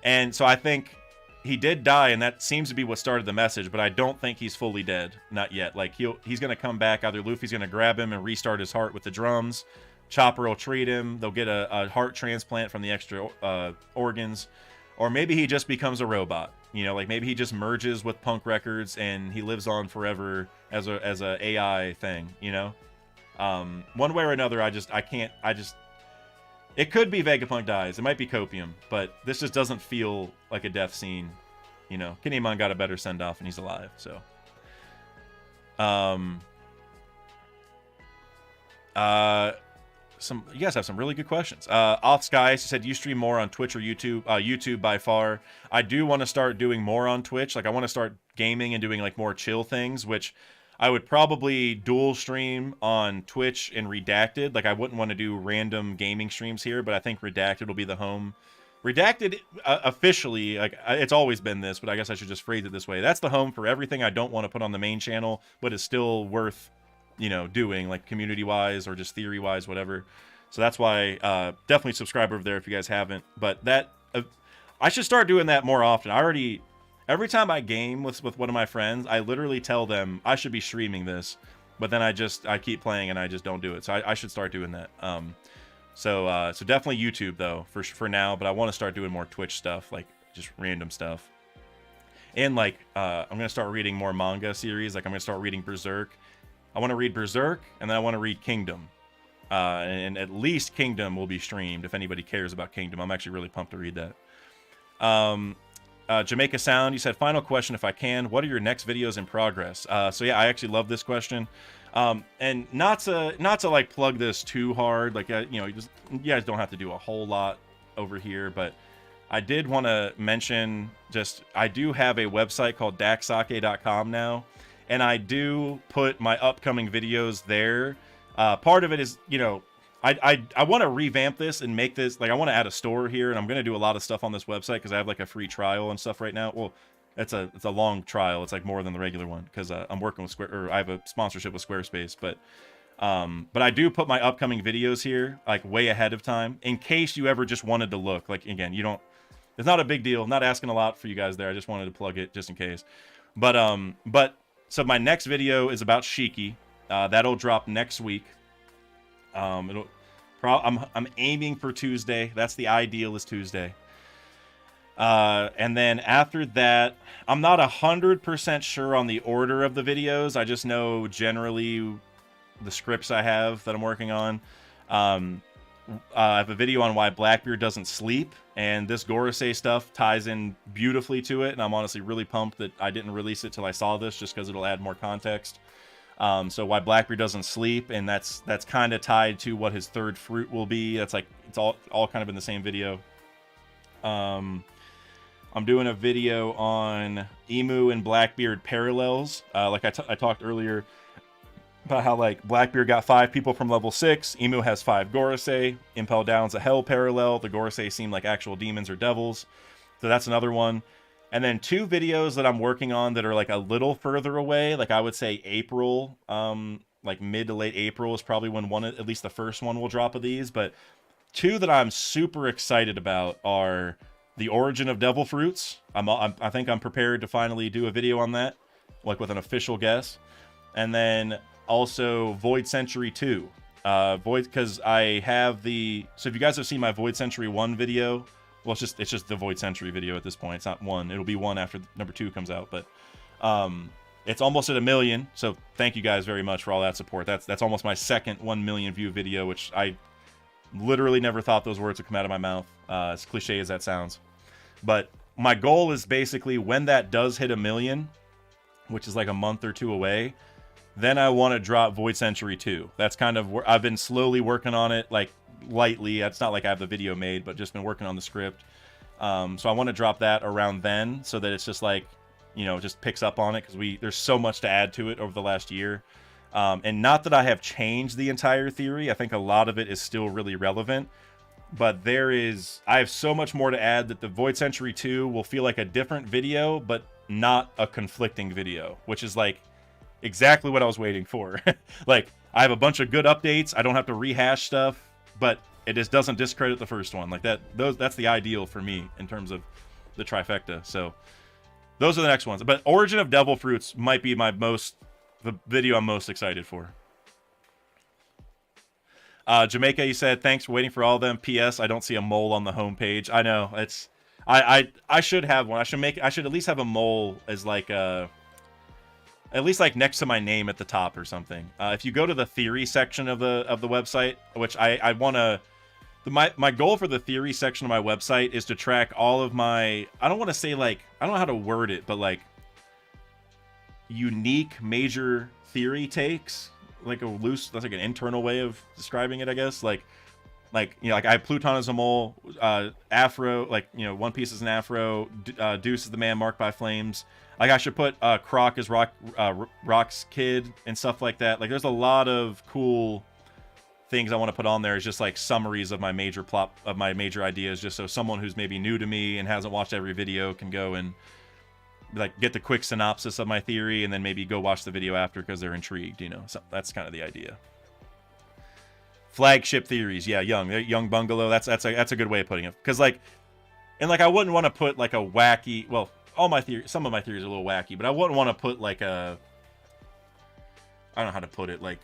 And so I think he did die, and that seems to be what started the message, but I don't think he's fully dead, not yet. Like he's gonna come back. Either Luffy's gonna grab him and restart his heart with the drums, Chopper will treat him, they'll get a heart transplant from the extra organs, or maybe he just becomes a robot. You know, like maybe he just merges with Punk Records and he lives on forever as a AI thing, you know? One way or another, it could be Vegapunk dies. It might be Copium, but this just doesn't feel like a death scene, you know? Kinemon got a better send-off and he's alive, so. You guys have some really good questions. Off Skies said, you stream more on Twitch or YouTube? YouTube by far. I do want to start doing more on Twitch. Like I want to start gaming and doing like more chill things, which I would probably dual stream on Twitch and Redacted. Like I wouldn't want to do random gaming streams here, but I think Redacted will be the home. Redacted officially, like it's always been this, but I guess I should just phrase it this way. That's the home for everything I don't want to put on the main channel, but is still worth, you know, doing, like community-wise or just theory-wise, whatever. So that's why definitely subscribe over there if you guys haven't. But that I should start doing that more often. Every time I game with one of my friends, I literally tell them I should be streaming this, but then I keep playing and I just don't do it. So I should start doing that. So definitely YouTube though for now, but I want to start doing more Twitch stuff, like just random stuff. And like I'm gonna start reading more manga series. Like I'm gonna start reading Berserk. I want to read Berserk, and then I want to read Kingdom. And at least Kingdom will be streamed if anybody cares about Kingdom. I'm actually really pumped to read that. Jamaica Sound, you said, final question if I can. What are your next videos in progress? So yeah, I actually love this question. And not to like plug this too hard. Like, you know, you guys don't have to do a whole lot over here, but I did want to mention I do have a website called daxake.com now. And I do put my upcoming videos there. Part of it is, you know, I want to revamp this and make this, like, I want to add a store here, and I'm going to do a lot of stuff on this website because I have, like, a free trial and stuff right now. Well, it's a long trial. It's, like, more than the regular one because I'm working with I have a sponsorship with Squarespace. But I do put my upcoming videos here, like, way ahead of time in case you ever just wanted to look. Like, again, it's not a big deal. I'm not asking a lot for you guys there. I just wanted to plug it just in case. So my next video is about Shiki. That'll drop next week. I'm aiming for Tuesday. That's the ideal, is Tuesday. And then after that, I'm not 100% sure on the order of the videos. I just know generally the scripts I have that I'm working on. I have a video on why Blackbeard doesn't sleep, and this Gorosei stuff ties in beautifully to it, and I'm honestly really pumped that I didn't release it till I saw this, just because it'll add more context. So why Blackbeard doesn't sleep, and that's kind of tied to what his third fruit will be. That's like, it's all kind of in the same video. I'm doing a video on Emu and Blackbeard parallels. Like I talked earlier about how, like, Blackbeard got 5 people from level 6, Emu has 5 Gorosei, Impel Down's a hell parallel, the Gorosei seem like actual demons or devils, so that's another one. And then 2 videos that I'm working on that are like a little further away, like I would say April, like mid to late April is probably when at least the first one will drop of these, but 2 that I'm super excited about are the origin of devil fruits. I think I'm prepared to finally do a video on that, like with an official guess. And then also Void Century 2. Because I have so if you guys have seen my Void Century 1 video, well, it's just the Void Century video at this point. It's not 1. It'll be 1 after number 2 comes out, but it's almost at 1 million. So thank you guys very much for all that support. That's almost my second 1 million view video, which I literally never thought those words would come out of my mouth. As cliche as that sounds, but my goal is basically when that does hit 1 million, which is like a month or two away, then I want to drop Void Century 2. That's kind of where I've been slowly working on it, like lightly. It's not like I have the video made, but just been working on the script. So I want to drop that around then, so that it's just like, you know, just picks up on it, because there's so much to add to it over the last year. And not that I have changed the entire theory. I think a lot of it is still really relevant. But I have so much more to add that the Void Century 2 will feel like a different video, but not a conflicting video, which is like exactly what I was waiting for. Like, I have a bunch of good updates. I don't have to rehash stuff, but it just doesn't discredit the first one. Like that's the ideal for me in terms of the trifecta. So those are the next ones. But Origin of Devil Fruits might be the video I'm most excited for. Jamaica, you said, thanks for waiting for all of them. P.S. I don't see a mole on the homepage. I know, it's I should have one. I should at least have a mole as like at least like next to my name at the top or something. If you go to the theory section of the website, which I want to, my goal for the theory section of my website is to track all of my, I don't want to say like, I don't know how to word it, but like unique major theory takes. Like that's like an internal way of describing it, I guess. Like you know, like I have Pluton as a mole, Afro, like, you know, One Piece is an Afro, Deuce is the man marked by flames. Like I should put Croc as Rock's kid and stuff like that. Like there's a lot of cool things I want to put on there. Is just like summaries of my major plot, of my major ideas, just so someone who's maybe new to me and hasn't watched every video can go and like get the quick synopsis of my theory, and then maybe go watch the video after because they're intrigued, you know. So that's kind of the idea. Flagship theories, yeah, young bungalow. That's a good way of putting it. Because like, and like I wouldn't want to put like a wacky. Well, some of my theories are a little wacky, but I wouldn't want to put like a. I don't know how to put it. Like,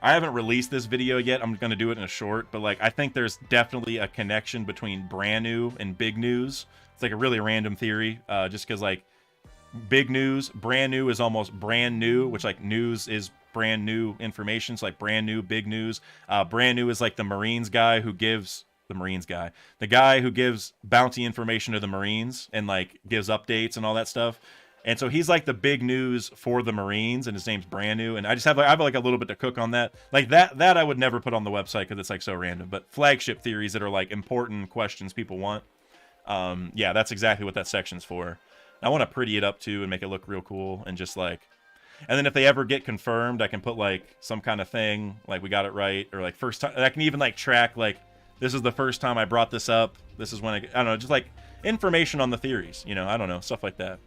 I haven't released this video yet. I'm gonna do it in a short, but like I think there's definitely a connection between brand new and big news. It's like a really random theory, just because like. Big news, brand new is almost brand new, which like news is brand new information. So like brand new, big news. Brand new is like the Marines guy who gives the guy who gives bounty information to the Marines and like gives updates and all that stuff. And so he's like the big news for the Marines, and his name's Brand New. And I have like a little bit to cook on that. Like that I would never put on the website because it's like so random. But flagship theories that are like important questions people want. Yeah, that's exactly what that section's for. I want to pretty it up too and make it look real cool, and just like, and then if they ever get confirmed, I can put like some kind of thing like we got it right, or like first time. I can even like track like this is the first time I brought this up. This is when I don't know, just like information on the theories, you know. I don't know, stuff like that.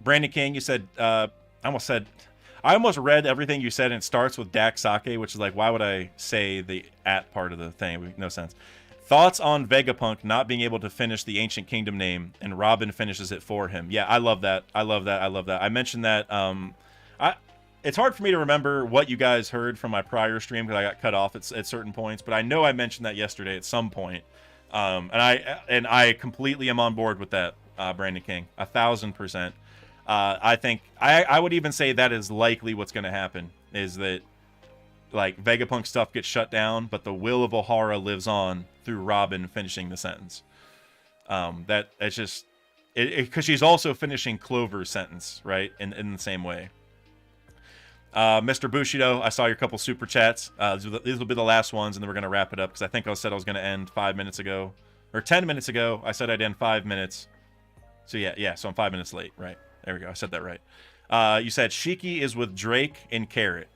Brandon King, you said I almost read everything you said, and it starts with Dak Sake, which is like, why would I say the at part of the thing? It would make no sense. Thoughts on Vegapunk not being able to finish the Ancient Kingdom name, and Robin finishes it for him. Yeah, I love that. I love that. I love that. I mentioned that. It's hard for me to remember what you guys heard from my prior stream because I got cut off at certain points, but I know I mentioned that yesterday at some point. And I completely am on board with that, Brandon King, 1,000%. I think I would even say that is likely what's going to happen, is that like Vegapunk stuff gets shut down, but the will of Ohara lives on through Robin finishing the sentence. That it's just because she's also finishing Clover's sentence, right? In the same way. Mr. Bushido, I saw your couple super chats. These will be the last ones, and then we're gonna wrap it up because I think I said I was gonna end 5 minutes ago, or 10 minutes ago. I said I'd end 5 minutes. So yeah. So I'm 5 minutes late, right? There we go. I said that right. You said Shiki is with Drake and Carrot.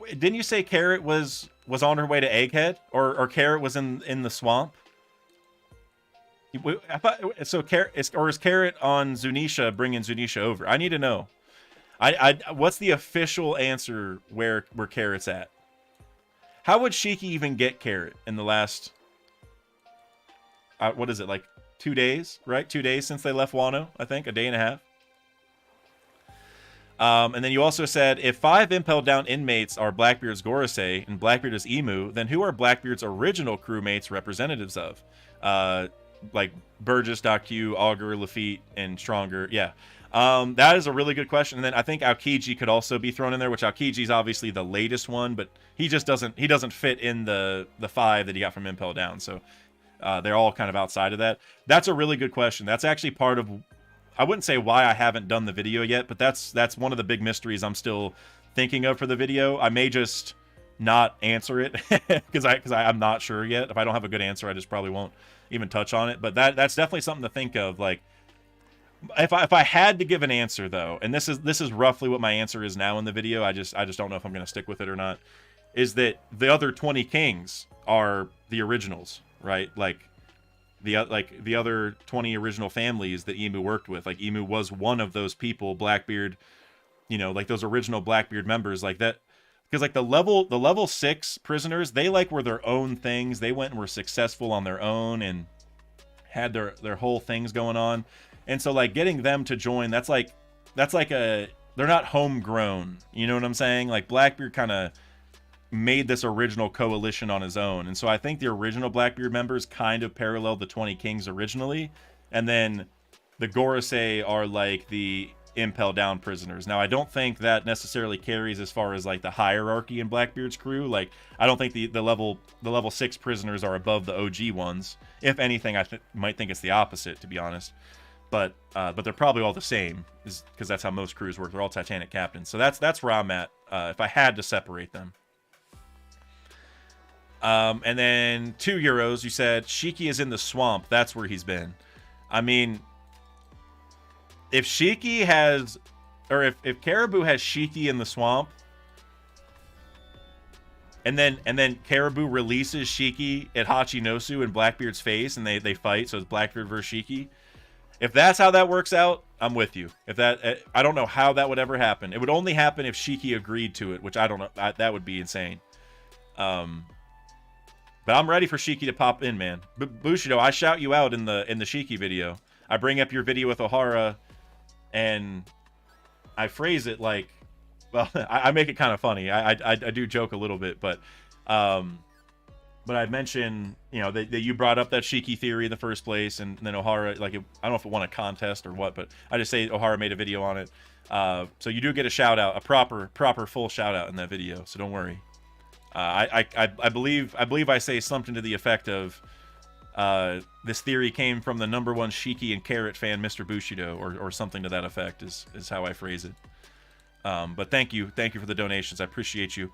Didn't you say Carrot was on her way to Egghead, or Carrot was in the swamp? I thought so. Is Carrot on Zunisha, bringing Zunisha over? I need to know. What's the official answer where Carrot's at? How would Shiki even get Carrot in the last? What is it, like 2 days? Right, 2 days since they left Wano. I think a day and a half. And then you also said, if 5 impelled down inmates are Blackbeard's Gorosei and Blackbeard is Emu, then who are Blackbeard's original crewmates representatives of? like Burgess.q, Augur, Lafitte, and Stronger. Yeah. That is a really good question. And then I think Aokiji could also be thrown in there, which Aokiji is obviously the latest one, but he just doesn't fit in the 5 that he got from Impel Down. So they're all kind of outside of that. That's a really good question. That's actually part of, I wouldn't say why I haven't done the video yet, but that's one of the big mysteries I'm still thinking of for the video. I may just not answer it because I'm not sure yet. If I don't have a good answer, I just probably won't even touch on it. But that's definitely something to think of. Like, if I had to give an answer though, and this is roughly what my answer is now in the video, I just don't know if I'm going to stick with it or not, is that the other 20 kings are the originals, right? Like the other 20 original families that Emu worked with. Like Emu was one of those people, Blackbeard, you know, like those original Blackbeard members, like that. Because like the level 6 prisoners, they like were their own things. They went and were successful on their own and had their whole things going on. And so like getting them to join, that's like they're not homegrown. You know what I'm saying? Like Blackbeard kind of made this original coalition on his own. And so I think the original Blackbeard members kind of paralleled the 20 Kings originally. And then the Gorosei are like the Impel Down prisoners. Now, I don't think that necessarily carries as far as like the hierarchy in Blackbeard's crew. Like, I don't think the level 6 prisoners are above the OG ones. If anything, I might think it's the opposite, to be honest. But they're probably all the same, because that's how most crews work. They're all Titanic captains. So that's where I'm at, if I had to separate them. And then 2 euros, you said Shiki is in the swamp. That's where he's been. I mean, if Shiki has, or if Caribou has Shiki in the swamp, and then Caribou releases Shiki at Hachinosu in Blackbeard's face, and they fight, so it's Blackbeard versus Shiki. If that's how that works out, I'm with you. If that, I don't know how that would ever happen. It would only happen if Shiki agreed to it, which I don't know. That would be insane. But I'm ready for Shiki to pop in, man. Bushido, I shout you out in the Shiki video. I bring up your video with Ohara, and I phrase it like, well, I make it kind of funny. I do joke a little bit, but I mentioned, you know, that you brought up that Shiki theory in the first place, and then Ohara, like, I don't know if it won a contest or what, but I just say Ohara made a video on it. So you do get a shout out, a proper full shout out in that video. So don't worry. I believe I say something to the effect of, this theory came from the #1 Shiki and Carrot fan, Mr. Bushido, or something to that effect is how I phrase it. But thank you for the donations. I appreciate you.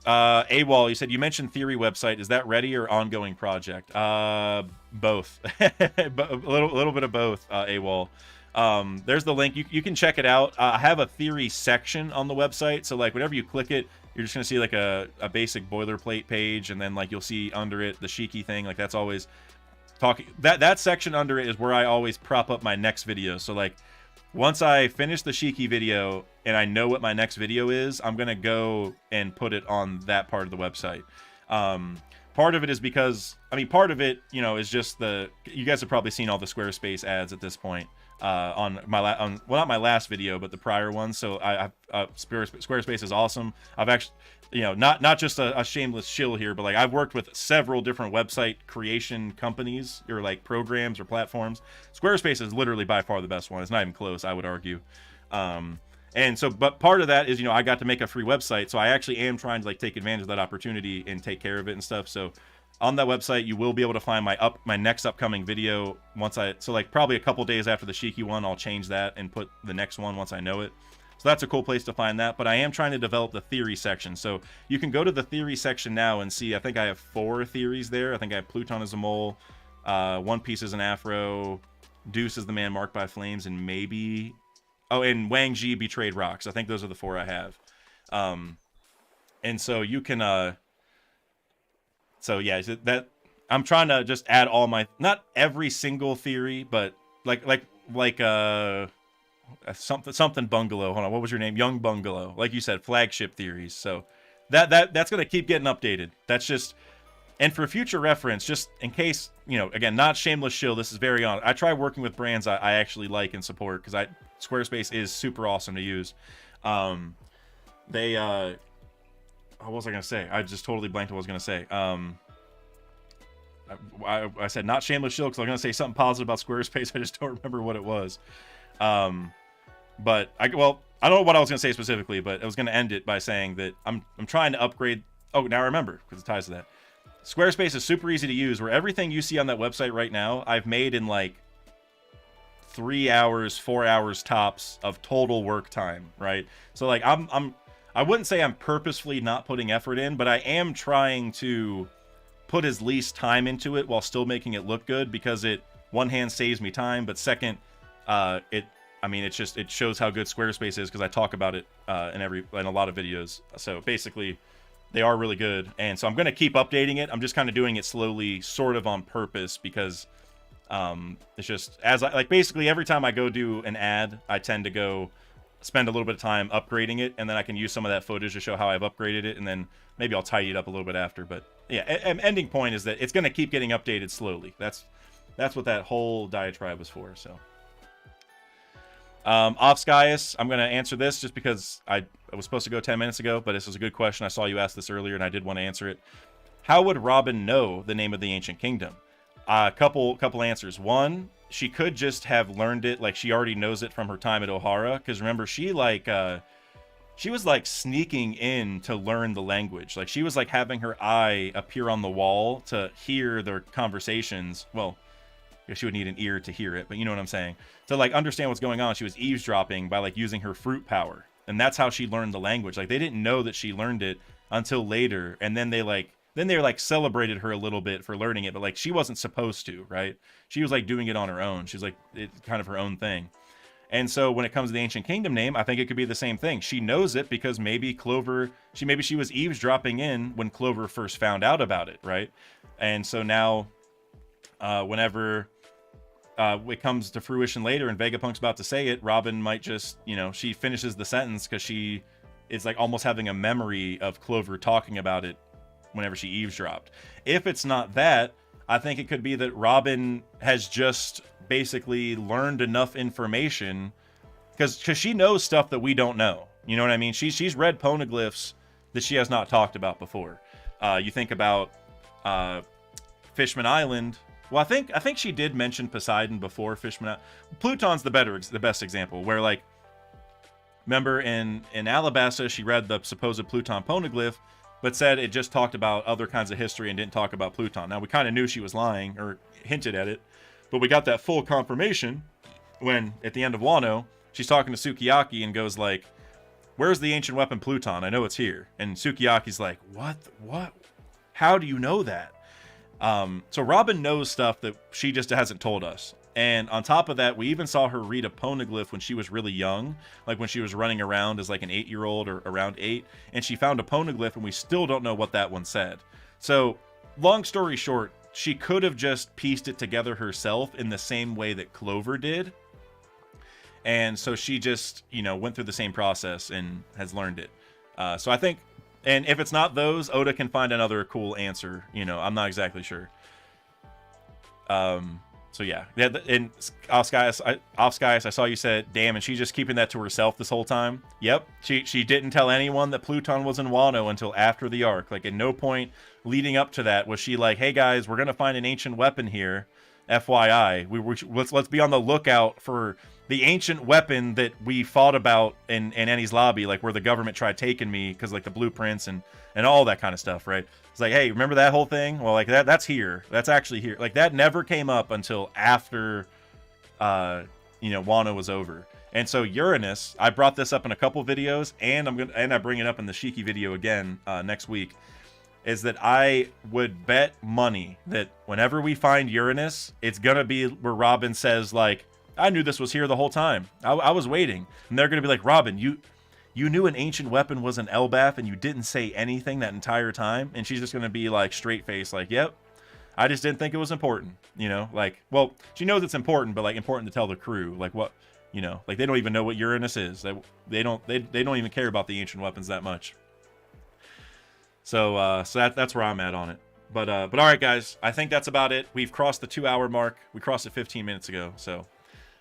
AWOL, you said you mentioned theory website. Is that ready or ongoing project? Both. A little bit of both, AWOL. There's the link. You can check it out. I have a theory section on the website. So like whenever you click it, you're just going to see like a basic boilerplate page. And then like you'll see under it the Shiki thing. Like that's always talking. That section under it is where I always prop up my next video. So like once I finish the Shiki video and I know what my next video is, I'm going to go and put it on that part of the website. Part of it is because, I mean, part of it, you know, is just you guys have probably seen all the Squarespace ads at this point. On well, not my last video, but the prior one. So Squarespace is awesome. I've actually, you know, not just a shameless shill here, but like I've worked with several different website creation companies or like programs or platforms. Squarespace is literally by far the best one. It's not even close, I would argue. And so, but part of that is, you know, I got to make a free website, so I actually am trying to like take advantage of that opportunity and take care of it and stuff. So on that website, you will be able to find my next upcoming video so like probably a couple days after the Shiki one, I'll change that and put the next one once I know it. So that's a cool place to find that. But I am trying to develop the theory section. So you can go to the theory section now and see, I think I have 4 theories there. I think I have Pluton as a mole, One Piece as an afro, Deuce is the man marked by flames, and maybe, and Wang Ji betrayed rocks. I think those are the 4 I have. And so you can, so yeah, that I'm trying to just add all my, not every single theory, but like something bungalow. Hold on, what was your name? Young Bungalow. Like you said, flagship theories. So that's gonna keep getting updated. That's just, and for future reference, just in case, you know, again, not shameless shill. This is very honest. I try working with brands I actually like and support, because Squarespace is super awesome to use. What was I gonna say? I just totally blanked what I was gonna say. I said not shameless shill because I'm gonna say something positive about Squarespace. I just don't remember what it was. But I don't know what I was gonna say specifically, but I was gonna end it by saying that I'm trying to upgrade. Oh, now I remember because it ties to that. Squarespace is super easy to use. Where everything you see on that website right now, I've made in like 3 hours, 4 hours tops of total work time. Right. So like I wouldn't say I'm purposefully not putting effort in, but I am trying to put as least time into it while still making it look good, because it, one hand, saves me time, but second, it shows how good Squarespace is because I talk about it in a lot of videos. So basically, they are really good, and so I'm going to keep updating it. I'm just kind of doing it slowly, sort of on purpose, because it's just basically every time I go do an ad, I tend to go spend a little bit of time upgrading it, and then I can use some of that footage to show how I've upgraded it, and then maybe I'll tidy it up a little bit after. But yeah, ending point is that it's going to keep getting updated slowly. That's what that whole diatribe was for. So Offskyus, I'm going to answer this just because I was supposed to go 10 minutes ago, but this was a good question. I saw you ask this earlier, and I did want to answer it. How would Robin know the name of the ancient kingdom? Couple answers. One, she could just have learned it, like she already knows it from her time at O'Hara, because remember, she was like sneaking in to learn the language. Like she was like having her eye appear on the wall to hear their conversations. Well, I guess she would need an ear to hear it, but you know what I'm saying. To like understand what's going on, she was eavesdropping by like using her fruit power, and that's how she learned the language. Like they didn't know that she learned it until later, and then they celebrated her a little bit for learning it, but like she wasn't supposed to, right? She was like doing it on her own. She's like, it's kind of her own thing. And so when it comes to the ancient kingdom name, I think it could be the same thing. She knows it because maybe she was eavesdropping in when Clover first found out about it, right? And so now whenever it comes to fruition later and Vegapunk's about to say it, Robin might just, she finishes the sentence because she is like almost having a memory of Clover talking about it whenever she eavesdropped. If it's not that, I think it could be that Robin has just basically learned enough information because she knows stuff that we don't know. You know what I mean? She's read poneglyphs that she has not talked about before. You think about Fishman Island. Well, I think she did mention Poseidon before Fishman Island. Pluton's the best example, where like, remember in Alabasta, she read the supposed Pluton poneglyph, but said it just talked about other kinds of history and didn't talk about Pluton. Now, we kind of knew she was lying, or hinted at it, but we got that full confirmation when, at the end of Wano, she's talking to Sukiyaki and goes like, where's the ancient weapon Pluton? I know it's here. And Sukiyaki's like, what? How do you know that? So Robin knows stuff that she just hasn't told us. And on top of that, we even saw her read a poneglyph when she was really young, like when she was running around as like an 8-year-old or around 8, and she found a poneglyph and we still don't know what that one said. So long story short, she could have just pieced it together herself in the same way that Clover did. And so she just, went through the same process and has learned it. So I think, and if it's not those, Oda can find another cool answer. I'm not exactly sure. So yeah, and Offskyus, I saw you said, damn, and she's just keeping that to herself this whole time. Yep, she didn't tell anyone that Pluton was in Wano until after the arc. Like, at no point leading up to that was she like, hey guys, we're gonna find an ancient weapon here, FYI. Let's be on the lookout for the ancient weapon that we fought about in Annie's lobby, like where the government tried taking me because like the blueprints and all that kind of stuff, right? It's like, hey, remember that whole thing? Well, like that's here. That's actually here. Like that never came up until after, Wano was over. And so Uranus, I brought this up in a couple videos, and I bring it up in the Shiki video again next week. Is that I would bet money that whenever we find Uranus, it's gonna be where Robin says like, I knew this was here the whole time. I was waiting, and they're gonna be like, Robin, you knew an ancient weapon was an Elbaf and you didn't say anything that entire time? And she's just going to be like straight face, like, yep, I just didn't think it was important. Like, well, she knows it's important, but like important to tell the crew, like what, like they don't even know what Uranus is. They don't even care about the ancient weapons that much. So that's where I'm at on it. But all right, guys, I think that's about it. We've crossed the 2-hour mark. We crossed it 15 minutes ago. So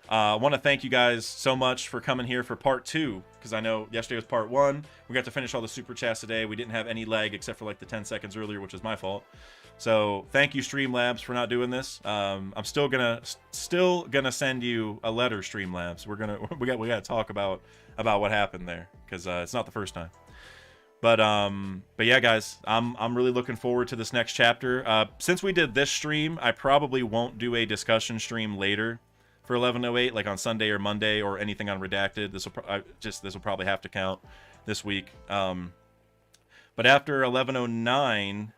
I want to thank you guys so much for coming here for part 2, because I know yesterday was part 1. We got to finish all the super chats today. We didn't have any lag except for like the 10 seconds earlier, which was my fault. So thank you, Streamlabs, for not doing this. I'm still gonna send you a letter, Streamlabs. We got to talk about what happened there, because it's not the first time. But yeah, guys, I'm really looking forward to this next chapter. Since we did this stream, I probably won't do a discussion stream later for 1108, like on Sunday or Monday or anything on Redacted. This will probably have to count this week. But after 1109,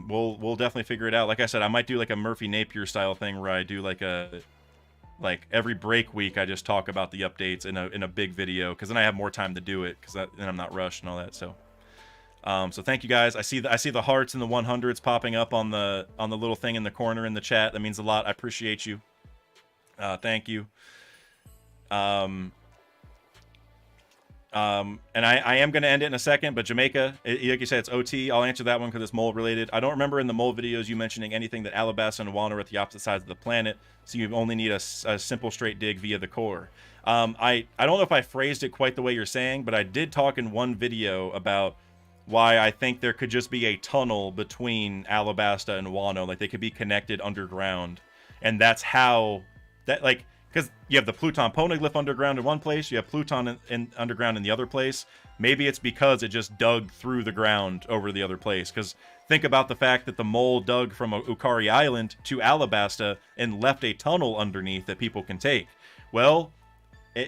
we'll definitely figure it out. Like I said, I might do like a Murphy Napier style thing where I do like every break week I just talk about the updates in a big video, because then I have more time to do it, because then I'm not rushed and all that. So so thank you guys. I see the hearts and the 100s popping up on the little thing in the corner in the chat. That means a lot. I appreciate you. Thank you. And I am going to end it in a second, but Jamaica, like you said, it's OT. I'll answer that one because it's mole related. I don't remember in the mole videos you mentioning anything that Alabasta and Wano are at the opposite sides of the planet, so you only need a simple straight dig via the core. I don't know if I phrased it quite the way you're saying, but I did talk in one video about why I think there could just be a tunnel between Alabasta and Wano, like they could be connected underground, and that's how that, like, because you have the Pluton poneglyph underground in one place, you have Pluton in underground in the other place. Maybe it's because it just dug through the ground over the other place. Because think about the fact that the mole dug from Ukari Island to Alabasta and left a tunnel underneath that people can take. Well,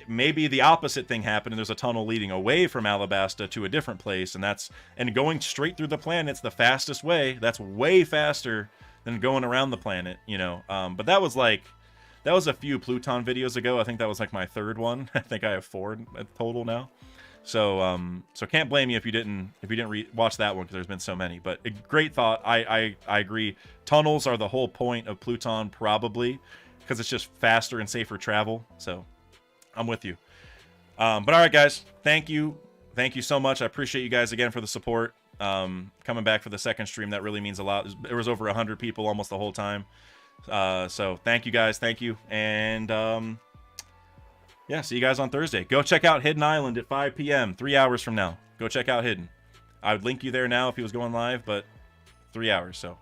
maybe the opposite thing happened, and there's a tunnel leading away from Alabasta to a different place, and going straight through the planet's the fastest way. That's way faster than going around the planet, you know. But that was a few Pluton videos ago. I think that was like my third one. I think I have 4 total now. So so can't blame you if you didn't watch that one, because there's been so many. But a great thought. I agree. Tunnels are the whole point of Pluton, probably, because it's just faster and safer travel. So I'm with you. But all right, guys, thank you so much. I appreciate you guys again for the support. Coming back for the second stream, that really means a lot. There was over 100 people almost the whole time. So thank you guys, thank you, and yeah, see you guys on Thursday. Go check out Hidden Island at 5 p.m. 3 hours from now. Go check out Hidden. I would link you there now if he was going live, but 3 hours. So